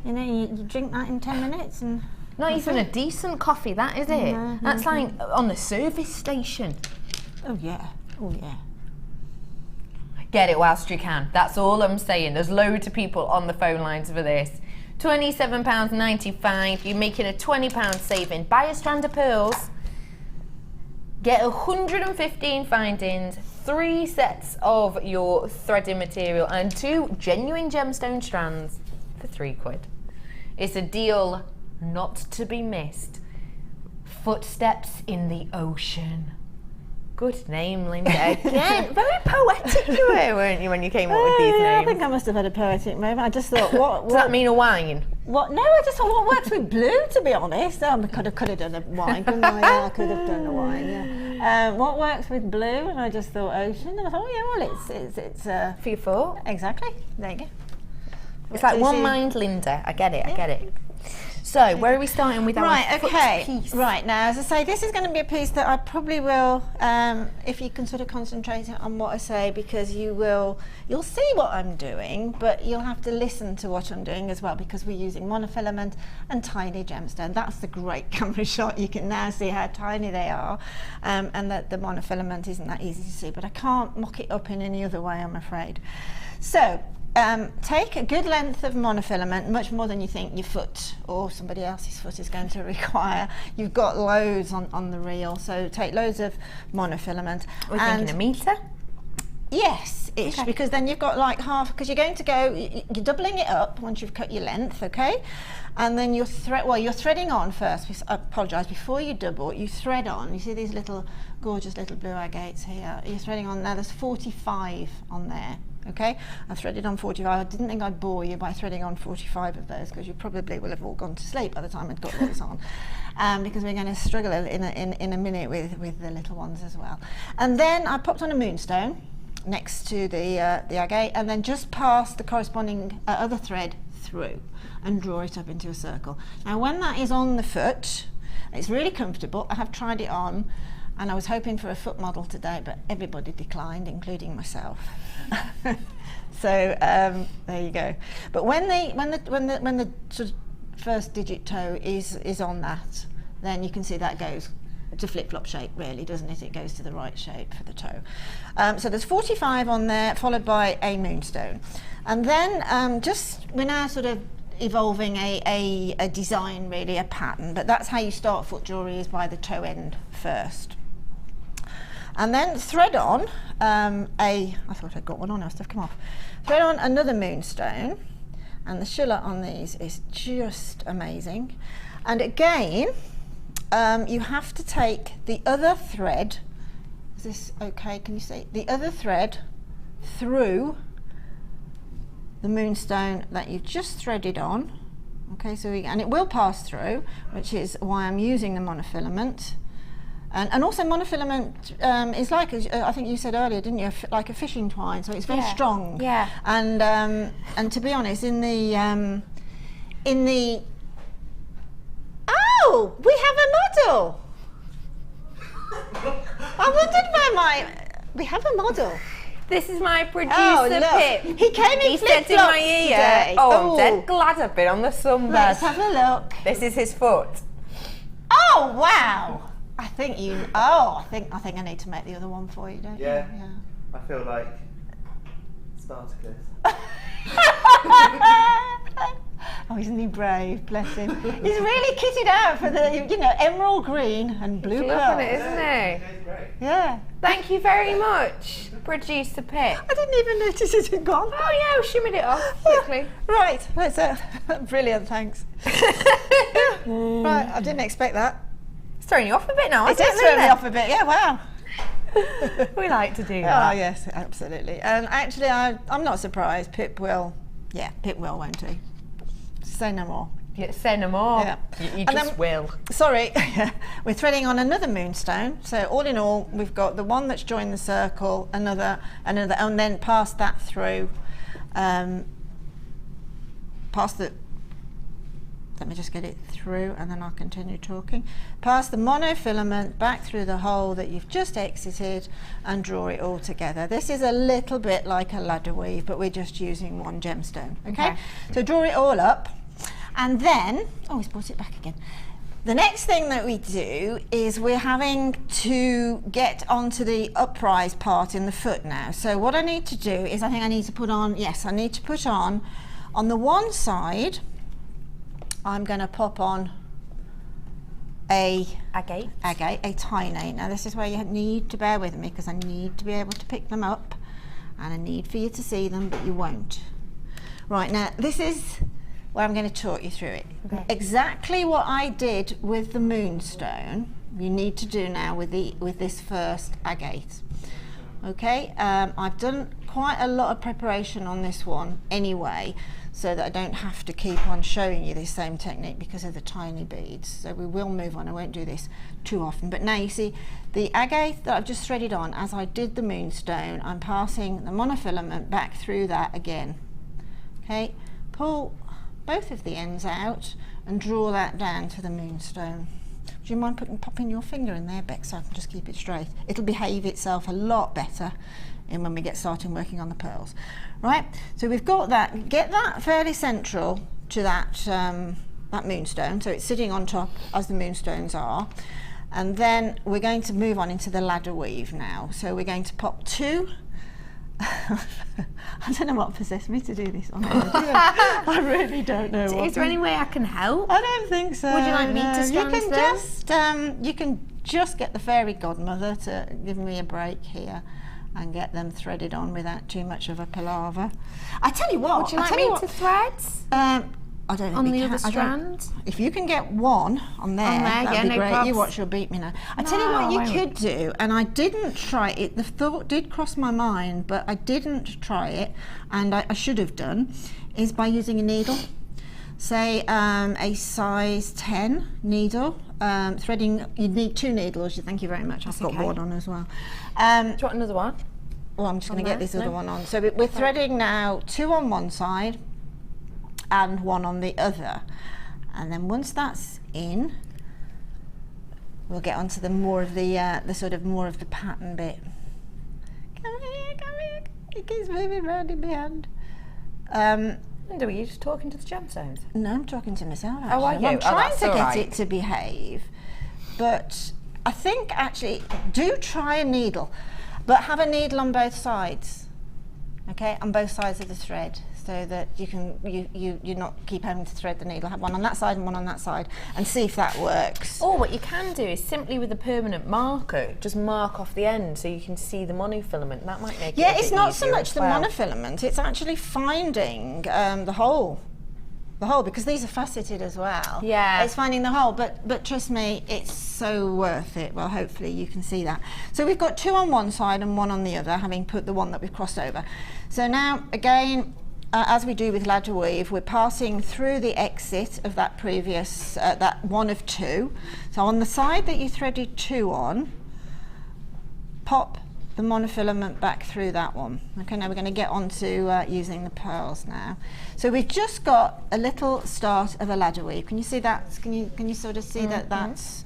you drink that in 10 minutes and. Not even a decent coffee, that is it. That's like on the service station. Oh yeah. Oh yeah. Get it whilst you can. That's all I'm saying. There's loads of people on the phone lines for this. £27.95. You're making a £20 saving. Buy a strand of pearls. Get 115 findings, 3 sets of your threading material and 2 genuine gemstone strands for £3. It's a deal not to be missed. Footsteps in the ocean. Good name, Linda. Again, very poetic you were, weren't you, when you came up with these names? I think I must have had a poetic moment. I just thought, what does that mean, a wine? What? No, I just thought, what works with blue, to be honest? I could have done a wine, couldn't I? Yeah, I could have done a wine, yeah. What works with blue? And I just thought ocean. And I thought, yeah, well, it's for your foot. Exactly. There you go. It's like one mind, Linda. I get it, I get it. So, where are we starting with our piece? Right, now, as I say, this is going to be a piece that I probably will, if you can sort of concentrate on what I say, because you'll see what I'm doing, but you'll have to listen to what I'm doing as well, because we're using monofilament and tiny gemstone. That's the great camera shot. You can now see how tiny they are, and that the monofilament isn't that easy to see, but I can't mock it up in any other way, I'm afraid. So, take a good length of monofilament, much more than you think your foot or somebody else's foot is going to require. You've got loads on the reel, so take loads of monofilament. We're thinking a metre? Yes-ish, okay. Because then you've got like half, because you're going to go, you're doubling it up once you've cut your length, okay? And then you're threading on first. I apologise, before you double, you thread on. You see these little gorgeous little blue agates here? You're threading on, now there's 45 on there. Okay, I've threaded on 45. I didn't think I'd bore you by threading on 45 of those, because you probably will have all gone to sleep by the time I'd got those on, because we're going to struggle in a minute with the little ones as well. And then I popped on a moonstone next to the agate, and then just pass the corresponding other thread through and draw it up into a circle. Now when that is on the foot, it's really comfortable. I have tried it on, and I was hoping for a foot model today, but everybody declined, including myself. So there you go. But when the sort of first digit toe is on that, then you can see that goes to flip-flop shape, really, doesn't it? It goes to the right shape for the toe. So there's 45 on there, followed by a moonstone, and then we're now sort of evolving a design, really, a pattern. But that's how you start foot jewellery, is by the toe end first. And then thread on I thought I'd got one on, now stuff come off. Thread on another moonstone, and the shiller on these is just amazing. And again, you have to take the other thread, is this okay, can you see? The other thread through the moonstone that you've just threaded on. Okay, so and it will pass through, which is why I'm using the monofilament. And also monofilament is like, I think you said earlier, didn't you, like a fishing twine, so it's very strong. Yeah. And to be honest, in the oh, we have a model. I wondered where we have a model. This is my producer, Pip. He came in flip-flops in my ear. Today. Oh, I'm dead glad I've been on the sunbed. Let's have a look. This is his foot. Oh, wow. I think I need to make the other one for you, don't you? Yeah. I feel like Spartacus. Oh, isn't he brave? Bless him. He's really kitted out for the, emerald green and blue pearl. Loving it, isn't he? Yeah. Thank you very much, producer Pip. I didn't even notice it had gone. Oh yeah, we shimmied it off quickly. Right, let's. Brilliant, thanks. Right, I didn't expect that. It's throwing you off a bit now, isn't it? It is throwing me off a bit, yeah, wow. We like to do that. Oh, yes, absolutely. And actually, I'm not surprised. Pip will, won't he? Say no more. Yeah, say no more. Yeah. You just will. Sorry, we're threading on another moonstone. So all in all, we've got the one that's joined the circle, another, and then past that through, let me just get it through and then I'll continue talking. Pass the monofilament back through the hole that you've just exited and draw it all together. This is a little bit like a ladder weave, but we're just using one gemstone, okay? So draw it all up, and then, oh, he's brought it back again. The next thing that we do is we're having to get onto the uprise part in the foot now. So what I need to do is I need to put on the one side, I'm going to pop on a tiny. Now this is where you need to bear with me, because I need to be able to pick them up and I need for you to see them, but you won't. Right, now this is where I'm going to talk you through it. Okay. Exactly what I did with the moonstone, you need to do now with this first agate. Okay, I've done quite a lot of preparation on this one anyway, so that I don't have to keep on showing you this same technique because of the tiny beads. So we will move on, I won't do this too often. But now you see the agate that I've just threaded on, as I did the moonstone, I'm passing the monofilament back through that again. Okay, pull both of the ends out and draw that down to the Moonstone. Do you mind popping your finger in there, Beck, so I can just keep it straight? It'll behave itself a lot better when we get started working on the pearls. Right, so we've got that. Get that fairly central to that, that Moonstone, so it's sitting on top as the Moonstones are. And then we're going to move on into the ladder weave now. So we're going to pop 2. I don't know what possessed me to do this on I really don't know. Is there any way I can help? I don't think so. Would you like me to strand you can just get the fairy godmother to give me a break here and get them threaded on without too much of a palaver. I tell you what. Would you like me to thread? I don't on the other strand. If you can get one on there, that'd be great. Probs. You watch, you'll beat me now. I tell you what you could do, and I didn't try it. The thought did cross my mind, but I didn't try it, and I should have done, is by using a needle. Say a size 10 needle. Threading, you'd need 2 needles. Thank you very much. I've got one on as well. Do you want another one? Well, I'm just going to get this other one on. So we're threading now 2 on one side and 1 on the other, and then once that's in, we'll get onto the more of the sort of more of the pattern bit. Come here, it keeps moving round in my hand. Linda, were you just talking to the gemstones? No, I'm talking to myself actually. Oh, are you? I'm trying to get it to behave, but I think actually do try a needle, but have a needle on both sides, okay, on both sides of the thread, so that you can you not keep having to thread the needle. Have one on that side and one on that side, and see if that works. Or what you can do is simply with a permanent marker, just mark off the end so you can see the monofilament. That might make it a bit it's not so easier much as the well. monofilament, it's actually finding the hole, because these are faceted as well. Yeah. It's finding the hole, but trust me, it's so worth it. Well, hopefully you can see that. So we've got 2 on one side and 1 on the other, having put the one that we've crossed over. So now, again, as we do with ladder weave, we're passing through the exit of that previous, that 1 of 2. So on the side that you threaded 2 on, pop the monofilament back through that one. Okay, now we're going to get on to using the pearls now. So we've just got a little start of a ladder weave. Can you see that? Can you sort of see that that's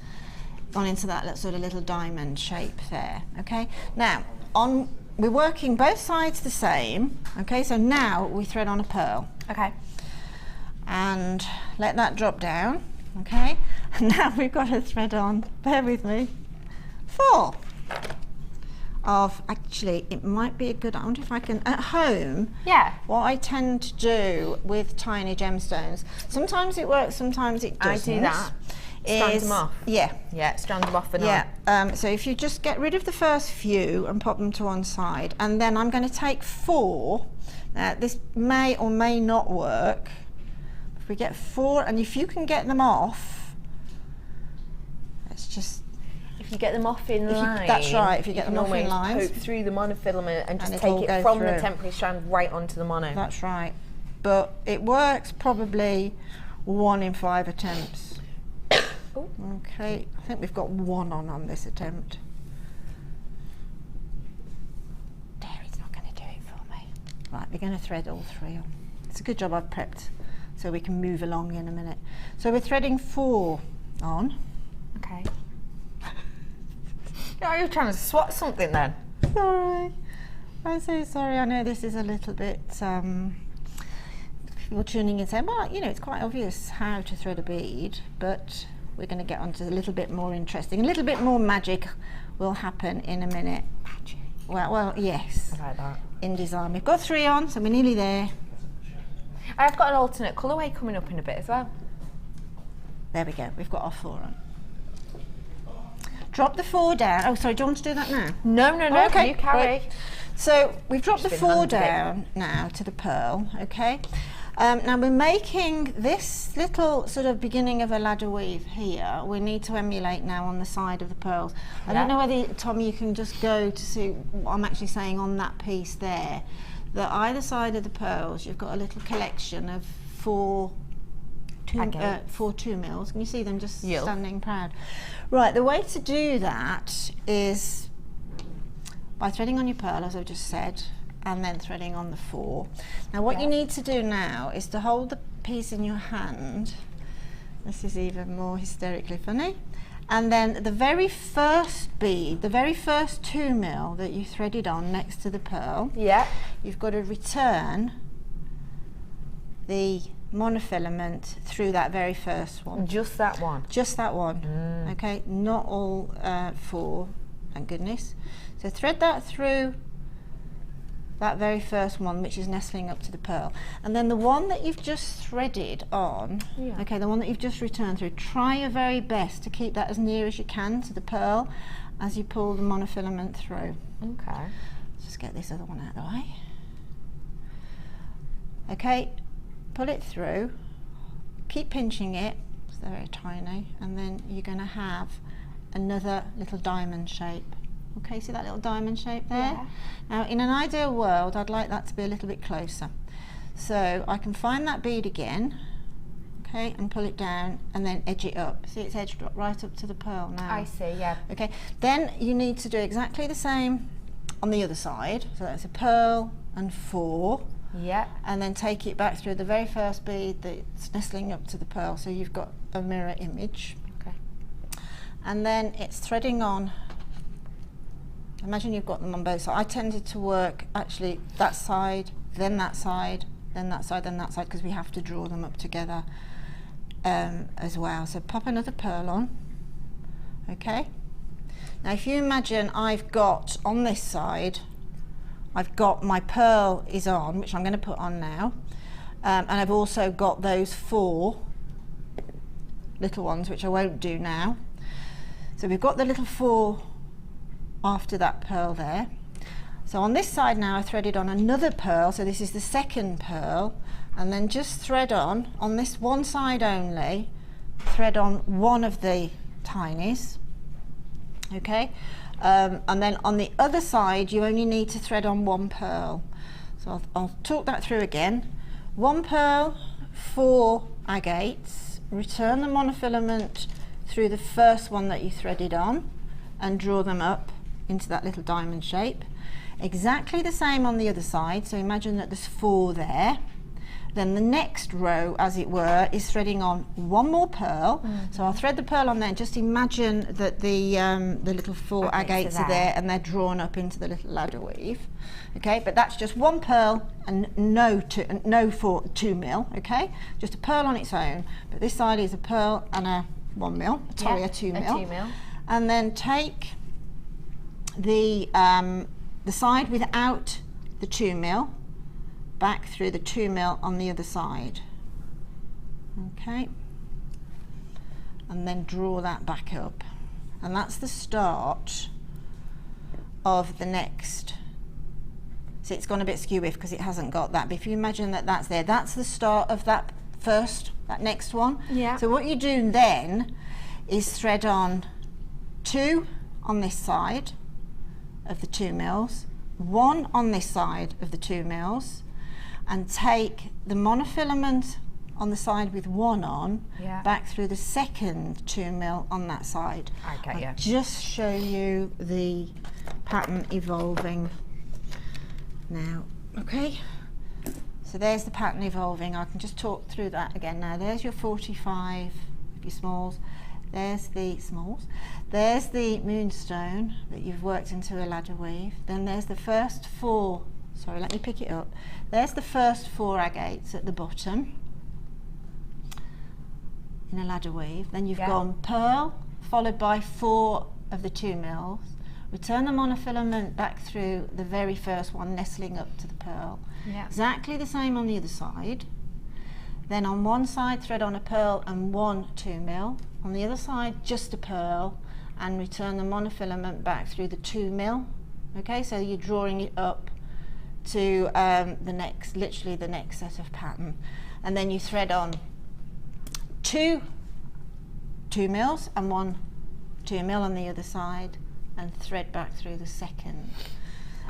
gone into that sort of little diamond shape there? Okay, now we're working both sides the same. Okay, so now we thread on a pearl. Okay. And let that drop down. Okay, and now we've got to thread on, bear with me, 4 of, actually it might be a good, I wonder if I can, at home, what I tend to do with tiny gemstones, sometimes it works, sometimes it doesn't. I do that. Strand them off. Yeah, strand them off for now. So if you just get rid of the first few and pop them to one side, and then I'm going to take 4. This may or may not work. If we get 4, and if you can get them off, let's just. If you get them off in line. That's right. If you get them off in line, poke through the monofilament and just take it from the temporary strand right onto the mono. That's right. But it works probably 1 in 5 attempts. Okay, I think we've got 1 on this attempt. There, it's not going to do it for me. Right, we're going to thread all 3 on. It's a good job I've prepped, so we can move along in a minute. So we're threading 4 on. Okay. Are you trying to swat something then? Sorry. I'm so sorry. I know this is a little bit. People tuning in saying, well, you know, it's quite obvious how to thread a bead, but we're going to get on to a little bit more interesting. A little bit more magic will happen in a minute. Magic? Well, yes. I like that. In design. We've got 3 on, so we're nearly there. I've got an alternate colourway coming up in a bit as well. There we go. We've got our 4 on. Drop the 4 down. Oh, sorry, do you want to do that now? No, okay. You carry. Right. So we've dropped the 4 down now to the pearl, okay? Now we're making this little sort of beginning of a ladder weave here. We need to emulate now on the side of the pearls. I don't know whether, Tom, you can just go to see what I'm actually saying on that piece there. That either side of the pearls, you've got a little collection of 4 2 mils. Can you see them just standing proud? Right, the way to do that is by threading on your pearl, as I've just said, and then threading on the 4. Now what you need to do now is to hold the piece in your hand. This is even more hysterically funny. And then the very first bead, the very first 2 mil that you threaded on next to the pearl, you've got to return the monofilament through that very first one. Just that one? Just that one, okay? Not all 4, thank goodness. So thread that through that very first one, which is nestling up to the pearl. And then the one that you've just threaded on, okay, the one that you've just returned through, try your very best to keep that as near as you can to the pearl as you pull the monofilament through. Okay. Let's just get this other one out of the way. Okay, pull it through, keep pinching it, it's very tiny, and then you're going to have another little diamond shape. Okay, see that little diamond shape there? Yeah. Now in an ideal world I'd like that to be a little bit closer. So I can find that bead again, okay, and pull it down and then edge it up. See, it's edged right up to the pearl now. I see, yeah. Okay, then you need to do exactly the same on the other side. So that's a pearl and 4. Yeah. And then take it back through the very first bead that's nestling up to the pearl, so you've got a mirror image. Okay. And then it's threading on. Imagine you've got them on both sides. I tended to work actually that side, then that side, then that side, then that side, because we have to draw them up together as well. So pop another pearl on, okay? Now if you imagine I've got on this side, I've got my pearl is on, which I'm going to put on now, and I've also got those 4 little ones, which I won't do now. So we've got the little 4 after that pearl there. So on this side now I threaded on another pearl, so this is the second pearl, and then just thread on this one side only, thread on one of the tinies, okay, and then on the other side you only need to thread on 1 pearl. So I'll talk that through again. 1 pearl, 4 agates, return the monofilament through the first one that you threaded on and draw them up into that little diamond shape. Exactly the same on the other side, so imagine that there's 4 there. Then the next row, as it were, is threading on 1 more pearl. So I'll thread the pearl on there, and just imagine that the little 4 agates are there and they're drawn up into the little ladder weave. Okay, but that's just 1 pearl and no 2 mil, okay? Just a pearl on its own. But this side is a pearl and a 1 mil, sorry, a 2 mil. A 2 mil. And then take the side without the 2 mil back through the 2 mil on the other side, okay, and then draw that back up, and that's the start of the next. So it's gone a bit skewy because it hasn't got that, but if you imagine that that's there, that's the start of that next one. Yeah. So what you do then is thread on 2 on this side of the 2 mils, 1 on this side of the 2 mils, and take the monofilament on the side with 1 on back through the second 2 mil on that side. Okay, I'll just show you the pattern evolving now. Okay, so there's the pattern evolving. I can just talk through that again now. There's your 45 of your smalls. There's the smalls. There's the moonstone that you've worked into a ladder weave. Then there's the first 4, sorry, let me pick it up. There's the first 4 agates at the bottom in a ladder weave. Then you've gone pearl, followed by 4 of the 2 mils. Return the monofilament back through the very first one, nestling up to the pearl. Exactly the same on the other side. Then on one side, thread on a pearl and 1 2 mil. On the other side, just a pearl, and return the monofilament back through the 2 mil. Okay, so you're drawing it up to the next, literally the next set of pattern. And then you thread on 2 2 mils and 1 2 mil on the other side, and thread back through the second.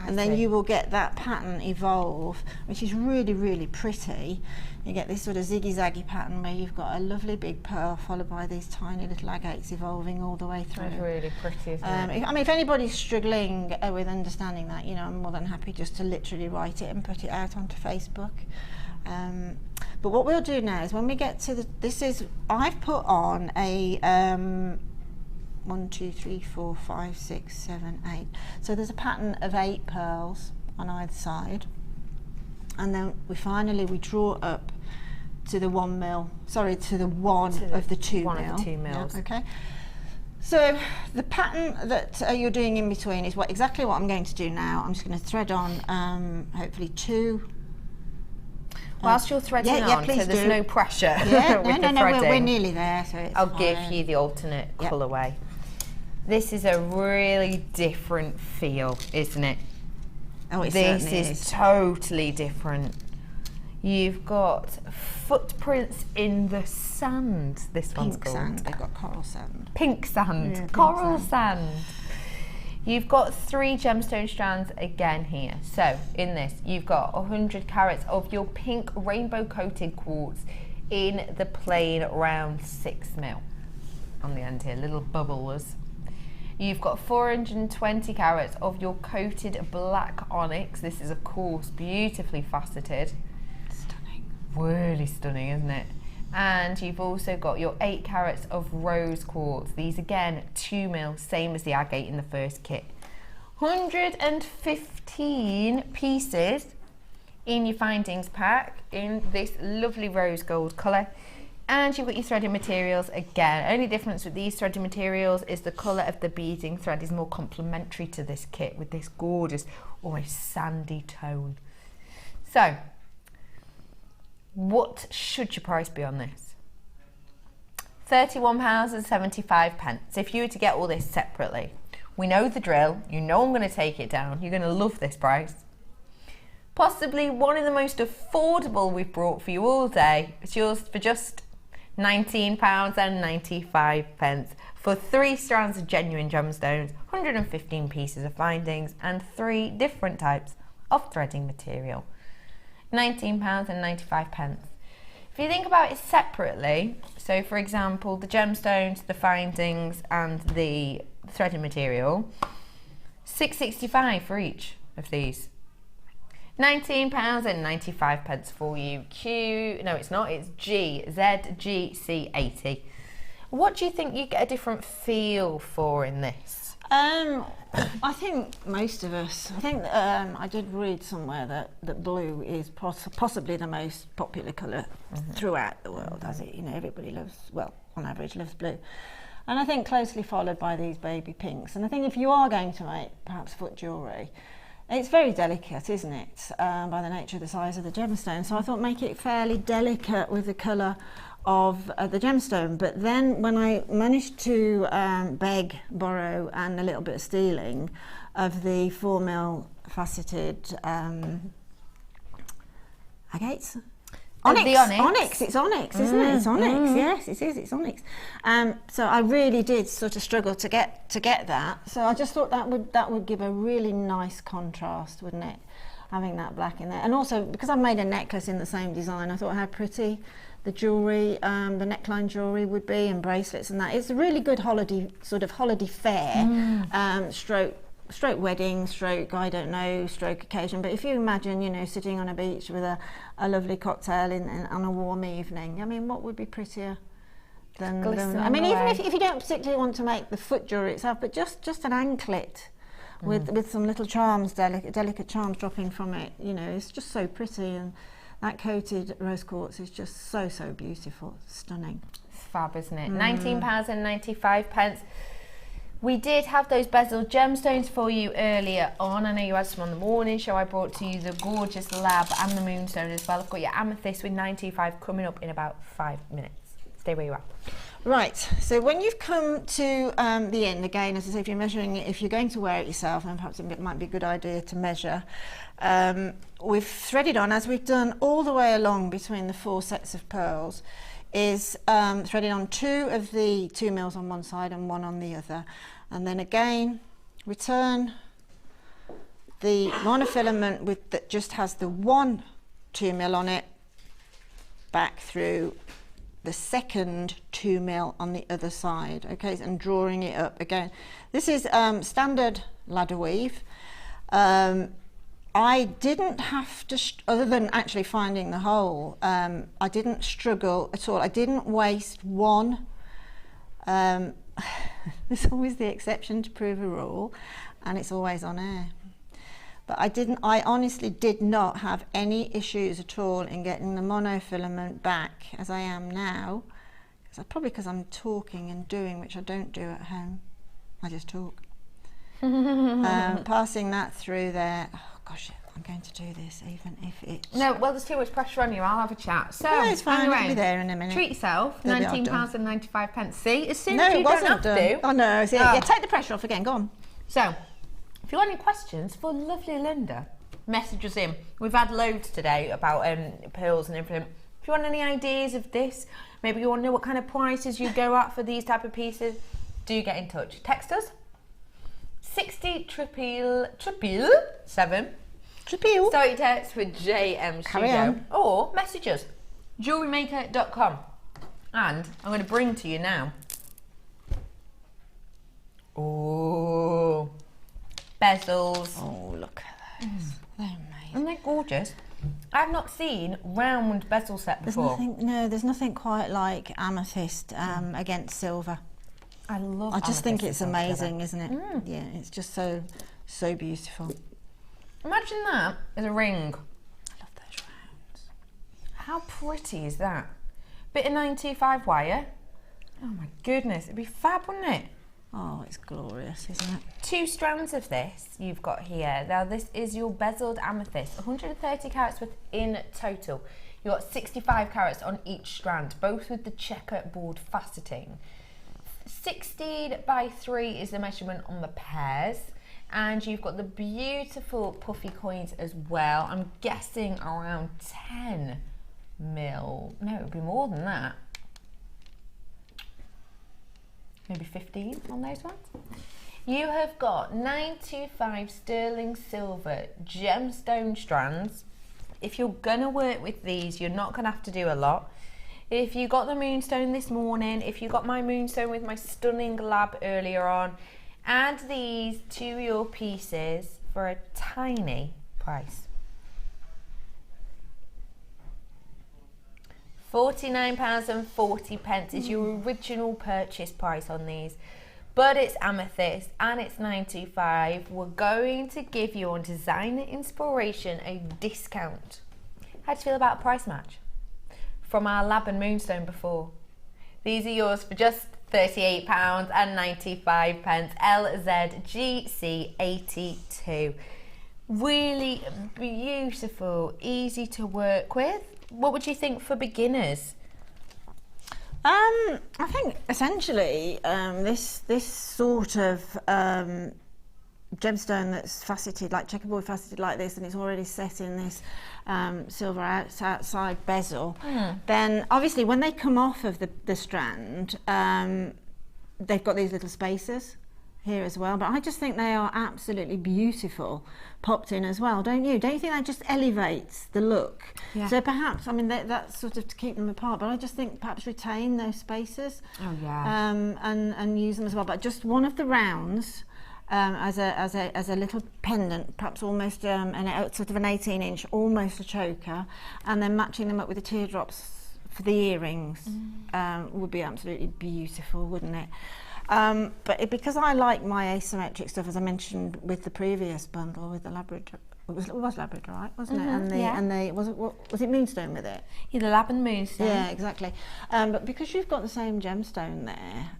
and then you will get that pattern evolve, which is really, really pretty. You get this sort of ziggy-zaggy pattern where you've got a lovely big pearl followed by these tiny little agates evolving all the way through. That's really pretty, isn't it? I mean, if anybody's struggling with understanding that, you know, I'm more than happy just to literally write it and put it out onto Facebook. But what we'll do now is when we get to I've put on a 1, 2, 3, 4, 5, 6, 7, 8. So there's a pattern of 8 pearls on either side, and then we draw up to the 1 mil. Sorry, to the one of the 2 one mil. Of the 2 mils. Yeah, okay. So the pattern that you're doing in between is exactly what I'm going to do now. I'm just going to thread on hopefully 2. Whilst you're threading on, please so there's do. no pressure. Yeah, with no, the we're nearly there. So it's I'll fine. give you the alternate colourway. This is a really different feel, isn't it? Oh, it this certainly is totally different. You've got footprints in the sand. This one's Pink called. sand. They've got coral sand. Pink sand. Yeah, Coral sand. You've got 3 gemstone strands again here. So in this, you've got 100 carats of your pink rainbow coated quartz in the plain round 6 mil on the end here, little bubbles. You've got 420 carats of your coated black onyx. This is of course beautifully faceted. Stunning. Really stunning, isn't it? And you've also got your 8 carats of rose quartz. These again, 2 mil, same as the agate in the first kit. 115 pieces in your findings pack in this lovely rose gold colour. And you've got your threading materials again. Only difference with these threading materials is the colour of the beading thread is more complementary to this kit with this gorgeous, almost sandy tone. So, what should your price be on this? £31.75. If you were to get all this separately, we know the drill, you know I'm going to take it down, you're going to love this price. Possibly one of the most affordable we've brought for you all day. It's yours for just £19.95 for 3 strands of genuine gemstones, 115 pieces of findings and 3 different types of threading material. £19.95. If you think about it separately, so for example the gemstones, the findings and the threading material, £6.65 for each of these. £19.95 for you. No it's not, it's ZGC80. What do you think you get a different feel for in this? I think most of us, I did read somewhere that blue is possibly the most popular colour throughout the world, as it, you know, everybody loves, well, on average loves blue. And I think closely followed by these baby pinks. And I think if you are going to make perhaps foot jewellery, it's very delicate, isn't it, by the nature of the size of the gemstone. So I thought make it fairly delicate with the colour of the gemstone. But then when I managed to borrow and a little bit of stealing of the 4 mil faceted agates. Onyx. The onyx. Onyx, it's onyx, isn't it? It's onyx, yes, it is, it's onyx. So I really did sort of struggle to get that. So I just thought that would give a really nice contrast, wouldn't it? Having that black in there. And also, because I've made a necklace in the same design, I thought how pretty the jewellery, the neckline jewellery would be, and bracelets and that. It's a really good holiday fair, stroke wedding, stroke, I don't know, stroke occasion. But if you imagine, you know, sitting on a beach with a lovely cocktail on a warm evening, I mean, what would be prettier than I mean, even if you don't particularly want to make the foot jewellery itself, but just an anklet with some little charms, delicate charms dropping from it, you know, it's just so pretty. And that coated rose quartz is just so beautiful, stunning. It's fab, isn't it? £19.95. We did have those bezeled gemstones for you earlier on. I know you had some on the morning show. I brought to you the gorgeous lab and the moonstone as well. I've got your amethyst with 925 coming up in about 5 minutes. Stay where you are. Right, so when you've come to the end, again, as I say, if you're measuring it, if you're going to wear it yourself, then perhaps it might be a good idea to measure. We've threaded on, as we've done all the way along between the 4 sets of pearls, is threaded on 2 of the 2 mils on one side and 1 on the other. And then again, return the monofilament that just has the one 2mm on it back through the second 2mm on the other side, okay, and drawing it up again. This is standard ladder weave. I didn't have to, other than actually finding the hole, I didn't struggle at all. I didn't waste one. There's always the exception to prove a rule, and it's always on air. But I honestly did not have any issues at all in getting the monofilament back as I am now. Probably because I'm talking and doing, which I don't do at home. I just talk. Passing that through there. Oh gosh, I'm going to do this even if it's... No, well, there's too much pressure on you. I'll have a chat. So, no, it's fine. anyway, I'll be there in a minute. Treat yourself. £19.95. See, as soon no, as you it don't wasn't have done. to. Oh no, see, yeah, take the pressure off again. Go on. So, if you want any questions for lovely Linda, message us in. We've had loads today about pearls and everything. If you want any ideas of this, maybe you want to know what kind of prices you go at for these type of pieces, do get in touch. Text us 60777. Story text with JM Studio, or message us JewelleryMaker.com. And I'm going to bring to you now. Oh, bezels. Oh, look at those. They're amazing. Aren't they gorgeous? I've not seen round bezel set before. There's nothing quite like amethyst against silver. I love. I just think it's amazing, isn't it? Yeah, it's just so beautiful. Imagine that as a ring. I love those rounds. How pretty is that? Bit of 925 wire. Oh my goodness, it'd be fab, wouldn't it? Oh, it's glorious, isn't it? 2 strands of this you've got here. Now this is your bezeled amethyst, 130 carats worth in total. You've got 65 carats on each strand, both with the checkerboard faceting. 16 by 3 is the measurement on the pairs. And you've got the beautiful puffy coins as well. I'm guessing around 10 mil. No, it would be more than that. Maybe 15 on those ones. You have got 925 sterling silver gemstone strands. If you're gonna work with these, you're not gonna have to do a lot. If you got the Moonstone this morning, if you got my Moonstone with my stunning lab earlier on, add these to your pieces for a tiny price. £49.40 is your original purchase price on these, but it's amethyst and it's 925. We're going to give you on Designer Inspiration a discount. How do you feel about a price match from our lab and Moonstone before? These are yours for just £38.95, LZGC82. Really beautiful, easy to work with. What would you think for beginners? I think essentially this sort of gemstone that's faceted, like checkerboard faceted like this, and it's already set in this silver outside bezel, then obviously when they come off of the strand, they've got these little spacers here as well, but I just think they are absolutely beautiful popped in as well, don't you? Don't you think that just elevates the look? Yeah. So perhaps, I mean, that's sort of to keep them apart, but I just think perhaps retain those spacers. Oh yeah. And use them as well, but just one of the rounds as a little pendant, perhaps almost sort of an 18-inch, almost a choker, and then matching them up with the teardrops for the earrings would be absolutely beautiful, wouldn't it? But because I like my asymmetric stuff, as I mentioned with the previous bundle with the labrador, it was labradorite, wasn't it? And was it Moonstone with it? Yeah, the lab and Moonstone. Yeah, exactly. But because you've got the same gemstone there,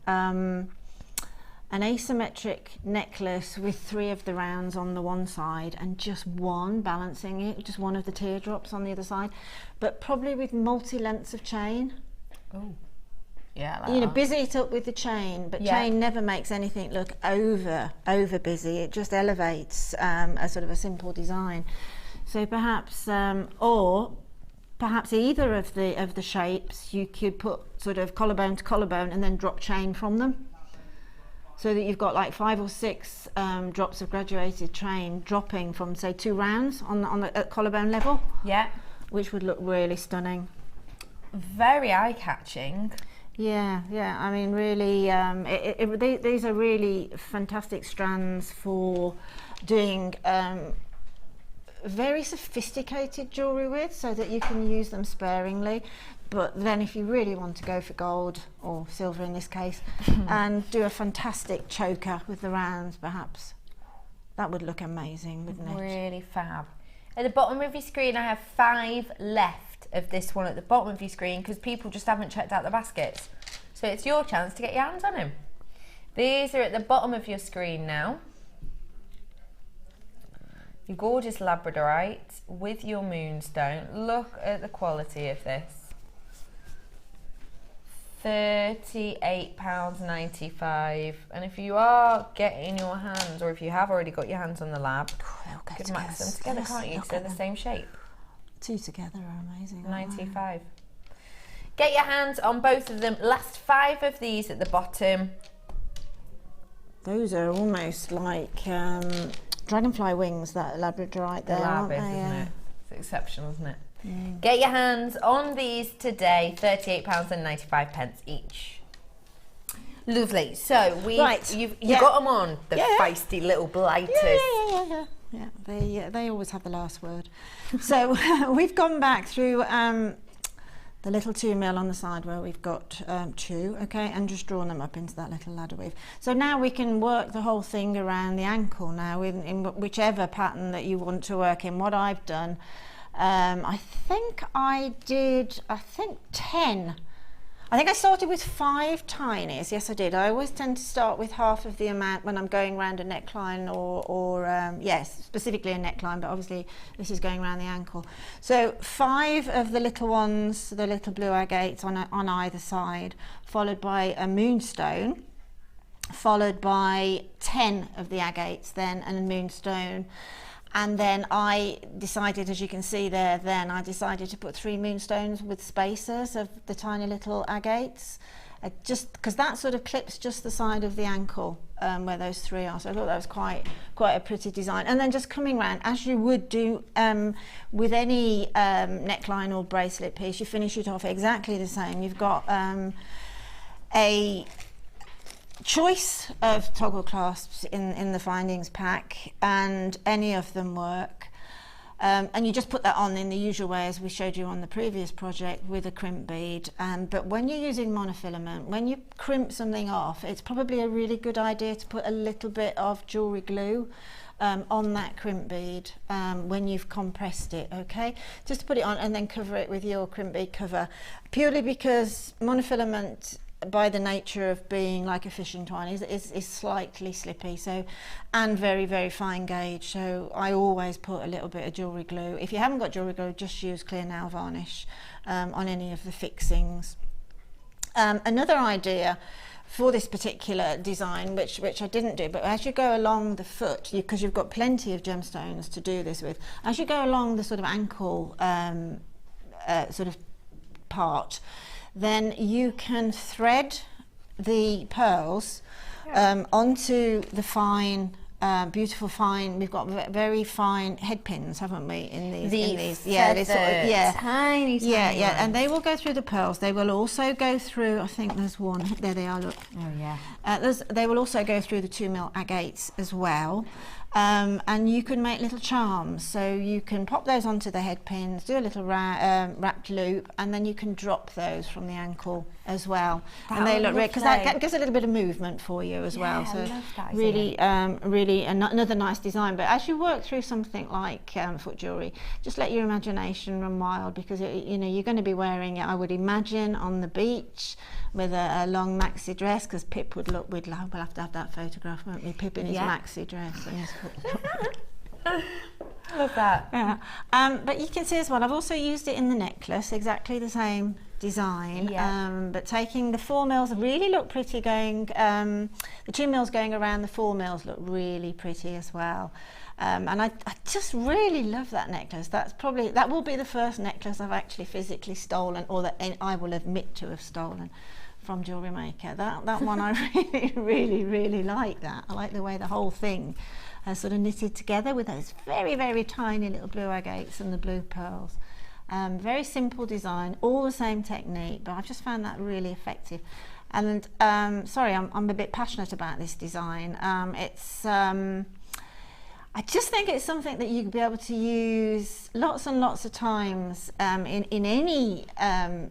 an asymmetric necklace with 3 of the rounds on the one side and just one balancing it, just one of the teardrops on the other side, but probably with multi-lengths of chain. Oh. Yeah, you know, busy it up with the chain, but chain never makes anything look over busy. It just elevates a sort of a simple design. So perhaps, or perhaps either of the shapes, you could put sort of collarbone to collarbone and then drop chain from them. so that you've got like 5 or 6 drops of graduated train dropping from, say, 2 rounds on the at collarbone level. Yeah. Which would look really stunning. Very eye-catching. Yeah, yeah. I mean, really, these are really fantastic strands for doing very sophisticated jewellery with, so that you can use them sparingly. But then if you really want to go for gold, or silver in this case, and do a fantastic choker with the rounds perhaps, that would look amazing, wouldn't it? Really fab. At the bottom of your screen I have 5 left of this one at the bottom of your screen, because people just haven't checked out the baskets. So it's your chance to get your hands on them. These are at the bottom of your screen now. Your gorgeous labradorite with your moonstone. Look at the quality of this. £38.95, and if you are getting your hands, or if you have already got your hands on the lab, you could match them together, can't you? Because they're the same shape. 2 together are amazing. 95. Get your hands on both of them. Last 5 of these at the bottom. Those are almost like dragonfly wings, that labradorite there, Lab is, isn't it? It's exceptional, isn't it? Get your hands on these today, £38.95 each. Lovely. So you got them on, the feisty little blighters. Yeah. They always have the last word. So we've gone back through the little 2 mil on the side where we've got 2, okay, and just drawn them up into that little ladder weave. So now we can work the whole thing around the ankle now in whichever pattern that you want to work in. What I've done, I think I did 10. I think I started with 5 tinies. Yes, I did. I always tend to start with half of the amount when I'm going around a neckline or yes, specifically a neckline, but obviously this is going around the ankle. So 5 of the little ones, the little blue agates on either side, followed by a moonstone, followed by 10 of the agates then, and a moonstone. And then I decided, as you can see there, I decided to put 3 moonstones with spacers of the tiny little agates, just because that sort of clips just the side of the ankle where those 3 are. So I thought that was quite a pretty design. And then just coming around, as you would do with any neckline or bracelet piece, you finish it off exactly the same. You've got a choice of toggle clasps in the findings pack, and any of them work, and you just put that on in the usual way as we showed you on the previous project with a crimp bead. But when you're using monofilament, when you crimp something off, it's probably a really good idea to put a little bit of jewellery glue on that crimp bead when you've compressed it, okay? Just to put it on and then cover it with your crimp bead cover, purely because monofilament, by the nature of being like a fishing twine, is slightly slippy, so, and very, very fine gauge. So I always put a little bit of jewellery glue. If you haven't got jewellery glue, just use clear nail varnish on any of the fixings. Another idea for this particular design, which I didn't do, but as you go along the foot, because you've got plenty of gemstones to do this with, as you go along the sort of ankle sort of part, then you can thread the pearls onto the fine, beautiful fine. We've got very fine head pins, haven't we? In these, yeah, they sort of, tiny, yeah, and they will go through the pearls. They will also go through. I think there's one. There they are. Look. Oh yeah. They will also go through the 2 mil agates as well. And you can make little charms, so you can pop those onto the head pins, do a little wrapped loop, and then you can drop those from the ankle as well. And they look great because that gives a little bit of movement for you as well. So really, really another nice design. But as you work through something like foot jewellery, just let your imagination run wild, because you're going to be wearing it, I would imagine, on the beach with a long maxi dress, because Pip would look. We'll have to have that photograph, won't we? Pip in his maxi dress and his love that. Yeah. But you can see as well, I've also used it in the necklace, exactly the same design. Yeah. But taking the 4 mils really look pretty. Going the 2 mils going around the 4 mils look really pretty as well. And I just really love that necklace. That will be the first necklace I've actually physically stolen, or that I will admit to have stolen from JewelleryMaker. That one I really like that. I like the way the whole thing has sort of knitted together with those very tiny little blue agates and the blue pearls. Very simple design, all the same technique, but I've just found that really effective. And sorry, I'm a bit passionate about this design. I just think it's something that you'd be able to use lots and lots of times in any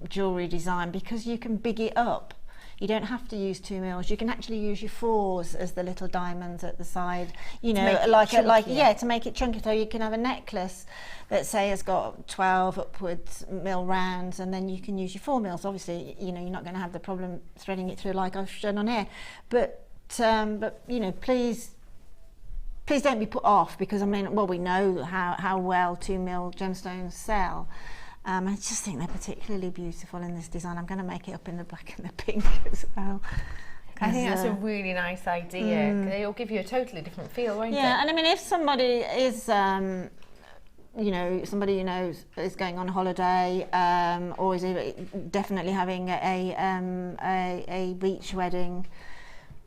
jewellery design, because you can big it up. You don't have to use 2 mils. You can actually use your 4s as the little diamonds at the side. You know, to make it chunky. So you can have a necklace that say has got 12 upwards mil rounds, and then you can use your 4 mils. Obviously, you know, you're not going to have the problem threading it through like I've shown on here. But you know, please don't be put off, because I mean, well, we know how well 2 mil gemstones sell. I just think they're particularly beautiful in this design. I'm going to make it up in the black and the pink as well. I think that's a really nice idea. It'll give you a totally different feel, won't it? Yeah, and I mean, if somebody is, you know, somebody you know is going on holiday, or is definitely having a beach wedding,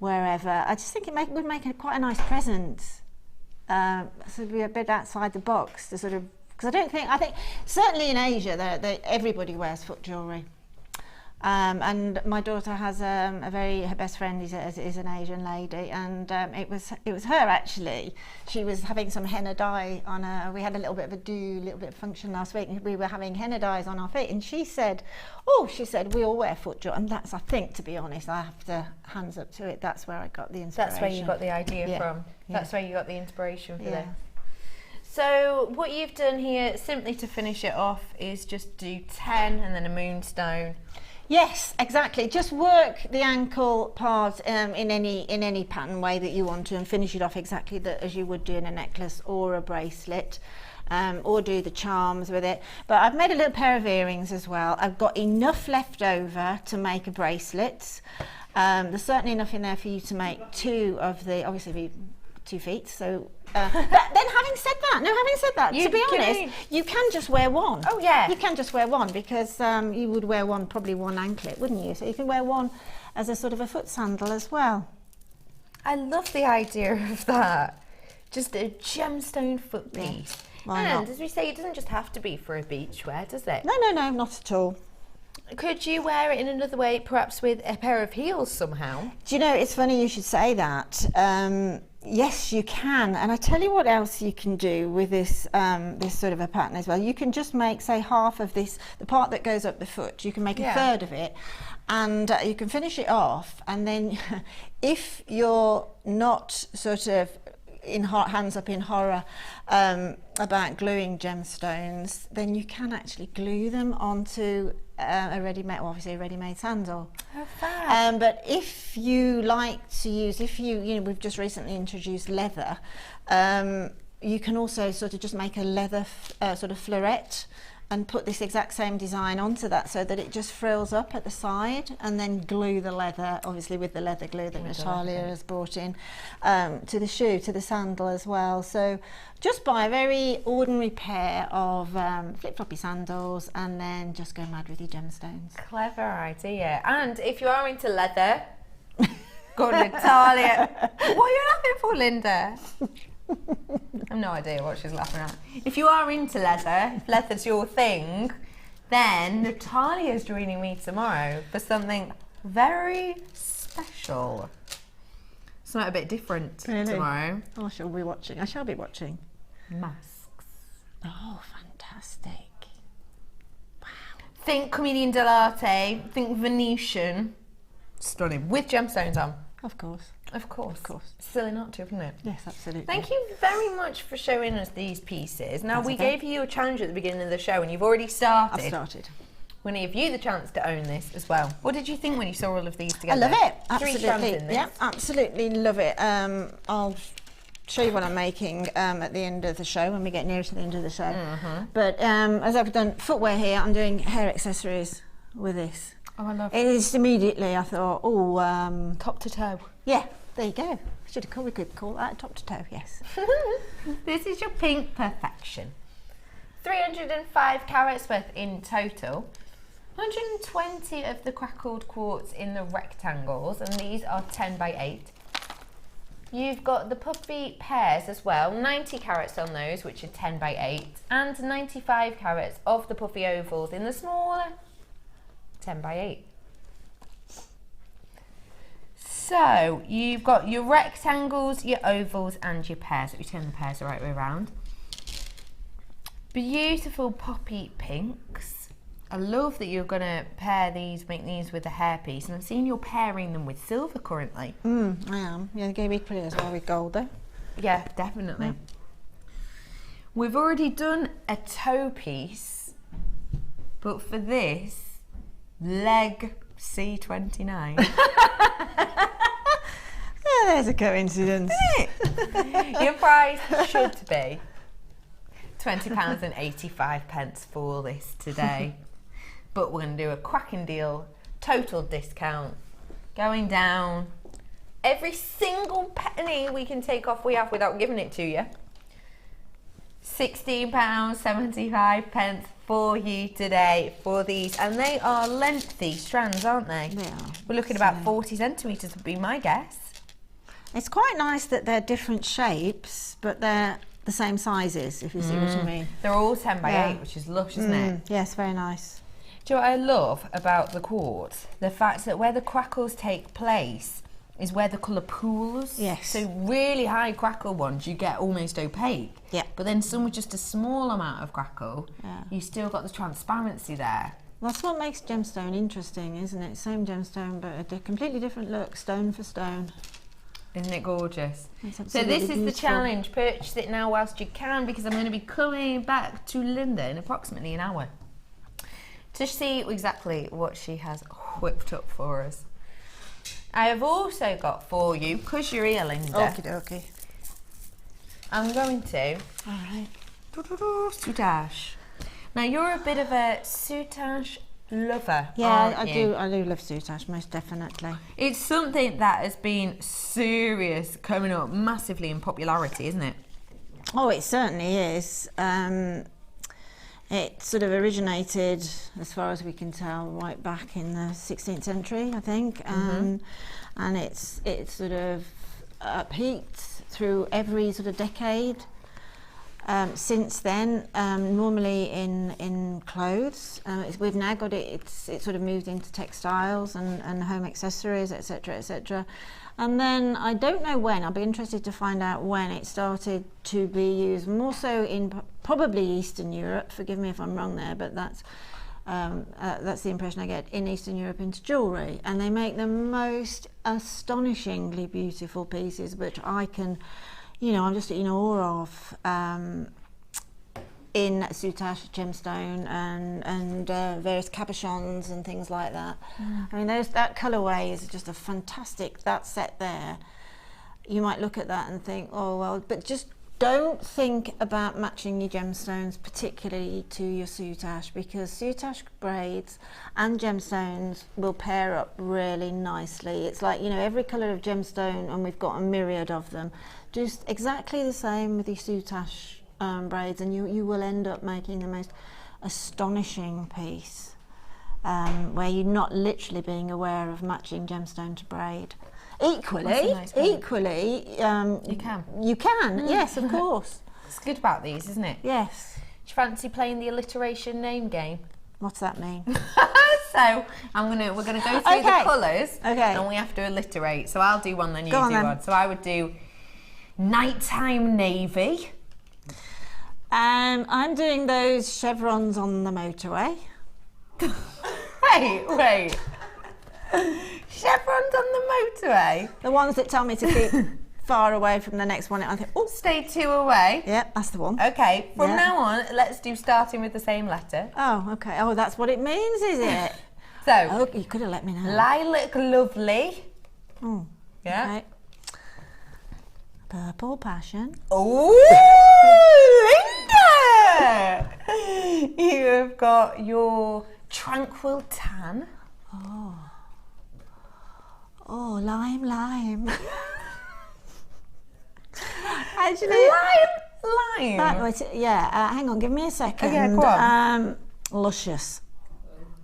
wherever, I just think it would make it quite a nice present. So be a bit outside the box to sort of. Because I think certainly in Asia, everybody wears foot jewellery. And my daughter has her best friend is an Asian lady, and it was her actually. She was having some henna dye on her. We had a little bit of function last week, and we were having henna dyes on our feet, and she said we all wear foot jewellery, and that's, I think, to be honest, I have to hands up to it. That's where I got the inspiration. That's where you got the idea from. Yeah. That's where you got the inspiration for this. So what you've done here, simply to finish it off, is just do 10 and then a moonstone. Yes, exactly. Just work the ankle part in any pattern way that you want to, and finish it off exactly as you would do in a necklace or a bracelet, or do the charms with it. But I've made a little pair of earrings as well. I've got enough left over to make a bracelet. There's certainly enough in there for you to make 2 of the, obviously 2 feet. So. Then having said that, to be honest, you can just wear one. Oh yeah. You can just wear one, because you would wear probably one anklet, wouldn't you? So you can wear one as a sort of a foot sandal as well. I love the idea of that. Just a gemstone foot piece. Yeah. And as we say, it doesn't just have to be for a beach wear, does it? No, not at all. Could you wear it in another way, perhaps with a pair of heels somehow? Do you know, it's funny you should say that. Yes, you can, and I tell you what else you can do with this this sort of a pattern as well. You can just make, say, half of this, the part that goes up the foot, you can make a third of it, and you can finish it off, and then if you're not sort of hands up in horror about gluing gemstones, then you can actually glue them onto a ready-made sandal. Oh, fab. But if you like to use, we've just recently introduced leather, you can also sort of just make a leather sort of floret and put this exact same design onto that, so that it just frills up at the side, and then glue the leather, obviously with the leather glue that Natalia has brought in, to the shoe, to the sandal as well. So just buy a very ordinary pair of flip-floppy sandals, and then just go mad with your gemstones. Clever idea. And if you are into leather, go Natalia. What are you laughing for, Linda? I've no idea what she's laughing at. If you are into leather, if leather's your thing, then Natalia's joining me tomorrow for something very special. Something a bit different tomorrow. Oh, I shall be watching. Masks. Oh, fantastic. Wow. Think Comedian dell'arte, think Venetian. Stunning. With gemstones on. Of course. Silly not to, isn't it? Yes, absolutely. Thank you very much for showing us these pieces. Now, we gave you a challenge at the beginning of the show, and you've already started. I've started. We're going to give you the chance to own this as well. What did you think when you saw all of these together? I love it. 3 strands in this. Yeah, absolutely love it. I'll show you what I'm making at the end of the show, when we get nearer to the end of the show. But as I've done footwear here, I'm doing hair accessories with this. Oh, I love it. Just immediately I thought, top to toe. Yeah, there you go. We could call that top to toe, yes. This is your pink perfection. 305 carats worth in total. 120 of the crackled quartz in the rectangles, and these are 10 by 8. You've got the puffy pears as well, 90 carats on those, which are 10 by 8, and 95 carats of the puffy ovals in the smaller 10 by 8. So you've got your rectangles, your ovals, and your pears. Let me turn the pears the right way around. Beautiful poppy pinks. I love that you're going to pair these, make these with a hairpiece, and I've seen you're pairing them with silver currently. I am. Yeah, they go equally as well with gold though. Yeah, definitely. Yeah. We've already done a toe piece, but for this, leg C29. There's a coincidence. Your price should be £20.85 for this today. But we're going to do a cracking deal, total discount, going down. Every single penny we can take off we have without giving it to you. £16.75 for you today for these. And they are lengthy strands, aren't they? They are. We're looking about 40 centimetres would be my guess. It's quite nice that they're different shapes, but they're the same sizes, if you see what I mean. They're all 10 by 8, which is lush, isn't it? Yes, very nice. Do you know what I love about the quartz? The fact that where the crackles take place is where the colour pools. Yes. So really high crackle ones, you get almost opaque. Yeah. But then some with just a small amount of crackle, you still got the transparency there. That's what makes gemstone interesting, isn't it? Same gemstone, but a completely different look, stone for stone. Isn't it gorgeous? So this is beautiful. the challenge. Purchase it now whilst you can, because I'm going to be coming back to Linda in approximately an hour to see exactly what she has whipped up for us. I have also got for you, because you're here, Linda. Okie dokie. I'm going to. All right. Soutache. Now you're a bit of a Soutache lover. Yeah, aren't you? I do love Soutache, most definitely. It's something that has been serious, coming up massively in popularity, isn't it? Oh, it certainly is. It sort of originated, as far as we can tell, right back in the 16th century, I think, and it's sort of peaked through every sort of decade since then. Normally in clothes, we've now got it's sort of moved into textiles and home accessories, etc., etc. And then I don't know when. I'll be interested to find out when it started to be used more so in probably Eastern Europe. Forgive me if I'm wrong there, but that's the impression I get, in Eastern Europe, into jewellery. And they make the most astonishingly beautiful pieces, which I can, I'm just in awe of. In Soutache, gemstone, and various cabochons and things like that. I mean, that colourway is just a fantastic. That set there, you might look at that and think, oh well, but just don't think about matching your gemstones, particularly to your Soutache, because Soutache braids and gemstones will pair up really nicely. It's like, every colour of gemstone, and we've got a myriad of them, just exactly the same with your Soutache braids, and you will end up making the most astonishing piece, where you're not literally being aware of matching gemstone to braid. Equally, you can, yes, of course. It's good about these, isn't it? Yes. Do you fancy playing the alliteration name game? What's that mean? So we're gonna go through the colours, and we have to alliterate. So I'll do one, then you do one. So I would do nighttime navy. I'm doing those chevrons on the motorway. Wait. Chevrons on the motorway? The ones that tell me to keep far away from the next one. I think, oh, stay 2 away. Yeah, that's the one. Okay, from now on, let's do starting with the same letter. Oh, okay. Oh, that's what it means, is it? So, you could have let me know. Lilac lovely. Oh, yeah. Okay. Purple passion. Oh, Linda! You have got your tranquil tan. Oh, lime. Actually, lime. Hang on, give me a second. Okay, go on. Luscious.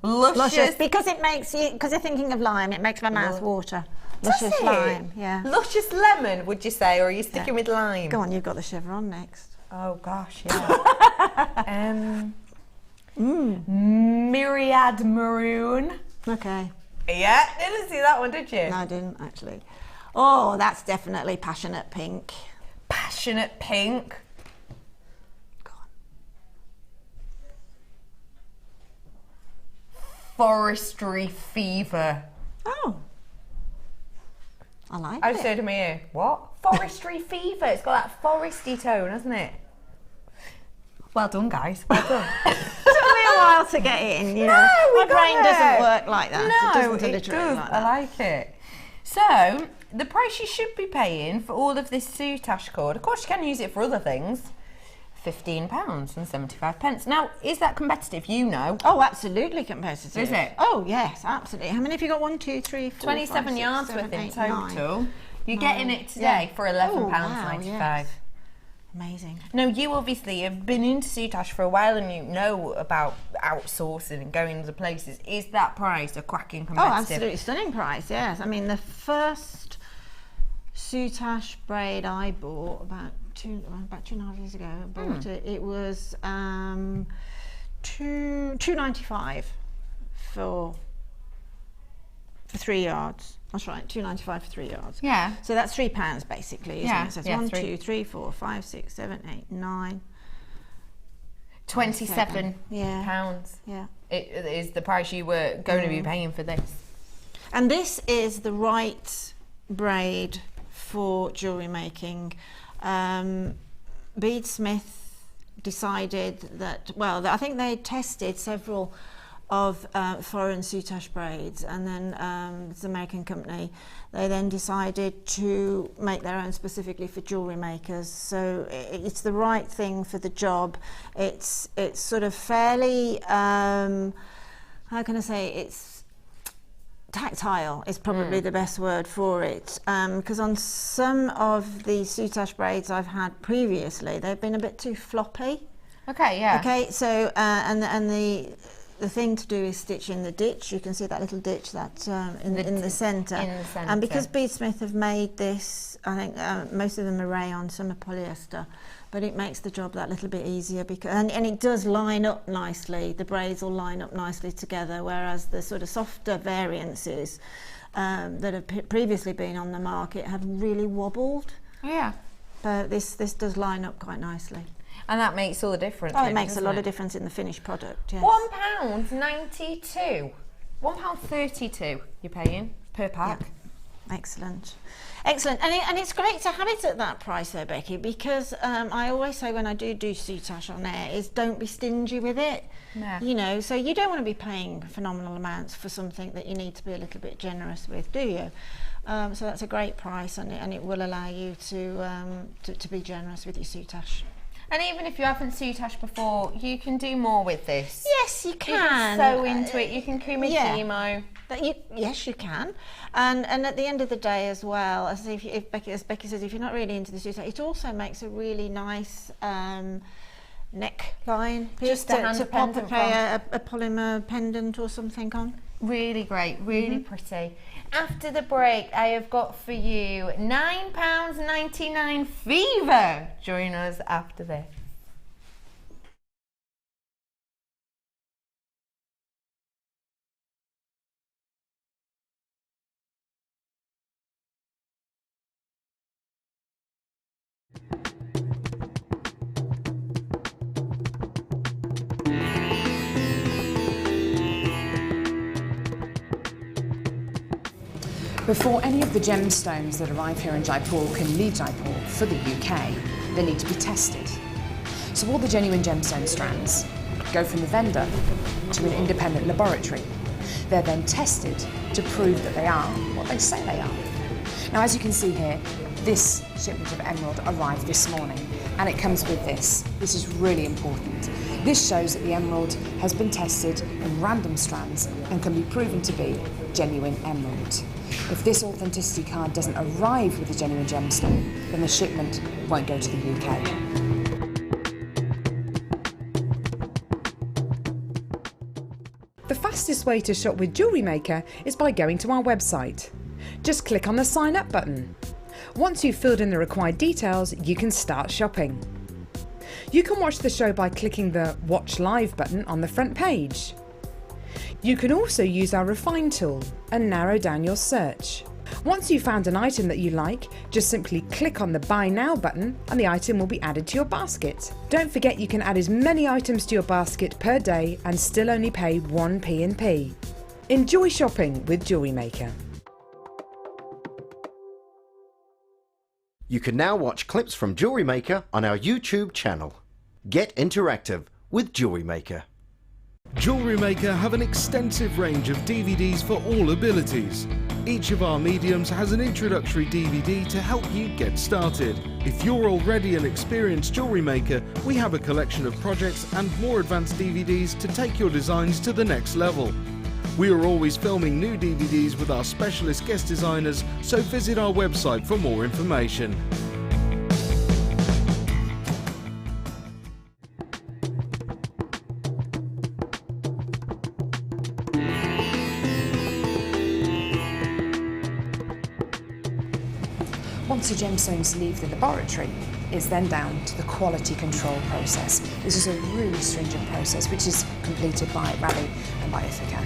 Luscious. Because it makes you, because you're thinking of lime, it makes my mouth water. Luscious lime, yeah. Luscious lemon, would you say, or are you sticking with lime? Go on, you've got the chevron next. Oh gosh, yeah. Myriad maroon. Okay. Yeah, didn't see that one, did you? No, I didn't actually. Oh, that's definitely passionate pink. Passionate pink. Go on. Forestry fever. Oh. I like I it. just heard in my ear, what? Forestry fever. It's got that foresty tone, hasn't it? Well done, guys. Well done. Took me a while to get in, you know. My brain doesn't work like that. No, it does. Like that. I like it. So, the price you should be paying for all of this Soutache cord, of course you can use it for other things, £15.75. Now, is that competitive? You know. Oh, absolutely competitive. Is it? Oh, yes, absolutely. How many have you got? 1, 2, 3, 4, 27 5, 6, yards 7, worth in 8, total. 9. You're getting it today for £11.95. Wow, yes. Amazing. Now, you obviously have been into Soutache for a while and you know about outsourcing and going to places. Is that price a cracking competitive? Oh, absolutely stunning price, yes. I mean, the first Soutache braid I bought about 2.5 years ago, I bought it. It was $2.95 for 3 yards. That's right, $2.95 for 3 yards. Yeah. So that's £3 basically, isn't it? So it's 1, 2, 3, 4, 5, 6, 7, 8, 9. 27 yeah. pounds. Yeah. It is the price you were going to be paying for this. And this is the right braid for jewellery making. Bead Smith decided that, well, I think they tested several of foreign Soutache braids, and then it's an American company. They then decided to make their own specifically for jewellery makers. So it's the right thing for the job. It's sort of fairly, how can I say, it's tactile is probably the best word for it, because on some of the Soutache braids I've had previously, they've been a bit too floppy. Okay, yeah. Okay, so and the thing to do is stitch in the ditch. You can see that little ditch that's in the centre. And because Bead Smith have made this, I think most of them are rayon, some are polyester, but it makes the job that little bit easier because and it does line up nicely. The braids will line up nicely together, whereas the sort of softer variances that have previously been on the market have really wobbled. Oh, yeah. But this does line up quite nicely. And that makes all the difference. Oh, it makes a lot of difference in the finished product, yes. £1.92. £1.32 you're paying per pack. Yep. Excellent. Excellent. And it's great to have it at that price though, Becky, because I always say when I do Soutache on air is don't be stingy with it. No. You know, so you don't want to be paying phenomenal amounts for something that you need to be a little bit generous with, do you? So that's a great price, and it will allow you to be generous with your Soutache. And even if you haven't Soutache before, you can do more with this. Yes, you can. You can sew into it, you can kumashimo. Yes, you can. And at the end of the day as well, as Becky says, if you're not really into the Soutache, it also makes a really nice neckline piece Just a pop a polymer pendant or something on. Really great, really pretty. After the break, I have got for you £9.99 fever. Join us after this. Before any of the gemstones that arrive here in Jaipur can leave Jaipur for the UK, they need to be tested. So all the genuine gemstone strands go from the vendor to an independent laboratory. They're then tested to prove that they are what they say they are. Now, as you can see here, this shipment of emerald arrived this morning, and it comes with this. This is really important. This shows that the emerald has been tested in random strands and can be proven to be genuine emerald. If this authenticity card doesn't arrive with a genuine gemstone, then the shipment won't go to the UK. The fastest way to shop with Jewellery Maker is by going to our website. Just click on the sign up button. Once you've filled in the required details, you can start shopping. You can watch the show by clicking the Watch Live button on the front page. You can also use our Refine tool and narrow down your search. Once you've found an item that you like, just simply click on the Buy Now button and the item will be added to your basket. Don't forget you can add as many items to your basket per day and still only pay 1 P&P. Enjoy shopping with Jewellery Maker. You can now watch clips from Jewellery Maker on our YouTube channel. Get interactive with Jewellery Maker. Jewellery Maker have an extensive range of DVDs for all abilities. Each of our mediums has an introductory DVD to help you get started. If you're already an experienced jewellery maker, we have a collection of projects and more advanced DVDs to take your designs to the next level. We are always filming new DVDs with our specialist guest designers, so visit our website for more information. Once the gemstones leave the laboratory, it's then down to the quality control process. This is a really stringent process which is completed by Raleigh and by Ithaca.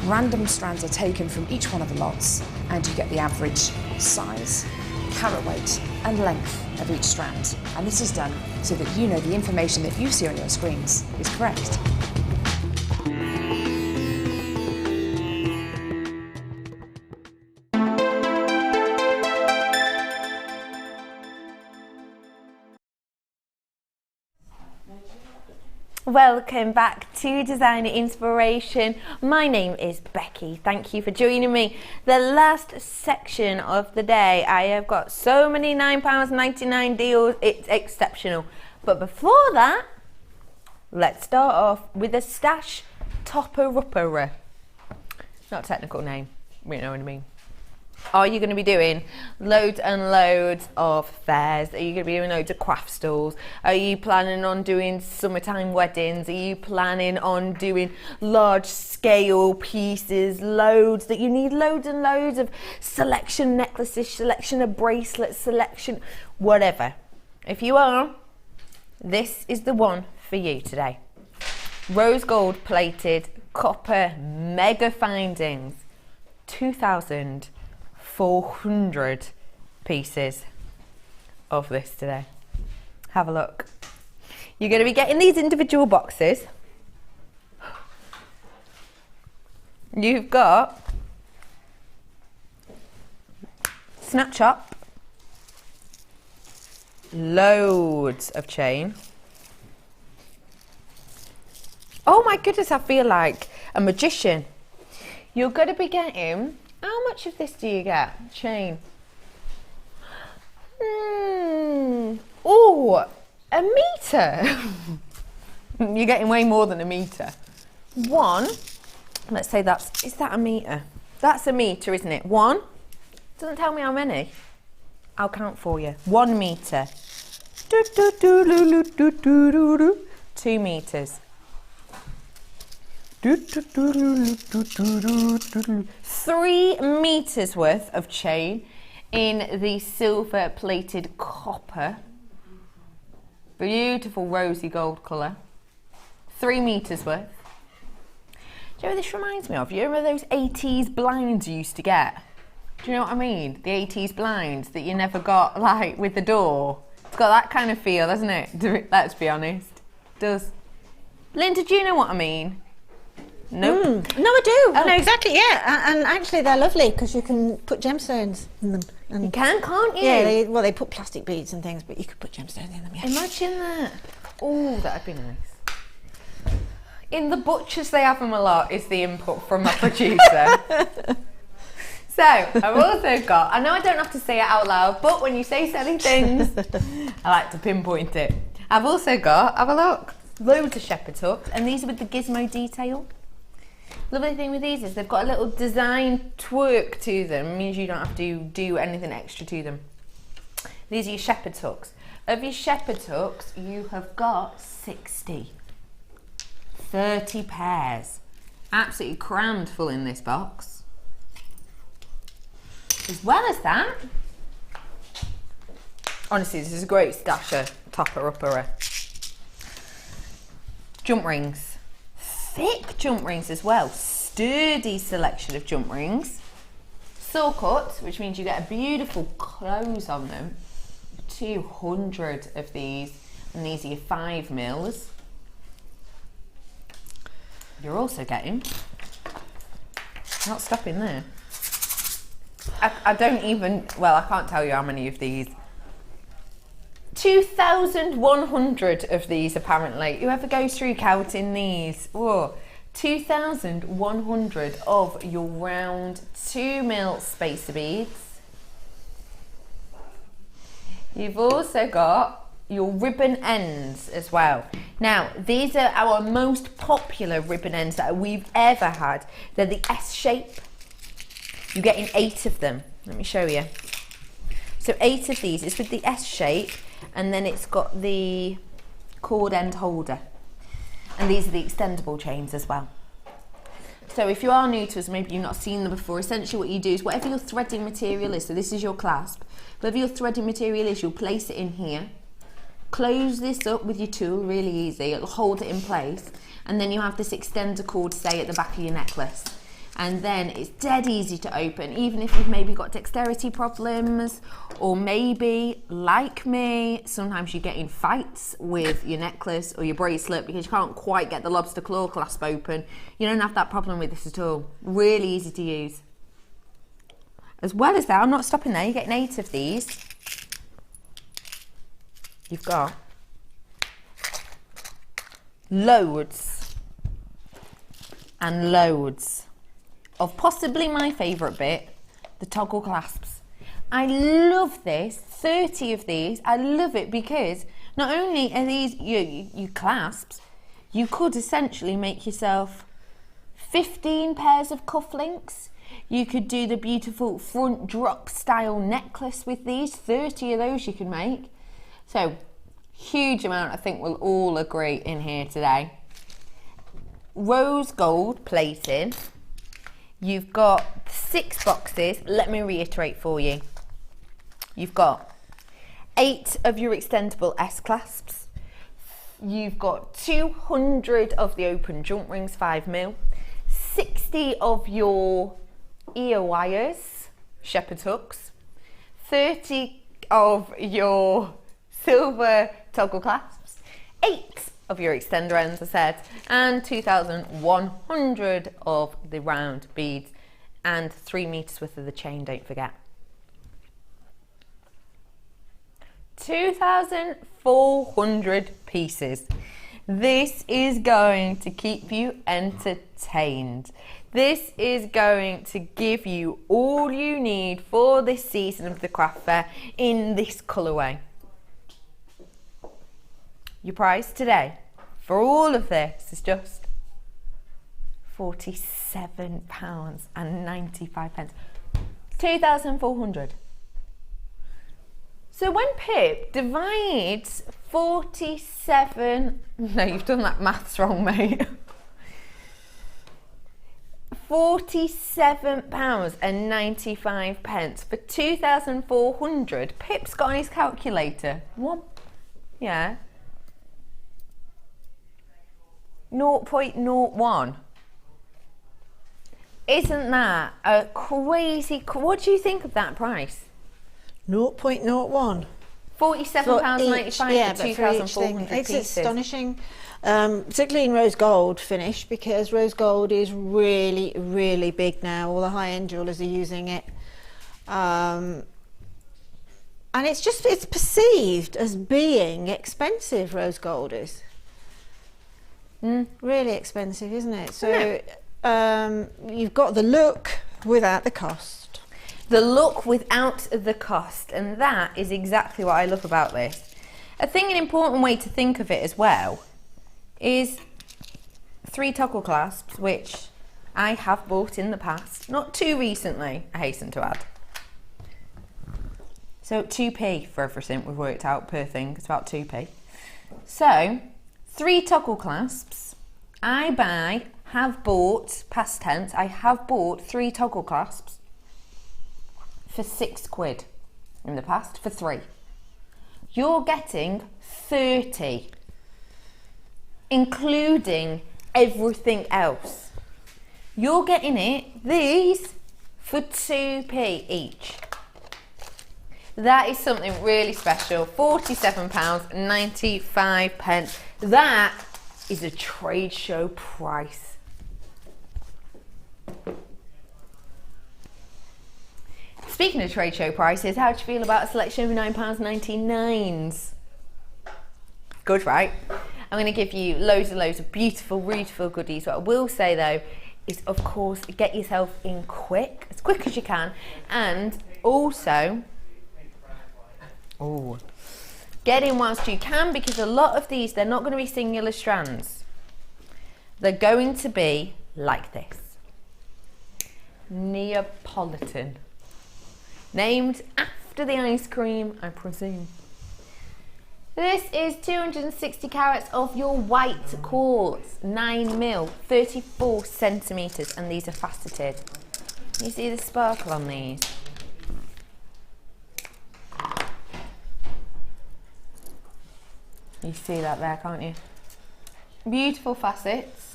Random strands are taken from each one of the lots and you get the average size, carat weight and length of each strand. And this is done so that you know the information that you see on your screens is correct. Welcome back to Designer Inspiration. My name is Becky. Thank you for joining me. The last section of the day. I have got so many £9.99 deals. It's exceptional. But before that, let's start off with a stash topper-upper. Not a technical name, you know what I mean. Are you going to be doing loads and loads of fairs? Are you going to be doing loads of craft stalls? Are you planning on doing summertime weddings? Are you planning on doing large scale pieces? Loads that you need loads and loads of selection necklaces, selection of bracelets, selection, whatever. If you are, this is the one for you today. Rose gold plated copper mega findings, 2,400 pieces of this today. Have a look. You're going to be getting these individual boxes. You've got snatch up, loads of chain. Oh my goodness, I feel like a magician. You're going to be getting, how much of this do you get? Chain. Oh, a metre. You're getting way more than a metre. One, let's say is that a metre? That's a metre, isn't it? One, doesn't tell me how many. I'll count for you. 1 metre. 2 metres. 3 metres worth of chain in the silver plated copper. Beautiful rosy gold colour. 3 metres worth. Do you know what this reminds me of? You remember those 80s blinds you used to get? Do you know what I mean? The 80s blinds that you never got, like, with the door. It's got that kind of feel, doesn't it? Let's be honest. It does. Linda, do you know what I mean? Nope. No, I do. I know exactly, yeah. And actually they're lovely because you can put gemstones in them. And you can, can't you? Yeah, they put plastic beads and things, but you could put gemstones in them, yeah. Imagine that. Oh, that'd be nice. In the butchers they have them a lot is the input from my producer. So, I've also got, I know I don't have to say it out loud, but when you say silly things, I like to pinpoint it. I've also got, have a look, loads of shepherd's hooks, and these are with the gizmo detail. Lovely thing with these is they've got a little design twerk to them. It means you don't have to do anything extra to them. These are your shepherd's hooks. Of your shepherd's hooks, you have got 60. 30 pairs. Absolutely crammed full in this box. As well as that, honestly, this is a great stasher, topper-upper. Jump rings. Thick jump rings as well. Sturdy selection of jump rings. Saw cut, which means you get a beautiful close on them. 200 of these, and these are your 5 mils. You're also getting, not stopping there. I don't even, well, I can't tell you how many of these. 2,100 of these apparently. Whoever goes through counting these, whoa, 2,100 of your round 2 mil spacer beads. You've also got your ribbon ends as well. Now, these are our most popular ribbon ends that we've ever had. They're the S shape. You're getting 8 of them. Let me show you. So 8 of these is with the S shape, and then it's got the cord end holder. And these are the extendable chains as well. So if you are new to us, maybe you've not seen them before, essentially what you do is whatever your threading material is, so this is your clasp, whatever your threading material is, you'll place it in here, close this up with your tool, really easy, it'll hold it in place, and then you have this extender cord, say, at the back of your necklace. And then it's dead easy to open, even if you've maybe got dexterity problems, or maybe, like me, sometimes you get in fights with your necklace or your bracelet because you can't quite get the lobster claw clasp open. You don't have that problem with this at all. Really easy to use. As well as that, I'm not stopping there, you're getting 8 of these. You've got loads and loads of possibly my favourite bit, the toggle clasps. I love this, 30 of these. I love it because not only are these you clasps, you could essentially make yourself 15 pairs of cufflinks. You could do the beautiful front drop style necklace with these, 30 of those you can make. So, huge amount, I think we'll all agree in here today. Rose gold plating. You've got 6 boxes. Let me reiterate for you. You've got 8 of your extendable S clasps. You've got 200 of the open jump rings, 5 mil. 60 of your ear wires, shepherd's hooks. 30 of your silver toggle clasps. 8 of your extender ends, I said, and 2,100 of the round beads, and 3 meters worth of the chain, don't forget. 2,400 pieces. This is going to keep you entertained. This is going to give you all you need for this season of the craft fair in this colourway. Your price today for all of this is just £47.95. 2,400. So when Pip divides 47, no, you've done that maths wrong, mate. £47.95 for 2,400. Pip's got on his calculator. What? Yeah. 0.01. Isn't that a crazy? What do you think of that price? 0.01. £47.95 yeah, for 2,400 It's pieces. astonishing, particularly in rose gold finish, because rose gold is really, really big now. All the high-end jewellers are using it. And it's perceived as being expensive, rose gold is. Really expensive, isn't it? So you've got the look without the cost. The look without the cost, and that is exactly what I love about this. I think an important way to think of it as well is 3 toggle clasps, which I have bought in the past, not too recently, I hasten to add. So 2p for everything we've worked out per thing, it's about 2p. So 3 toggle clasps, I buy have bought, past tense, I have bought 3 toggle clasps for £6 in the past, for 3. You're getting 30, including everything else. You're getting these for 2p each. That is something really special. £47.95. That is a trade show price. Speaking of trade show prices, how do you feel about a selection of £9.99s? Good, right? I'm going to give you loads and loads of beautiful, beautiful goodies. What I will say though is, of course, get yourself in quick as you can, and also, get in whilst you can, because a lot of these, they're not going to be singular strands. They're going to be like this. Neapolitan. Named after the ice cream, I presume. This is 260 carats of your white quartz, 9mm, 34 centimetres, and these are faceted. You see the sparkle on these? You see that there, can't you? Beautiful facets.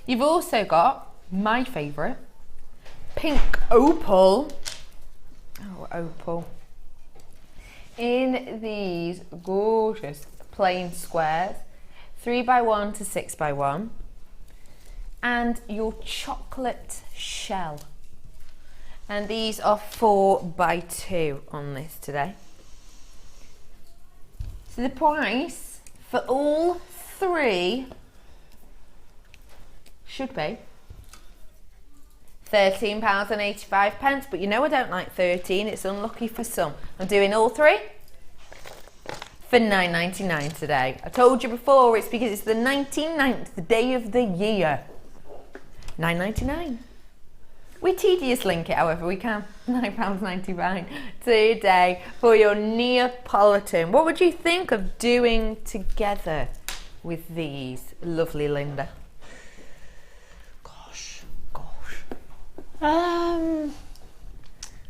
You've also got my favourite, pink opal. Oh, opal. In these gorgeous plain squares, 3x1 to 6x1, and your chocolate shell. And these are 4x2 on this today. So the price for all 3 should be £13.85, but you know I don't like 13, it's unlucky for some. I'm doing all 3 for £9.99 today. I told you before, it's because it's the 99th, the day of the year. £9.99. We tedious link it however we can. £9.99 today for your Neapolitan. What would you think of doing together with these, lovely Linda?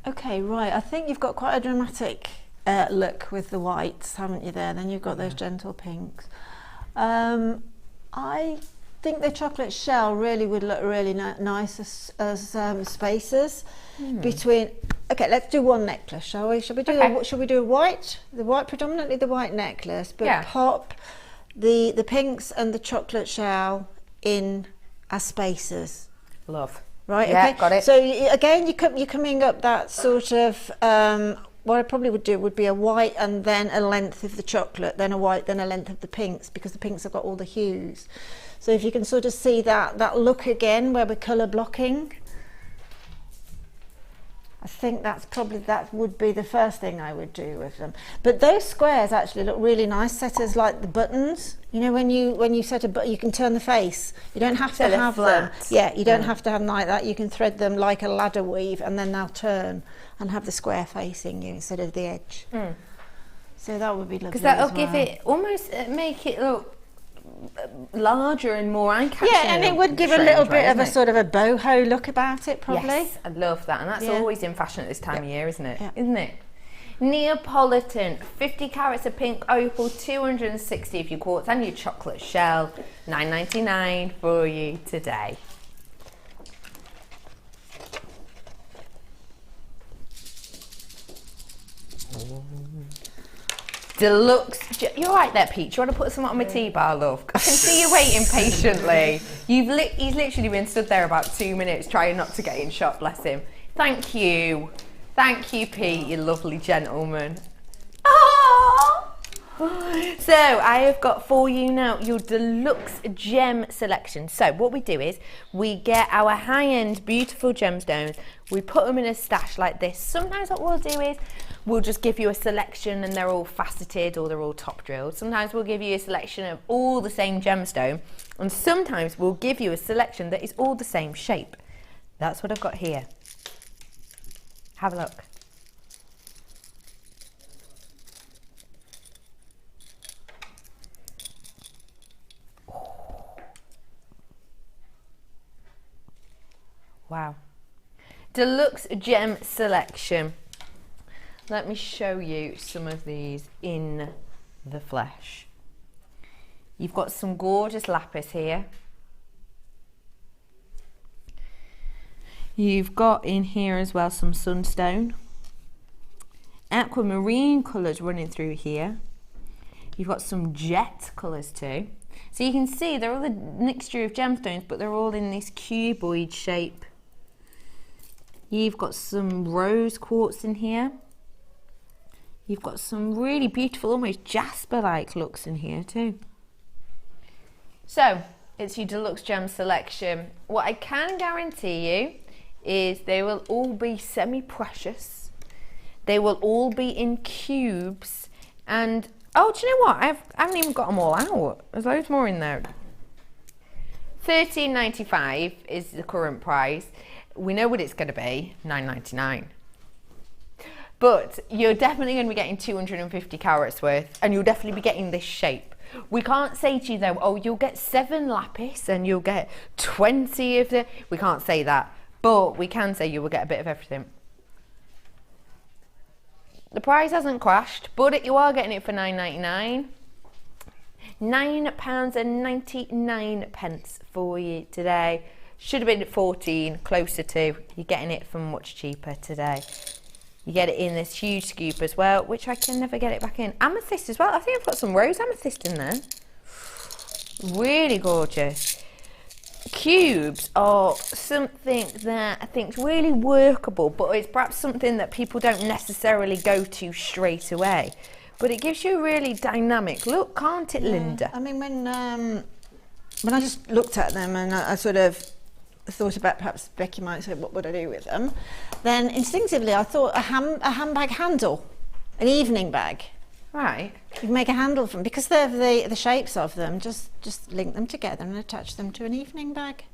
Okay, right. I think you've got quite a dramatic look with the whites, haven't you there? Then you've got those gentle pinks. I think the chocolate shell really would look really nice as spaces between. Okay, let's do one necklace, shall we? Shall we do shall we do a white? The white, predominantly the white necklace, but pop the pinks and the chocolate shell in as spaces. Love. Right, yeah, okay. Got it. So again, you're coming up that sort of, what I probably would do would be a white and then a length of the chocolate, then a white, then a length of the pinks, because the pinks have got all the hues. So if you can sort of see that look again, where we're colour blocking, I think that would be the first thing I would do with them. But those squares actually look really nice, set as like the buttons. You know, when you set a button, you can turn the face. You don't have to have them. Yeah, you don't have to have them like that. You can thread them like a ladder weave, and then they'll turn and have the square facing you instead of the edge. So that would be lovely. Because that'll give it almost make it look larger and more eye-catching. Yeah, and it would give a little bit of a sort of a boho look about it, probably. Yes, I love that, and that's always in fashion at this time of year, isn't it? Isn't it? Neapolitan, 50 carats of pink opal, 260 of your quartz, and your chocolate shell, £9.99 for you today. Deluxe. You're right there, Pete. You want to put some on my tea bar, love? I can see you waiting patiently. He's literally been stood there about 2 minutes trying not to get in shot, bless him. Thank you. Thank you, Pete, you lovely gentleman. Oh! So I have got for you now your deluxe gem selection. So what we do is we get our high-end beautiful gemstones, we put them in a stash like this. Sometimes what we'll do is we'll just give you a selection and they're all faceted or they're all top drilled. Sometimes we'll give you a selection of all the same gemstone, and sometimes we'll give you a selection that is all the same shape. That's what I've got here. Have a look. Wow. Deluxe gem selection. Let me show you some of these in the flesh. You've got some gorgeous lapis here. You've got in here as well some sunstone. Aquamarine colours running through here. You've got some jet colours too. So you can see they're all a mixture of gemstones, but they're all in this cuboid shape. You've got some rose quartz in here. You've got some really beautiful, almost jasper-like looks in here too. So, it's your deluxe gem selection. What I can guarantee you is they will all be semi-precious. They will all be in cubes. And, oh, do you know what? I haven't even got them all out. There's loads more in there. $13.95 is the current price. We know what it's going to be, $9.99. But you're definitely going to be getting 250 carats worth, and you'll definitely be getting this shape. We can't say to you though, oh, you'll get 7 lapis and you'll get 20 of the. We can't say that, but we can say you will get a bit of everything. The price hasn't crashed, but you are getting it for £9.99. £9.99 for you today. Should have been at 14, closer to. You're getting it for much cheaper today. You get it in this huge scoop as well, which I can never get it back in. Amethyst as well. I think I've got some rose amethyst in there. Really gorgeous. Cubes are something that I think is really workable, but it's perhaps something that people don't necessarily go to straight away. But it gives you a really dynamic look, can't it, Linda? I mean, when I just looked at them and I sort of thought about perhaps Becky might say, what would I do with them? Then instinctively I thought a handbag handle, an evening bag. Right. You can make a handle from, because they're the shapes of them, just link them together and attach them to an evening bag.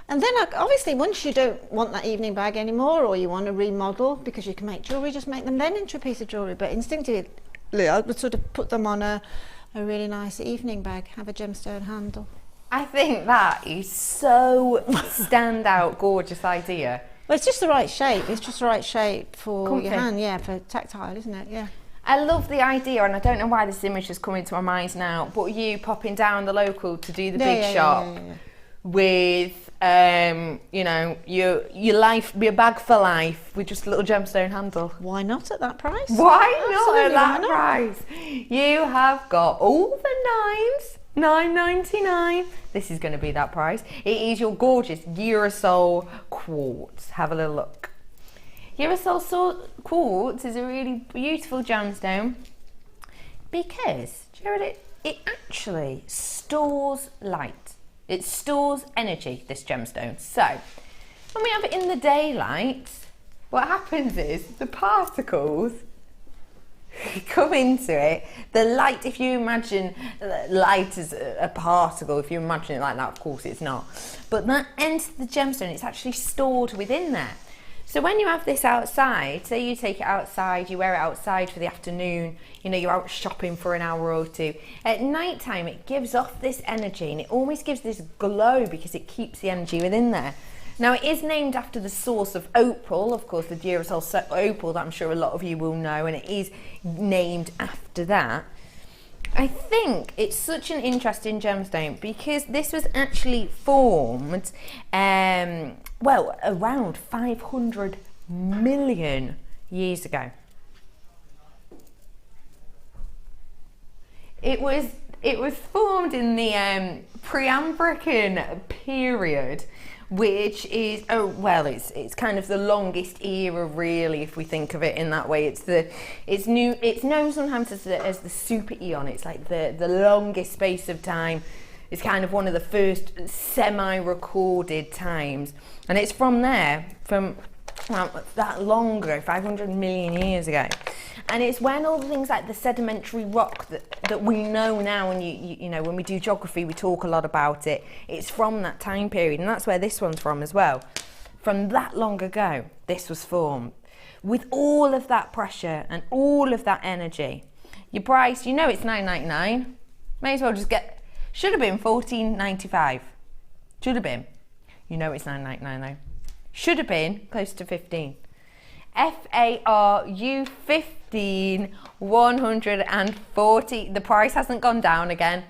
And then obviously once you don't want that evening bag anymore, or you want to remodel because you can make jewellery, just make them then into a piece of jewellery. But instinctively I would sort of put them on a really nice evening bag, have a gemstone handle. I think that is so standout, gorgeous idea. Well, it's just the right shape. It's just the right shape for Comfy. your hand, yeah, for tactile, isn't it? Yeah. I love the idea, and I don't know why this image has come into my mind now, but you popping down the local to do the big shop with, you know, your bag for life with just a little gemstone handle. Why not at that price? Why not at that why not? price? You have got all the nines. $9.99. This is going to be that price. It is your gorgeous Girasol quartz. Have a little look. Girasol quartz is a really beautiful gemstone because, do you know what it actually stores light. It stores energy, this gemstone. So, when we have it in the daylight, what happens is the particles come into it. The light, if you imagine light as a particle, if you imagine it like that, of course it's not. But that enters the gemstone, it's actually stored within there. So when you have this outside, say you take it outside, you wear it outside for the afternoon, you know, you're out shopping for an hour or two. At night time, it gives off this energy and it almost gives this glow because it keeps the energy within there. Now, it is named after the source of opal, of course, the Girasol opal that I'm sure a lot of you will know, and it is named after that. I think it's such an interesting gemstone because this was actually formed, well, around 500 million years ago. It was formed in the Precambrian period, which is, oh well, it's kind of the longest era really, if we think of it in that way. It's known sometimes as the super eon. It's like the longest space of time. It's kind of one of the first semi-recorded times, and it's from there, from that long ago, 500 million years ago. And it's when all the things like the sedimentary rock that we know now, and you know, when we do geography, we talk a lot about it. It's from that time period, and that's where this one's from as well. From that long ago, this was formed. With all of that pressure and all of that energy. Your price, you know it's $9.99. May as well just get, should have been $14.95. Should have been. You know it's $9.99 though. Should have been close to 15. FARU 15, 140. The price hasn't gone down again.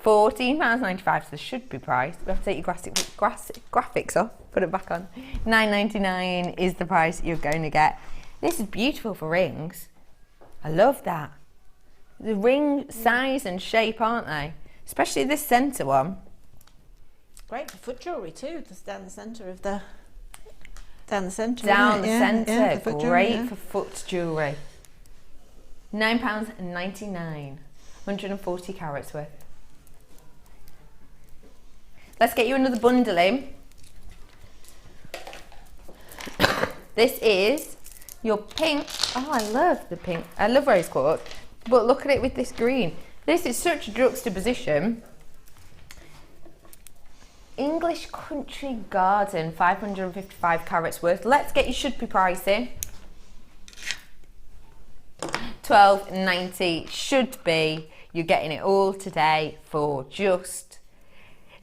£14.95, so there should be price. We have to take your graphics off, put it back on. £9.99 is the price you're going to get. This is beautiful for rings. I love that. The ring size and shape, aren't they? Especially this centre one. Great for foot jewellery too, just down the centre of the... Down the centre, great for foot jewellery. £9.99, 140 carats worth. Let's get you another bundle in. This is your pink. Oh, I love the pink. I love rose quartz, but look at it with this green. This is such a juxtaposition. English Country Garden, 555 carats worth. Let's get your should be pricing. £12.90 should be. You're getting it all today for just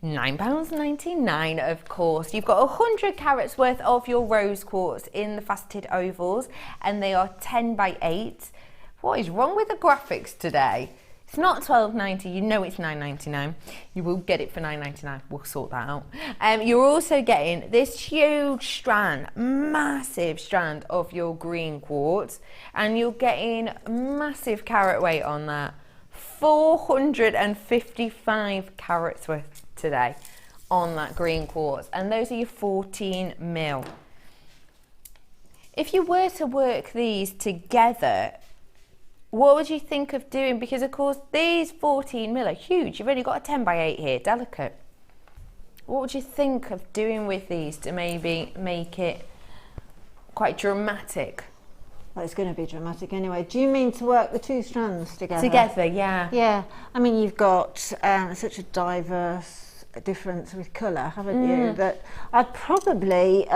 £9.99, of course. You've got 100 carats worth of your rose quartz in the faceted ovals, and they are 10 by 8. What is wrong with the graphics today? It's not £12.90, you know it's £9.99. You will get it for £9.99, we'll sort that out. You're also getting this huge strand, massive strand of your green quartz, and you're getting massive carat weight on that. 455 carats worth today on that green quartz, and those are your 14 mil. If you were to work these together, what would you think of doing? Because of course these 14 mil are huge. You've only got a 10 by 8 here, delicate. What would you think of doing with these to maybe make it quite dramatic? Well, it's going to be dramatic anyway. Do you mean to work the two strands together? Together, yeah. Yeah. I mean, you've got such a diverse difference with colour, haven't you? That I'd probably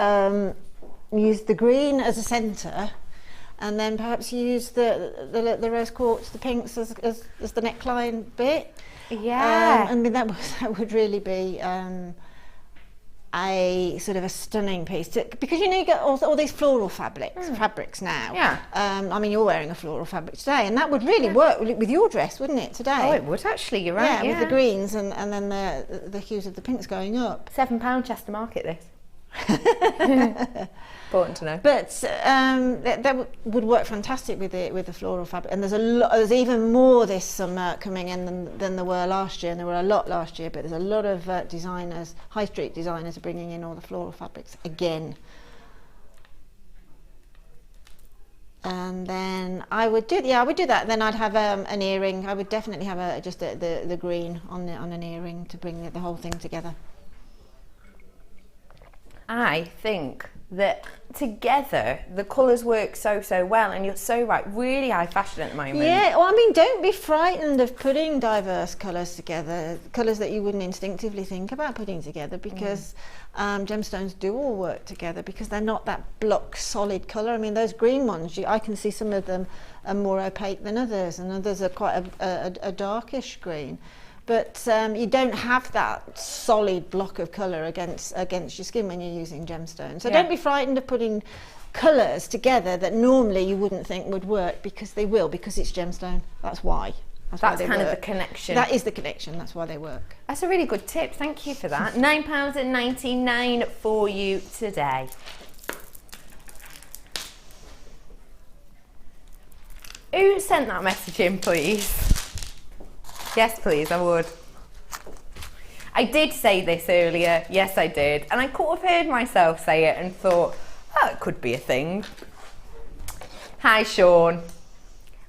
use the green as a centre, and then perhaps use the rose quartz, the pinks as the neckline bit. Yeah. I mean, that would really be a sort of a stunning piece, because you know you get all these floral fabrics now. Yeah. I mean, you're wearing a floral fabric today, and that would really work with your dress, wouldn't it, today? Oh, it would actually. You're right. Yeah, with the greens and then the hues of the pinks going up. £7 Chester Market, this. Important to know. But that would work fantastic with the floral fabric, and there's even more this summer coming in than there were last year, and there were a lot last year, but there's a lot of designers, high street designers, are bringing in all the floral fabrics again. And then I would do that. Then I'd have an earring. I would definitely have just the green on an earring to bring the whole thing together. I think that together the colours work so well, and you're so right, really high fashion at the moment. Yeah, well, I mean, don't be frightened of putting diverse colours together, colours that you wouldn't instinctively think about putting together, because gemstones do all work together, because they're not that block solid colour. I mean, those green ones, I can see some of them are more opaque than others, and others are quite a darkish green. But you don't have that solid block of colour against your skin when you're using gemstones. So don't be frightened of putting colours together that normally you wouldn't think would work, because they will, because it's gemstone. That's why. That's kind of the connection. That is the connection. That's why they work. That's a really good tip. Thank you for that. £9.99 for you today. Who sent that message in, please? Yes, please, I would. I did say this earlier, yes I did, and I could have heard myself say it and thought, oh, it could be a thing. Hi Sean.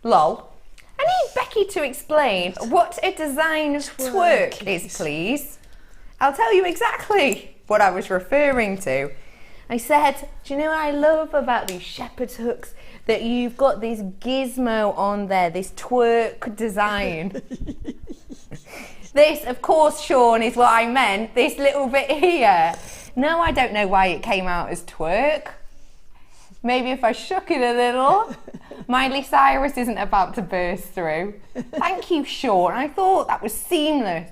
Lol. I need Becky to explain what a design twerk is, please. I'll tell you exactly what I was referring to. I said, do you know what I love about these shepherd's hooks? That you've got this gizmo on there, this twerk design. This, of course, Sean, is what I meant, this little bit here. No, I don't know why it came out as twerk. Maybe if I shook it a little. Miley Cyrus isn't about to burst through. Thank you, Sean. I thought that was seamless.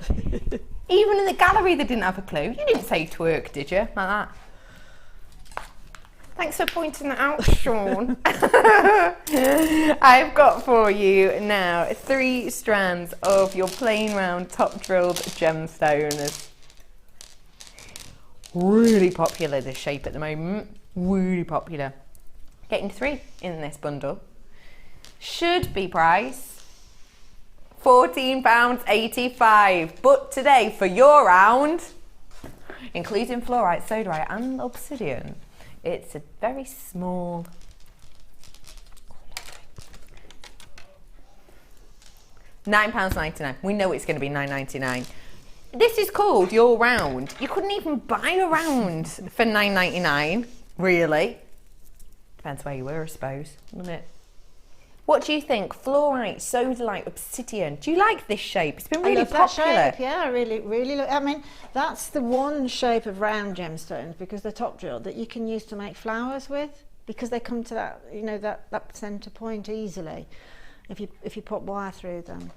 Even in the gallery, they didn't have a clue. You didn't say twerk, did you? Like that. Thanks for pointing that out, Sean. I've got for you now 3 strands of your plain round top drilled gemstones. Really popular, this shape at the moment. Really popular. Getting 3 in this bundle. Should be priced £14.85. But today, for your round, including fluorite, sodalite and obsidian, it's a very small £9.99. We know it's going to be $9.99. This is called your round. You couldn't even buy a round for $9.99, really. Depends where you were, I suppose, wouldn't it? What do you think? Fluorite, sodalite, obsidian. Do you like this shape? It's been really popular. That shape. Yeah, I really look. I mean, that's the one shape of round gemstones, because they're top drilled, that you can use to make flowers with, because they come to that, you know, that centre point easily if you put wire through them.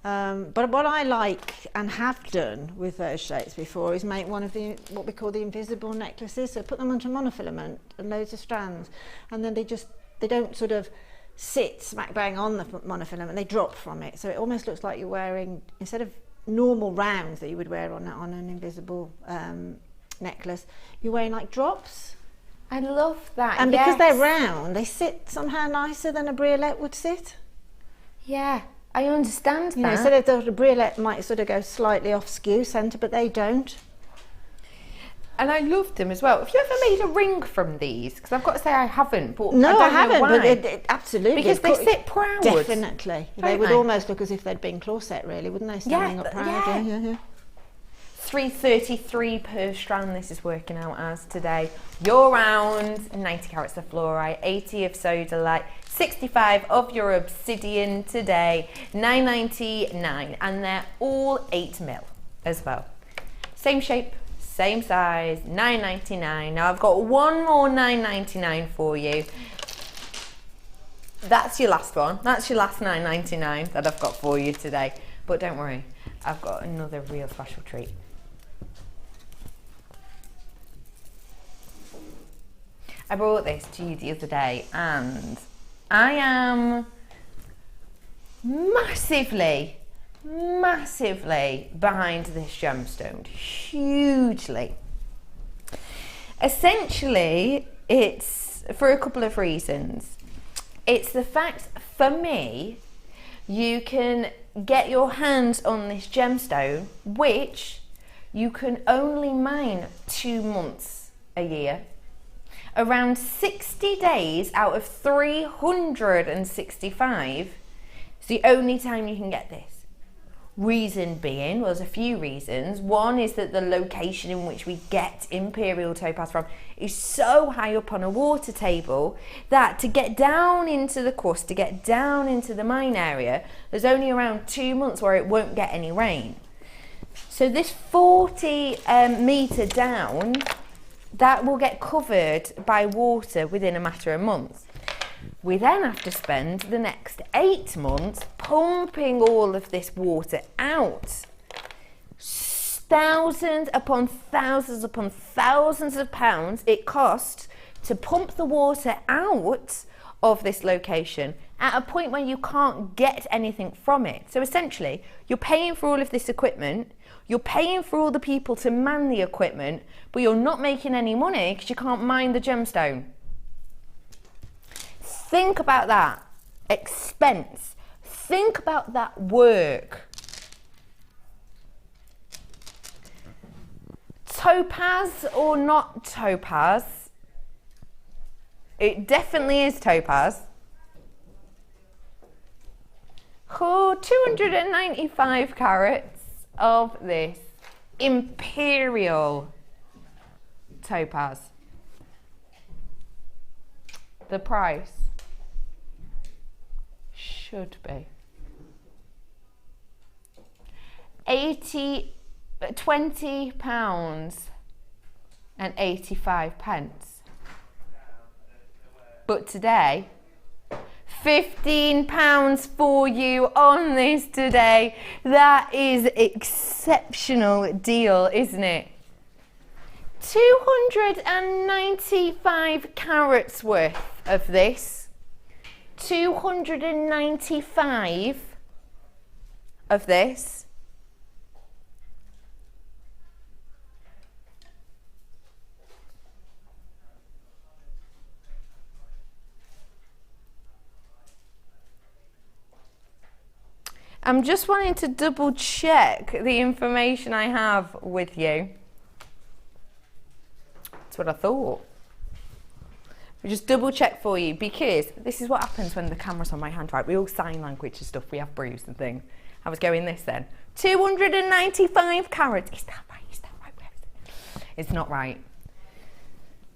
But what I like and have done with those shapes before is make one of the what we call the invisible necklaces. So put them onto monofilament and loads of strands, and then they don't sort of sit smack bang on the monofilament, they drop from it, so it almost looks like you're wearing, instead of normal rounds that you would wear on an invisible necklace, you're wearing like drops. I love that. And because they're round, they sit somehow nicer than a briolette would sit. Yeah, I understand that. You know, instead of the briolette might sort of go slightly off skew centre, but they don't. And I love them as well. Have you ever made a ring from these? Because I've got to say I haven't. But no, I haven't. Know why. But it, absolutely, because they sit proud. Definitely, they would almost look as if they'd been claw set, really, wouldn't they? Standing up proud. Yeah. $3.33 per strand. This is working out as today. Your round, 90 carats of fluorite, 80 of sodalite, 65 of your obsidian today, $9.99, and they're all 8mm as well. Same shape. Same size, $9.99. Now I've got one more $9.99 for you. That's your last one. That's your last $9.99 that I've got for you today. But don't worry, I've got another real special treat. I brought this to you the other day, and I am massively behind this gemstone, hugely. Essentially, it's for a couple of reasons. It's the fact, for me, you can get your hands on this gemstone, which you can only mine 2 months a year. Around 60 days out of 365 is the only time you can get this. Reason being, well, there's a few reasons. One is that the location in which we get Imperial topaz from is so high up on a water table that to get down into the crust, to get down into the mine area, there's only around 2 months where it won't get any rain. So this 40 metre down, that will get covered by water within a matter of months. We then have to spend the next 8 months pumping all of this water out. Thousands upon thousands upon thousands of pounds it costs to pump the water out of this location at a point where you can't get anything from it. So essentially, you're paying for all of this equipment, you're paying for all the people to man the equipment, but you're not making any money because you can't mine the gemstone. Think about that expense. Think about that work. Topaz or not topaz? It definitely is topaz. Oh, 295 carats of this Imperial topaz. The price should be £20.85. But today, £15 for you on this today. That is exceptional deal, isn't it? 295 carats worth of this. 295 of this. I'm just wanting to double check the information I have with you. That's what I thought. I'll just double check for you, because this is what happens when the camera's on my hand, right? We all sign language and stuff, we have bruised and things. I was going this then. 295 carats. Is that right? Is that right? Where is it? It's not right.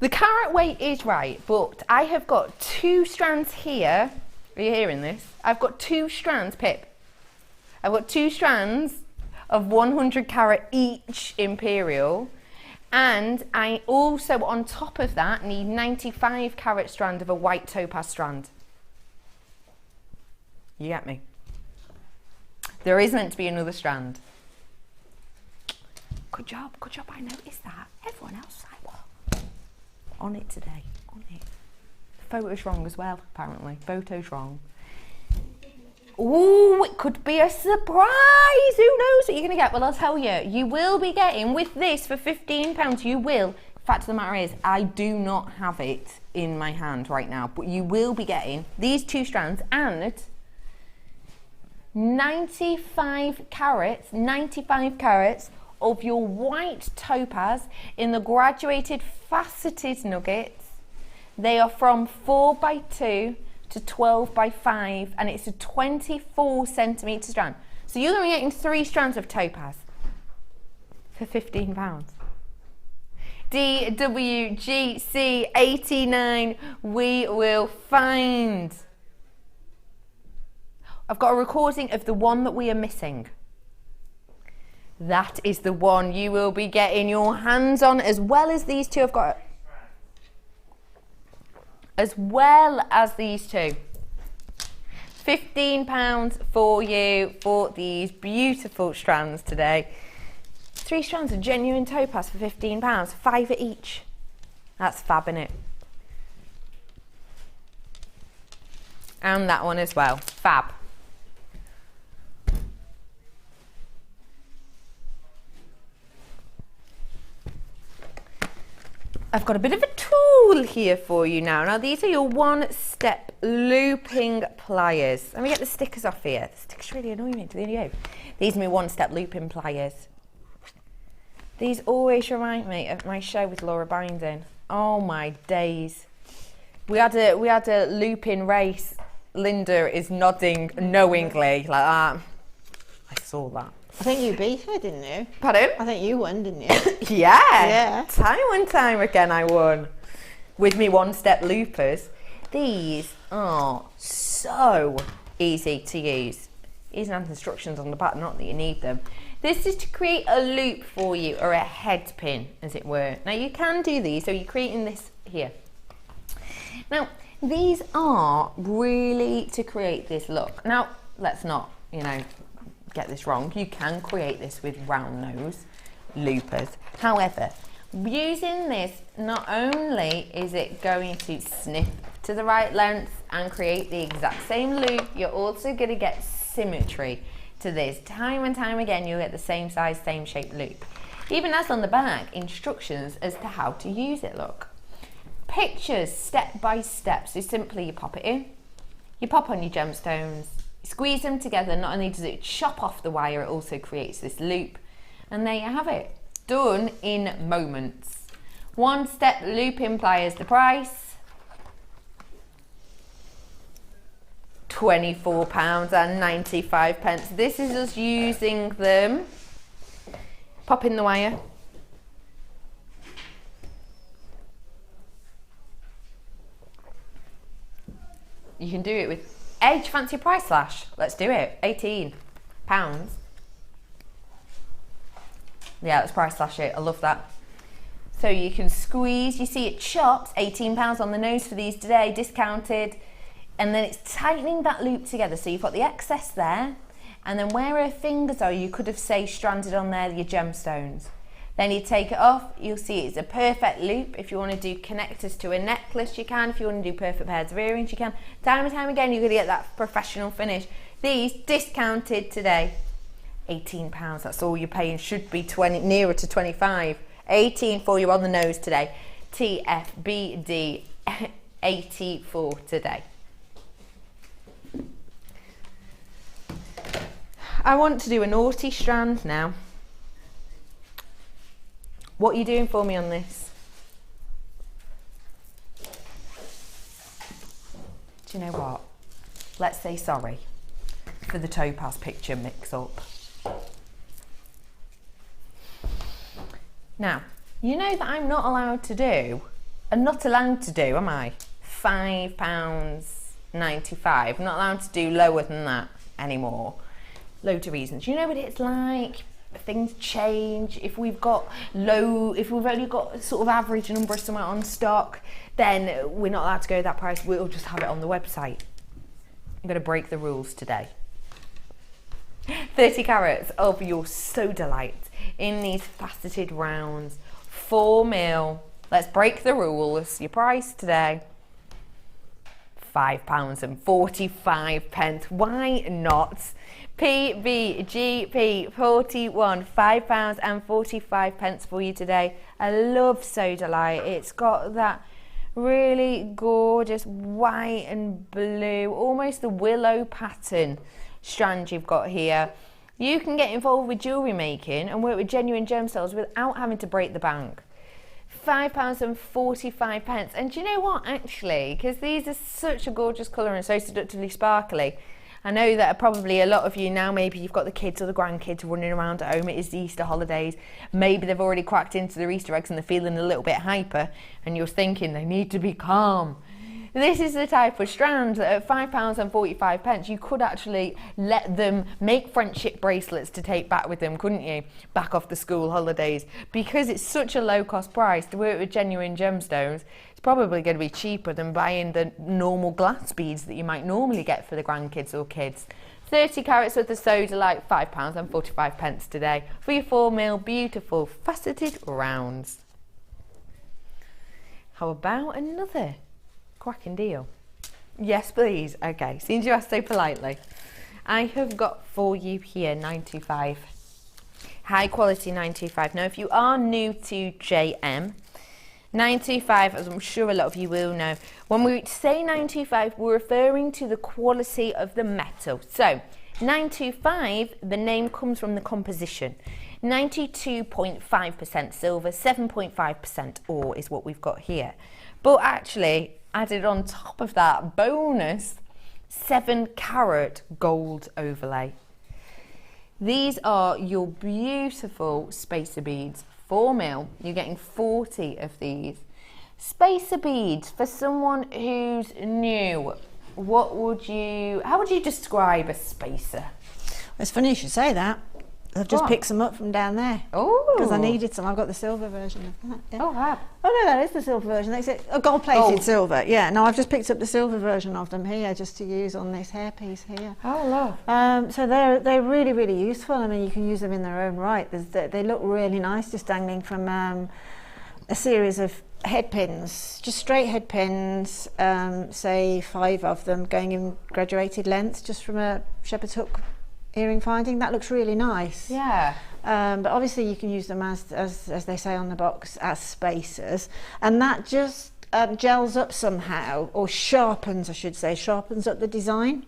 The carat weight is right, but I have got 2 strands here. Are you hearing this? I've got 2 strands, Pip. I've got 2 strands of 100 carat each Imperial, and I also, on top of that, need 95 carat strand of a white topaz strand. You get me? There is meant to be another strand. Good job, I noticed that. Everyone else is like, what? On it today, on it. The photo's wrong as well, apparently. Photo's wrong. Ooh, it could be a surprise. Who knows what you're going to get? Well, I'll tell you. You will be getting, with this for £15, you will. Fact of the matter is, I do not have it in my hand right now, but you will be getting these 2 strands and 95 carats of your white topaz in the graduated faceted nuggets. They are from 4x2 to 12x5, and it's a 24 centimetre strand. So you're going to be getting 3 strands of topaz for £15. DWGC89, we will find. I've got a recording of the one that we are missing. That is the one you will be getting your hands on, as well as these 2 I've got. As well as these 2. £15 for you for these beautiful strands today. 3 strands of genuine topaz for £15, 5 at each. That's fab, innit? And that one as well, fab. I've got a bit of a tool here for you now. Now these are your 1-step looping pliers. Let me get the stickers off here. The stickers really annoy me to the video. These are my 1-step looping pliers. These always remind me of my show with Laura Binding. Oh my days. We had a looping race. Linda is nodding knowingly like that. I saw that. I think you beat her, didn't you? Pardon? I think you won, didn't you? Yeah. Time and time again I won. With me 1-step loopers. These are so easy to use. Even have instructions on the back, not that you need them. This is to create a loop for you, or a head pin, as it were. Now you can do these, so you're creating this here. Now, these are really to create this look. Now, let's not, get this wrong. You can create this with round nose loopers. However, using this, not only is it going to snip to the right length and create the exact same loop, you're also going to get symmetry to this. Time and time again, you'll get the same size, same shape loop. Even as on the back, instructions as to how to use it, look. Pictures, step by step. So simply you pop it in, you pop on your gemstones, squeeze them together. Not only does it chop off the wire, it also creates this loop. And there you have it, done in moments. 1-step looping pliers, the price £24.95. This is us using them. Pop in the wire. You can do it with Edge. Fancy a price slash? Let's do it. £18. Yeah, let's price slash it. I love that. So you can squeeze. You see it chops. £18 on the nose for these today, discounted. And then it's tightening that loop together. So you've got the excess there. And then where her fingers are, you could have, say, stranded on there your gemstones. Then you take it off, you'll see it's a perfect loop. If you want to do connectors to a necklace, you can. If you want to do perfect pairs of earrings, you can. Time and time again, you're going to get that professional finish. These discounted today, £18. That's all you're paying. Should be nearer to 25. 18 for you on the nose today. TFBD 84 today. I want to do a naughty strand now. What are you doing for me on this? Do you know what? Let's say sorry for the topaz picture mix up. Now, you know that I'm not allowed to do, am I? £5.95. I'm not allowed to do lower than that anymore. Loads of reasons. You know what it's like? Things change. If we've only got sort of average number somewhere on stock, then we're not allowed to go that price. We'll just have it on the website. I'm going to break the rules today. 30 carats of your Sodalite in these faceted rounds. 4mm. Let's break the rules. Your price today, £5.45. Why not? PBGP 41, £5.45 for you today. I love Sodalite. It's got that really gorgeous white and blue, almost the willow pattern strand you've got here. You can get involved with jewellery making and work with genuine gemstones without having to break the bank. £5.45. And do you know what, actually, because these are such a gorgeous colour and so seductively sparkly, I know that probably a lot of you now, maybe you've got the kids or the grandkids running around at home, it is the Easter holidays, maybe they've already cracked into their Easter eggs and they're feeling a little bit hyper and you're thinking they need to be calm. This is the type of strand that at £5.45 you could actually let them make friendship bracelets to take back with them, couldn't you? Back off the school holidays. Because it's such a low cost price to work with genuine gemstones, it's probably going to be cheaper than buying the normal glass beads that you might normally get for the grandkids or kids. 30 carats with the Sodalite, £5.45 today for your 4mm beautiful faceted rounds. How about another cracking deal? Yes, please. Okay, since you asked so politely, I have got for you here 925. High quality 925. Now, if you are new to JM, 925, as I'm sure a lot of you will know, when we say 925, we're referring to the quality of the metal. So, 925, the name comes from the composition. 92.5% silver, 7.5% ore is what we've got here. But actually, added on top of that, bonus 7-carat gold overlay. These are your beautiful spacer beads, 4mm. You're getting 40 of these. Spacer beads, for someone who's new, how would you describe a spacer? It's funny you should say that. I've just picked some up from down there. Oh. Because I needed some. I've got the silver version of that. Yeah. Oh, wow. Oh, no, that is the silver version. It's a gold-plated silver. Yeah, no, I've just picked up the silver version of them here just to use on this hairpiece here. Oh, love. So they're really, really useful. I mean, you can use them in their own right. They look really nice just dangling from a series of head pins, just straight head pins, say 5 of them going in graduated lengths just from a shepherd's hook earring finding. That looks really nice. Yeah. But obviously you can use them as they say on the box, as spacers, and that just gels up somehow, or sharpens, I should say, sharpens up the design.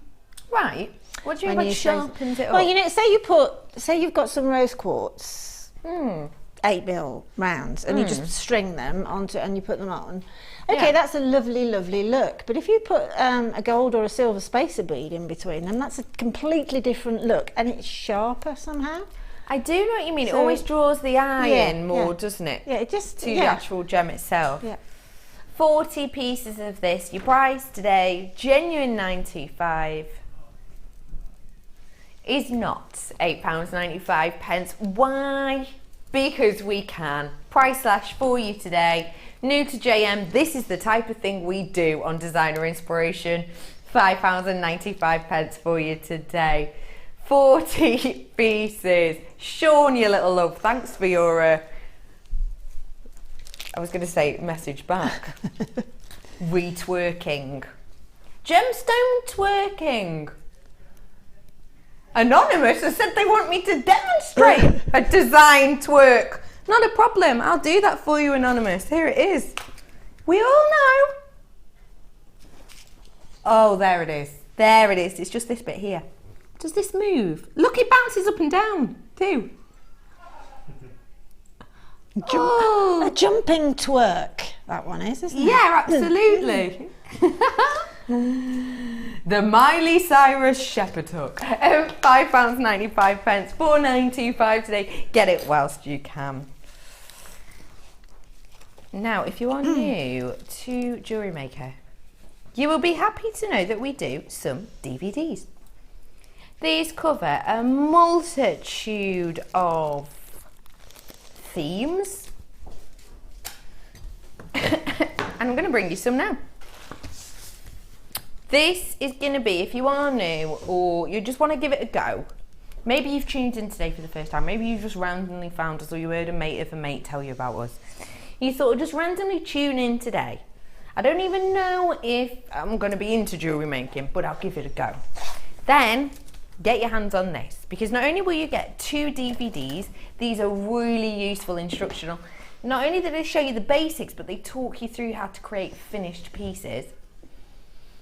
Right. What do you mean by sharpens it up? Well, you know, say you've got some rose quartz, 8mm rounds, and you just string them onto, and you put them on. Okay, that's a lovely, lovely look. But if you put a gold or a silver spacer bead in between them, that's a completely different look, and it's sharper somehow. I do know what you mean. So, it always draws the eye in more, doesn't it? Yeah, it just to the actual gem itself. Yeah. 40 pieces of this. Your price today, genuine 925, is not £8.95. Why? Because we can. Price slash for you today. New to JM, this is the type of thing we do on Designer Inspiration. £5.95 for you today. 40 pieces. Sean, you little love, thanks for your I was going to say message back. Retwerking. Gemstone twerking. Anonymous has said they want me to demonstrate a design twerk. Not a problem. I'll do that for you, Anonymous. Here it is. We all know. Oh, there it is. There it is. It's just this bit here. Does this move? Look, it bounces up and down too. A jumping twerk, that one is, isn't it? Yeah, absolutely. The Miley Cyrus Shepherd Hook. £5.95, £4.925 today. Get it whilst you can. Now, if you are new to Jewellery Maker, you will be happy to know that we do some DVDs. These cover a multitude of themes. And I'm going to bring you some now. This is going to be, if you are new or you just want to give it a go, maybe you've tuned in today for the first time, maybe you've just randomly found us or you heard a mate of a mate tell you about us. You thought, just randomly tune in today. I don't even know if I'm going to be into jewellery making, but I'll give it a go. Then get your hands on this, because not only will you get 2 DVDs, these are really useful instructional. Not only do they show you the basics, but they talk you through how to create finished pieces.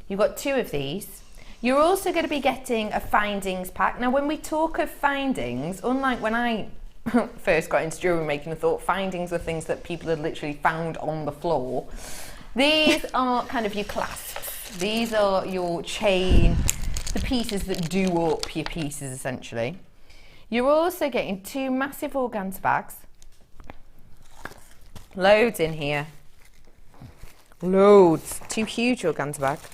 You've got 2 of these. You're also going to be getting a findings pack. Now, when we talk of findings, unlike when I first got into jewellery making, I thought findings were things that people had literally found on the floor. These are kind of your clasps. These are your chain, the pieces that do up your pieces, essentially. You're also getting 2 massive organza bags. Loads in here. Loads. 2 huge organza bags.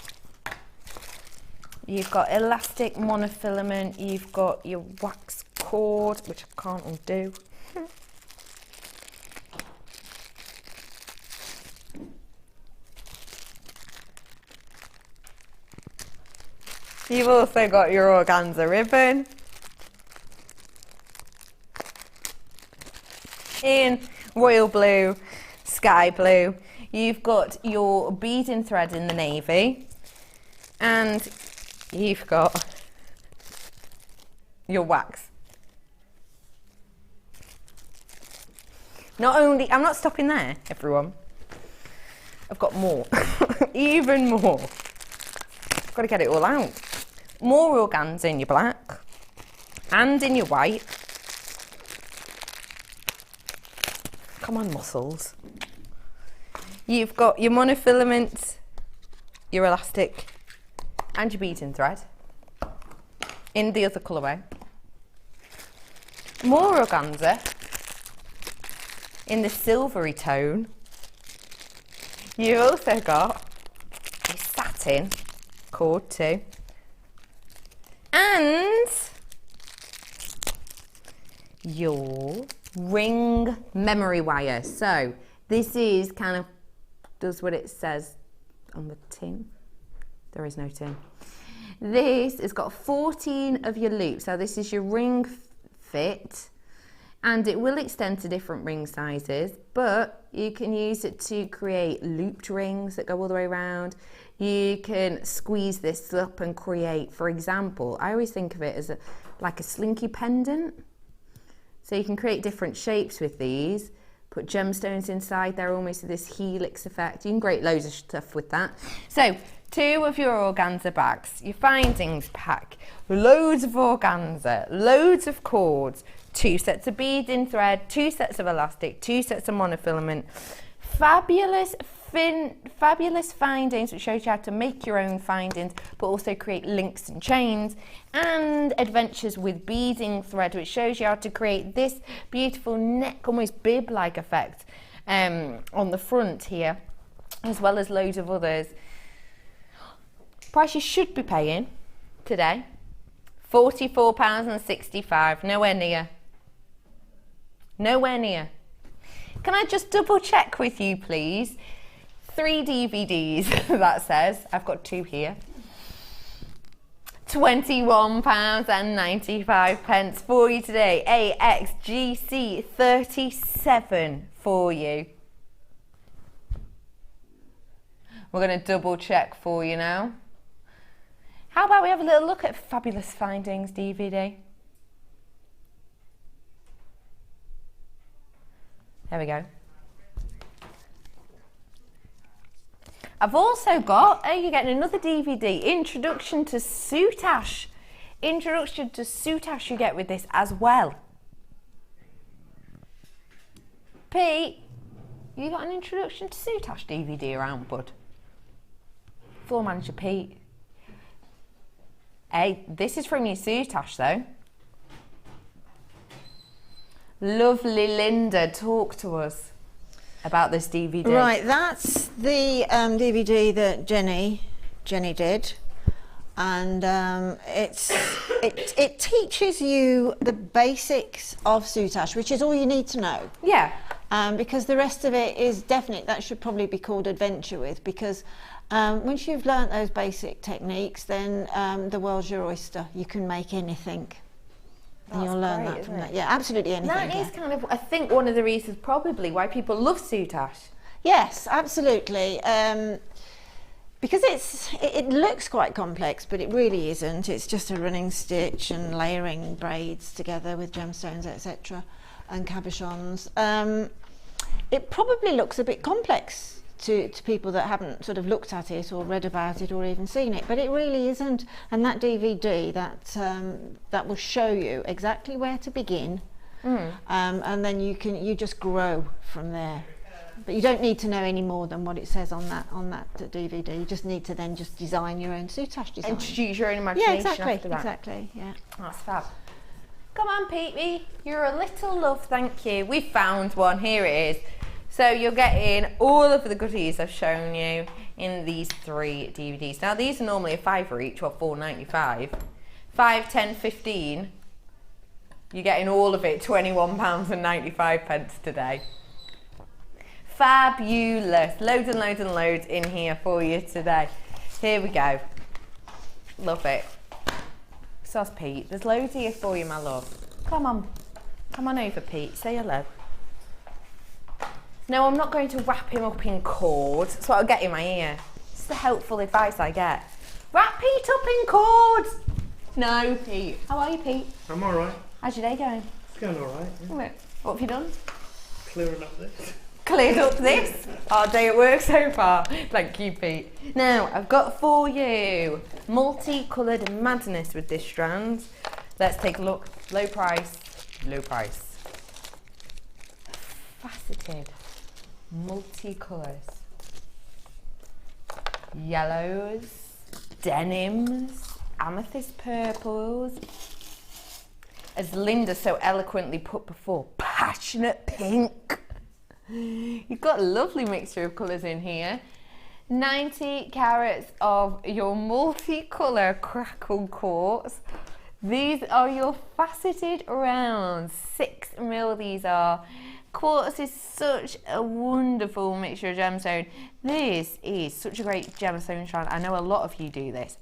You've got elastic monofilament. You've got your wax cord, which I can't undo. You've also got your organza ribbon in royal blue, sky blue. You've got your beading thread in the navy, and you've got your wax. Not only, I'm not stopping there, everyone. I've got more, even more. I've got to get it all out. More organza in your black and in your white. Come on, muscles. You've got your monofilament, your elastic, and your beading thread in the other colourway. More organza in the silvery tone. You've also got your satin cord too. And your ring memory wire. So this is kind of does what it says on the tin. There is no tin. This has got 14 of your loops. So this is your ring fit, and it will extend to different ring sizes, but you can use it to create looped rings that go all the way around. You can squeeze this up and create, for example, I always think of it as like a slinky pendant. So you can create different shapes with these, put gemstones inside there, almost this helix effect. You can create loads of stuff with that. So 2 of your organza bags, your findings pack, loads of organza, loads of cords, 2 sets of beading thread, 2 sets of elastic, 2 sets of monofilament, fabulous findings, which shows you how to make your own findings, but also create links and chains, and adventures with beading thread, which shows you how to create this beautiful neck, almost bib-like effect on the front here, as well as loads of others. Price you should be paying today, £44.65, nowhere near. Nowhere near. Can I just double check with you, please? 3 DVDs, that says. I've got 2 here. £21.95 for you today. AXGC 37 for you. We're going to double check for you now. How about we have a little look at Fabulous Findings DVD? There we go. I've also got, you're getting another DVD, Introduction to Soutache. Introduction to Soutache you get with this as well. Pete, you got an Introduction to Soutache DVD around, bud? Floor manager Pete. Hey, this is from your Soutache though. Lovely Linda, talk to us about this DVD. Right, that's the DVD that Jenny did, and it teaches you the basics of Soutache, which is all you need to know. Yeah. Because the rest of it is definitely, that should probably be called Adventure With, because once you've learnt those basic techniques, then the world's your oyster. You can make anything. And you'll learn that from that. Yeah, absolutely anything. That is kind of, I think, one of the reasons probably why people love Soutache. Yes, absolutely. Because it looks quite complex, but it really isn't. It's just a running stitch and layering braids together with gemstones, etc., and cabochons. It probably looks a bit complex to people that haven't sort of looked at it or read about it or even seen it, but it really isn't. And that DVD that will show you exactly where to begin, and then you just grow from there. But you don't need to know any more than what it says on that DVD. You just need to then just design your own Soutache design. And choose your own imagination. Yeah, exactly. After that. Exactly. Yeah. That's fab. Come on, Pete. You're a little love. Thank you. We found one. Here it is. So you're getting all of the goodies I've shown you in these 3 DVDs. Now these are normally a £5 each, or £4.95. 5, 10, 15. You're getting all of it, £21.95 today. Fabulous. Loads and loads and loads in here for you today. Here we go. Love it. Sauce Pete. There's loads here for you, my love. Come on. Come on over, Pete. Say hello. No, I'm not going to wrap him up in cord. That's what I get in my ear. It's the helpful advice I get. Wrap Pete up in cord! No, Pete. How are you, Pete? I'm alright. How's your day going? It's going alright. Yeah. What have you done? Clearing up this. Cleared up this? Our day at work so far. Thank you, Pete. Now, I've got for you multicoloured madness with this strand. Let's take a look. Low price. Low price. Faceted. Multicolours, yellows, denims, amethyst purples, as Linda so eloquently put before, passionate pink. You've got a lovely mixture of colours in here. 90 carats of your multicolour crackle quartz. These are your faceted rounds. 6mm these are. Quartz is such a wonderful mixture of gemstone. This is such a great gemstone strand. I know a lot of you do this.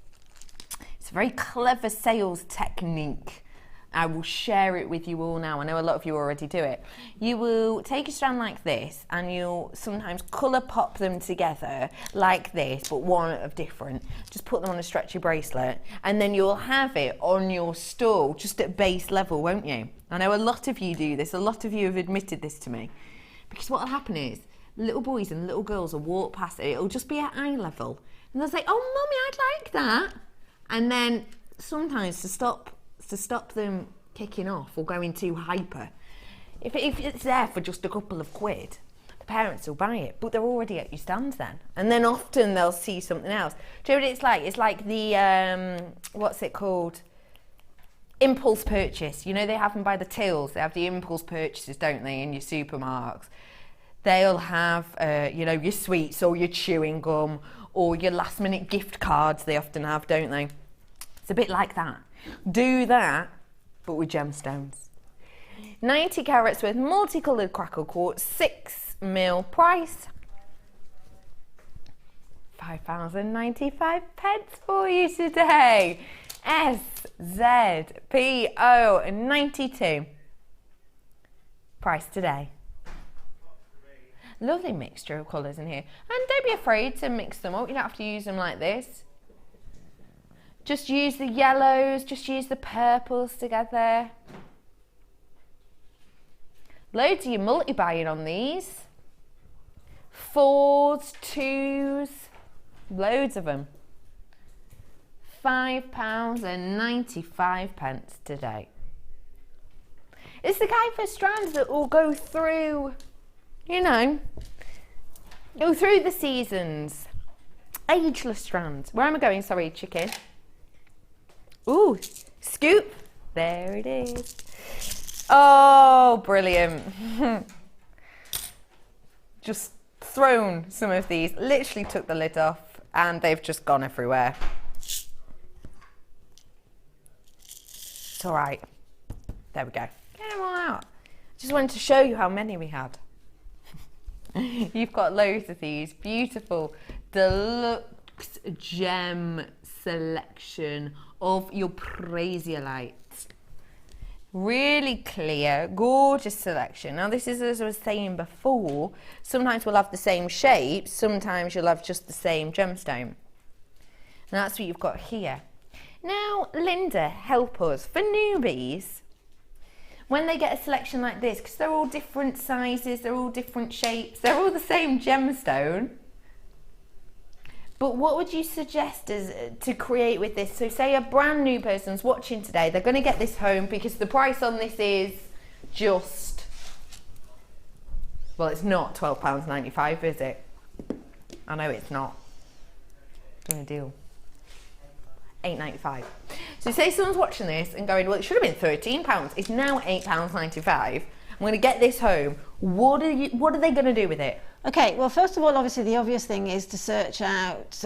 It's a very clever sales technique. I will share it with you all now. I know a lot of you already do it. You will take a strand like this and you'll sometimes colour pop them together like this, but one of different. Just put them on a stretchy bracelet and then you'll have it on your stall just at base level, won't you? I know a lot of you do this. A lot of you have admitted this to me. Because what will happen is little boys and little girls will walk past it. It'll just be at eye level. And they'll say, oh, Mummy, I'd like that. And then sometimes to stop them kicking off or going too hyper, if it's there for just a couple of quid, the parents will buy it, but they're already at your stand then. And then often they'll see something else. Do you know what it's like? It's like the, what's it called? Impulse purchase. You know, they have them by the tills. They have the impulse purchases, don't they, in your supermarkets. They'll have, you know, your sweets or your chewing gum or your last minute gift cards they often have, don't they? It's a bit like that. Do that, but with gemstones. 90 carats with multicoloured crackle quartz, 6mm price. £5.95 for you today. SZPO 92. Price today. Lovely mixture of colours in here. And don't be afraid to mix them up. You don't have to use them like this. Just use the yellows, just use the purples together. Loads of your multi-buying on these. 4s, 2s, loads of them. £5.95 today. It's the kind of strands that will go through, you know, go through the seasons. Ageless strands. Where am I going? Sorry, chicken. Ooh, scoop. There it is. Oh, brilliant. Just thrown some of these, literally took the lid off, and they've just gone everywhere. It's all right. There we go. Get them all out. Just wanted to show you how many we had. You've got loads of these beautiful deluxe gem selection of your Prasiolite. Really clear, gorgeous selection. Now this is, as I was saying before, sometimes we'll have the same shape, sometimes you'll have just the same gemstone. And that's what you've got here. Now, Linda, help us. For newbies, when they get a selection like this, because they're all different sizes, they're all different shapes, they're all the same gemstone, but what would you suggest to create with this? So say a brand new person's watching today, they're going to get this home because the price on this is just, well, it's not £12.95, is it? I know it's not. Doing a deal. £8.95. So say someone's watching this and going, well, it should have been £13. It's now £8.95. I'm going to get this home. What are they going to do with it? Okay, well, first of all, obviously the obvious thing is to search out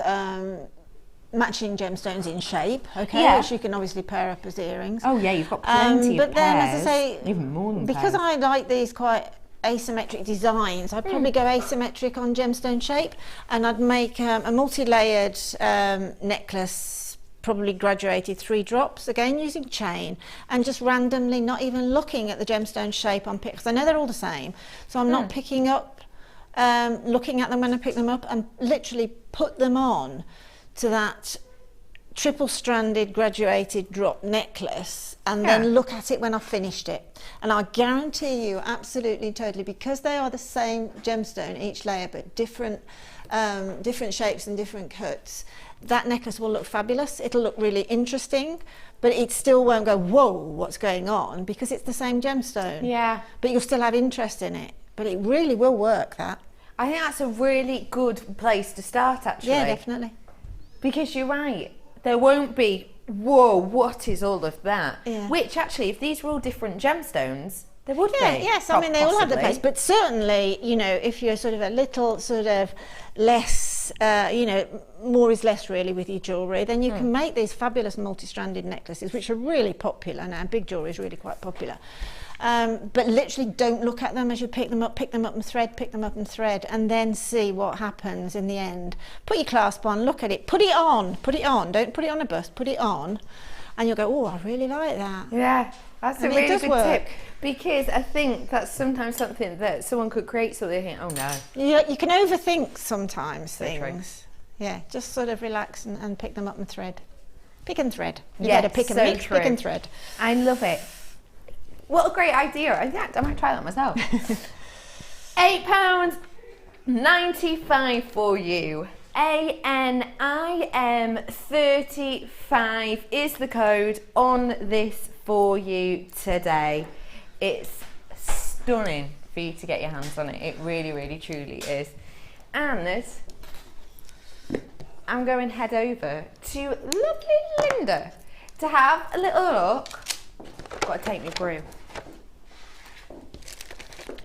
matching gemstones in shape, okay, Yeah. which you can obviously pair up as earrings. Oh yeah, you've got plenty of But then, pairs, as I say, even more than because pairs. I like these quite asymmetric designs, I'd probably go asymmetric on gemstone shape, and I'd make a multi-layered necklace, probably graduated 3 drops, again using chain, and just randomly, not even looking at the gemstone shape on pick, because I know they're all the same, so I'm not picking up, looking at them when I pick them up, and literally put them on to that triple stranded graduated drop necklace, and then look at it when I've finished it. And I guarantee you, absolutely, totally, because they are the same gemstone, each layer, but different shapes and different cuts, that necklace will look fabulous. It'll look really interesting, but it still won't go, whoa, what's going on, because it's the same gemstone. Yeah. But you'll still have interest in it. But it really will work, that. I think that's a really good place to start, actually. Yeah, definitely. Because you're right, there won't be, whoa, what is all of that? Yeah. Which actually, if these were all different gemstones, there would be. Yes, I mean, they all have the place, but certainly, you know, if you're sort of a little sort of less, you know, more is less really with your jewellery, then you can make these fabulous multi-stranded necklaces, which are really popular now. Big jewellery is really quite popular. But literally don't look at them as you pick them up and thread, pick them up and thread, and then see what happens in the end. Put your clasp on, look at it, put it on, don't put it on a bust, put it on, and you'll go, oh, I really like that. Yeah, that's a And really it does good work. tip. Because I think that's sometimes something that someone could create so they think, oh no. You can overthink sometimes So true. things. Yeah, just sort of relax and pick them up and thread. Pick and thread. You Yeah, better pick and so mix, true. pick and thread. I love it. What a great idea. In fact, I might try that myself. £8.95 for you. ANIM35 is the code on this for you today. It's stunning for you to get your hands on it. It really, really, truly is. And I'm going to head over to lovely Linda to have a little look. Got to take my brew.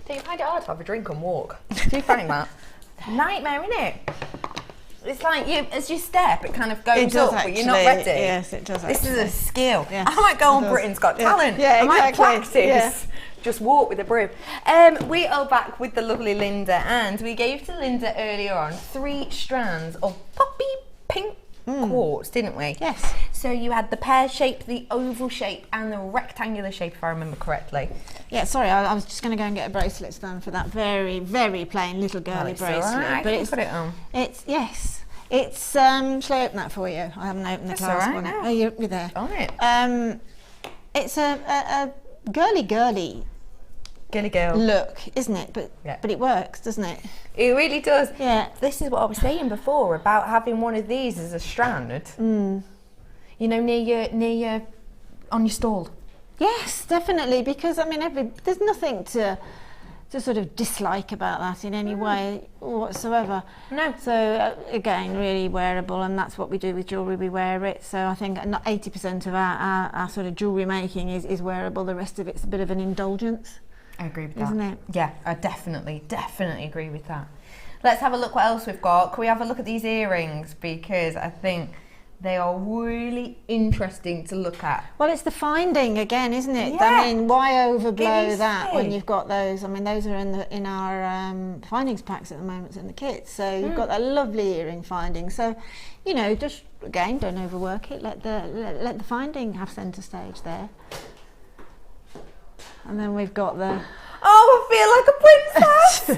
Do you find it hard to have a drink and walk? Do you find that? Nightmare, isn't it? It's like as you step, it kind of goes up, but you're not ready. Yes, it does. This is a skill. Yes, I might go on does. Britain's Got Yeah. Talent. Yeah, I might exactly. practice. Yeah. Just walk with a brew. We are back with the lovely Linda, and we gave to Linda earlier on 3 strands of poppy pink quartz, didn't we? Yes. So you had the pear shape, the oval shape, and the rectangular shape, if I remember correctly. Yeah, sorry, I was just going to go and get a bracelet done for that very, very plain little girly bracelet. Right. But I can put it on. Shall I open that for you? I haven't opened the clasp on it. Oh, you're there. On it. It's a girly girl look, isn't it? But it works, doesn't it? It really does. Yeah. This is what I was saying before about having one of these as a strand. You know, near your on your stall. Yes, definitely. Because I mean, there's nothing to sort of dislike about that in any way whatsoever. No. So again, really wearable, and that's what we do with jewellery. We wear it. So I think 80% of our sort of jewellery making is wearable. The rest of it's a bit of an indulgence. I agree with that. Isn't it? Yeah, I definitely agree with that. Let's have a look what else we've got. Can we have a look at these earrings? Because I think they are really interesting to look at. Well, it's the finding again, isn't it? Yeah. I mean, why overblow that when you've got those? I mean, those are in our findings packs at the moment in the kits. So you've got that lovely earring finding. So, you know, just again, don't overwork it. Let the finding have centre stage there. And then we've got the... Oh, I feel like a princess!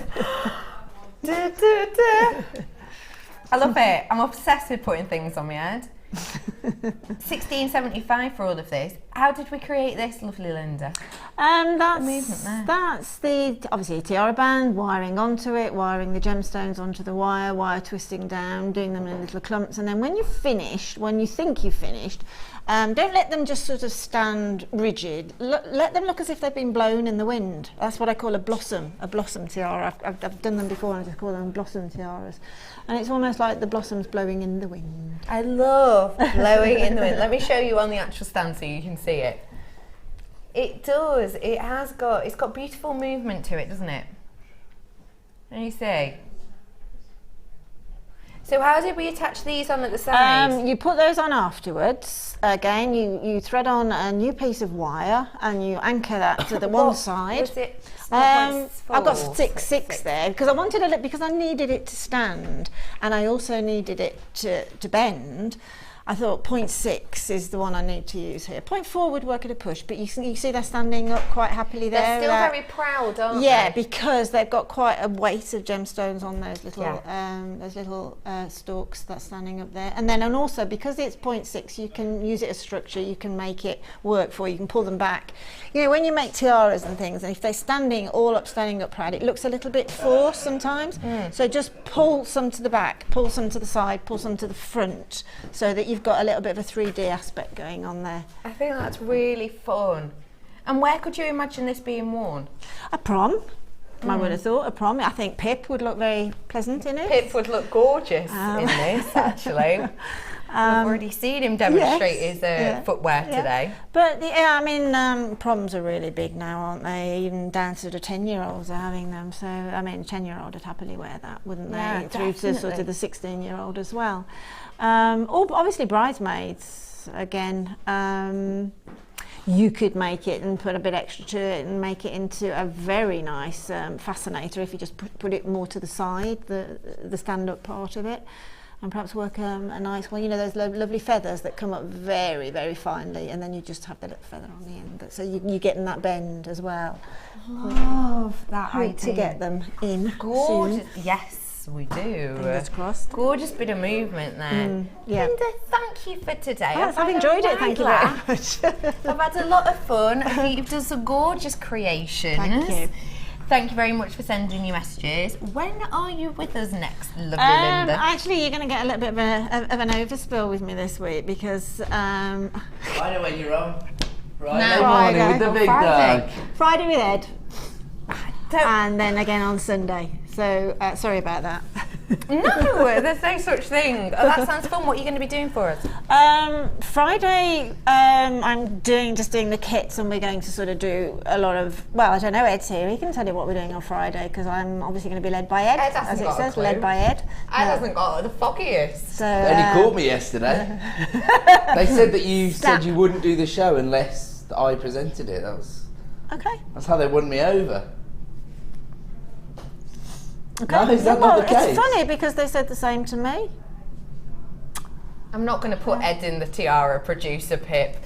I love it. I'm obsessed with putting things on my head. $16.75 for all of this. How did we create this, lovely Linda? That's the obviously a tiara band, wiring onto it, wiring the gemstones onto the wire twisting down, doing them in little clumps, and then when you've finished, when you think you've finished, don't let them just sort of stand rigid. Let them look as if they've been blown in the wind. That's what I call a blossom tiara. I've done them before, and I just call them blossom tiaras. And it's almost like the blossoms blowing in the wind. I love blowing in the wind. Let me show you on the actual stand so you can see it. It does. It's got beautiful movement to it, doesn't it? Can you see? So how did we attach these on at the side? You put those on afterwards. Again, you thread on a new piece of wire and you anchor that to the one side. Was it? I've got 6 there because I wanted because I needed it to stand and I also needed it to bend. I thought 0.6 is the one I need to use here. 0.4 would work at a push, but you see they're standing up quite happily there. They're still very proud, aren't they? Yeah, because they've got quite a weight of gemstones on those little stalks that's standing up there. And also because it's 0.6, you can use it as structure. You can make it work for you. You can pull them back. You know, when you make tiaras and things, and if they're standing upright, it looks a little bit forced sometimes. So just pull some to the back, pull some to the side, pull some to the front, so that you've got a little bit of a 3D aspect going on there. I think that's really fun. And where could you imagine this being worn? A prom. I would have thought a prom. I think Pip would look very pleasant in it. Pip would look gorgeous in this, actually. I've already seen him demonstrate his footwear today. But proms are really big now, aren't they? Even down to the 10-year-olds are having them. So, I mean, a 10-year-old would happily wear that, wouldn't they? Yeah, through to sort of the 16-year-old as well. Or obviously bridesmaids, again. You could make it and put a bit extra to it and make it into a very nice fascinator if you just put it more to the side, the stand-up part of it, and perhaps work a nice one. You know, those lovely feathers that come up very, very finely, and then you just have the little feather on the end, so you're getting that bend as well. Love that idea. To get them in. Gorgeous. Soon. Yes. We do. Fingers crossed. Gorgeous bit of movement there. Yeah. Linda, thank you for today. Yes, I've enjoyed it. Thank you very much. I've had a lot of fun. I think you've done some gorgeous creations. Thank you. Thank you very much for sending your messages. When are you with us next, lovely Linda? Actually, you're going to get a little bit of an overspill with me this week because... I know when you're on. Friday morning with the big dog. Friday with Ed. And then again on Sunday. So, sorry about that. No, there's no such thing. That sounds fun. What are you going to be doing for us? Friday, I'm just doing the kits, and we're going to sort of do a lot of, well, I don't know, Ed's here. He can tell you what we're doing on Friday, because I'm obviously going to be led by Ed, as it says, led by Ed. Ed hasn't got the foggiest. So, Eddie caught me yesterday. They said that you said you wouldn't do the show unless I presented it. That's how they won me over. Okay. No, is that not the case? It's funny because they said the same to me. I'm not going to put Ed in the tiara, producer Pip.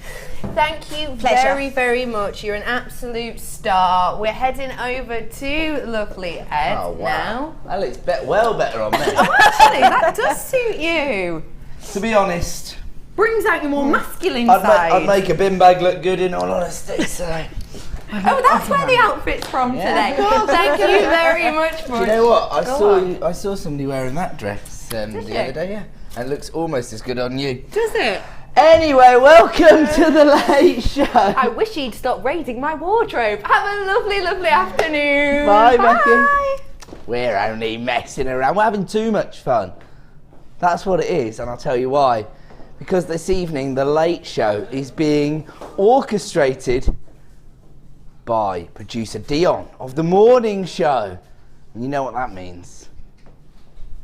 Thank you Pleasure. very, very much. You're an absolute star. We're heading over to lovely Ed now. That looks well better on me. Oh, actually, that does suit you. To be honest, brings out your more masculine side. I'd make a bin bag look good, in all honesty. So. Oh, that's where the outfit's from today. Thank you very much. Do you know what? I saw somebody wearing that dress the other day. Yeah, and it looks almost as good on you. Does it? Anyway, welcome to the late show. I wish he'd stop raiding my wardrobe. Have a lovely, lovely afternoon. Bye, Becky. We're only messing around. We're having too much fun. That's what it is, and I'll tell you why. Because this evening, the late show is being orchestrated by producer Dion of the morning show. And you know what that means.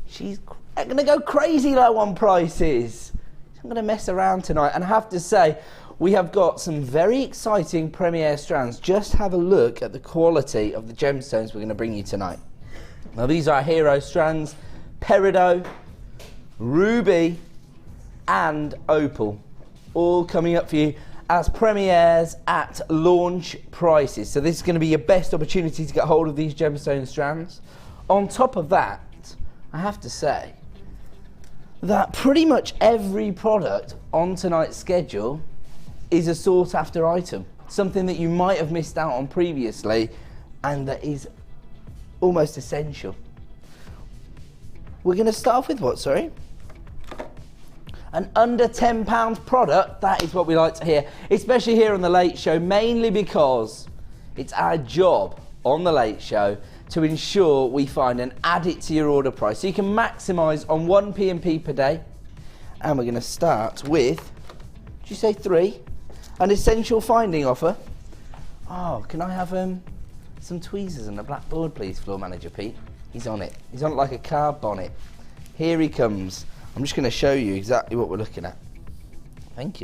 She's going to go crazy low on prices. I'm going to mess around tonight. And I have to say, we have got some very exciting premiere strands. Just have a look at the quality of the gemstones we're going to bring you tonight. Now, these are our hero strands: Peridot, Ruby, and Opal. All coming up for you as premieres at launch prices. So this is going to be your best opportunity to get hold of these gemstone strands. On top of that, I have to say that pretty much every product on tonight's schedule is a sought after item. Something that you might have missed out on previously and that is almost essential. We're going to start off with what, sorry? An under £10 product. That is what we like to hear, especially here on the Late Show, mainly because it's our job on the Late Show to ensure we find and add it to your order price, so you can maximise on 1 P&P per day. And we're going to start with, did you say 3? An essential finding offer. Oh, can I have some tweezers and a blackboard, please, floor manager Pete? He's on it. He's on it like a car bonnet. Here he comes. I'm just going to show you exactly what we're looking at. Thank you.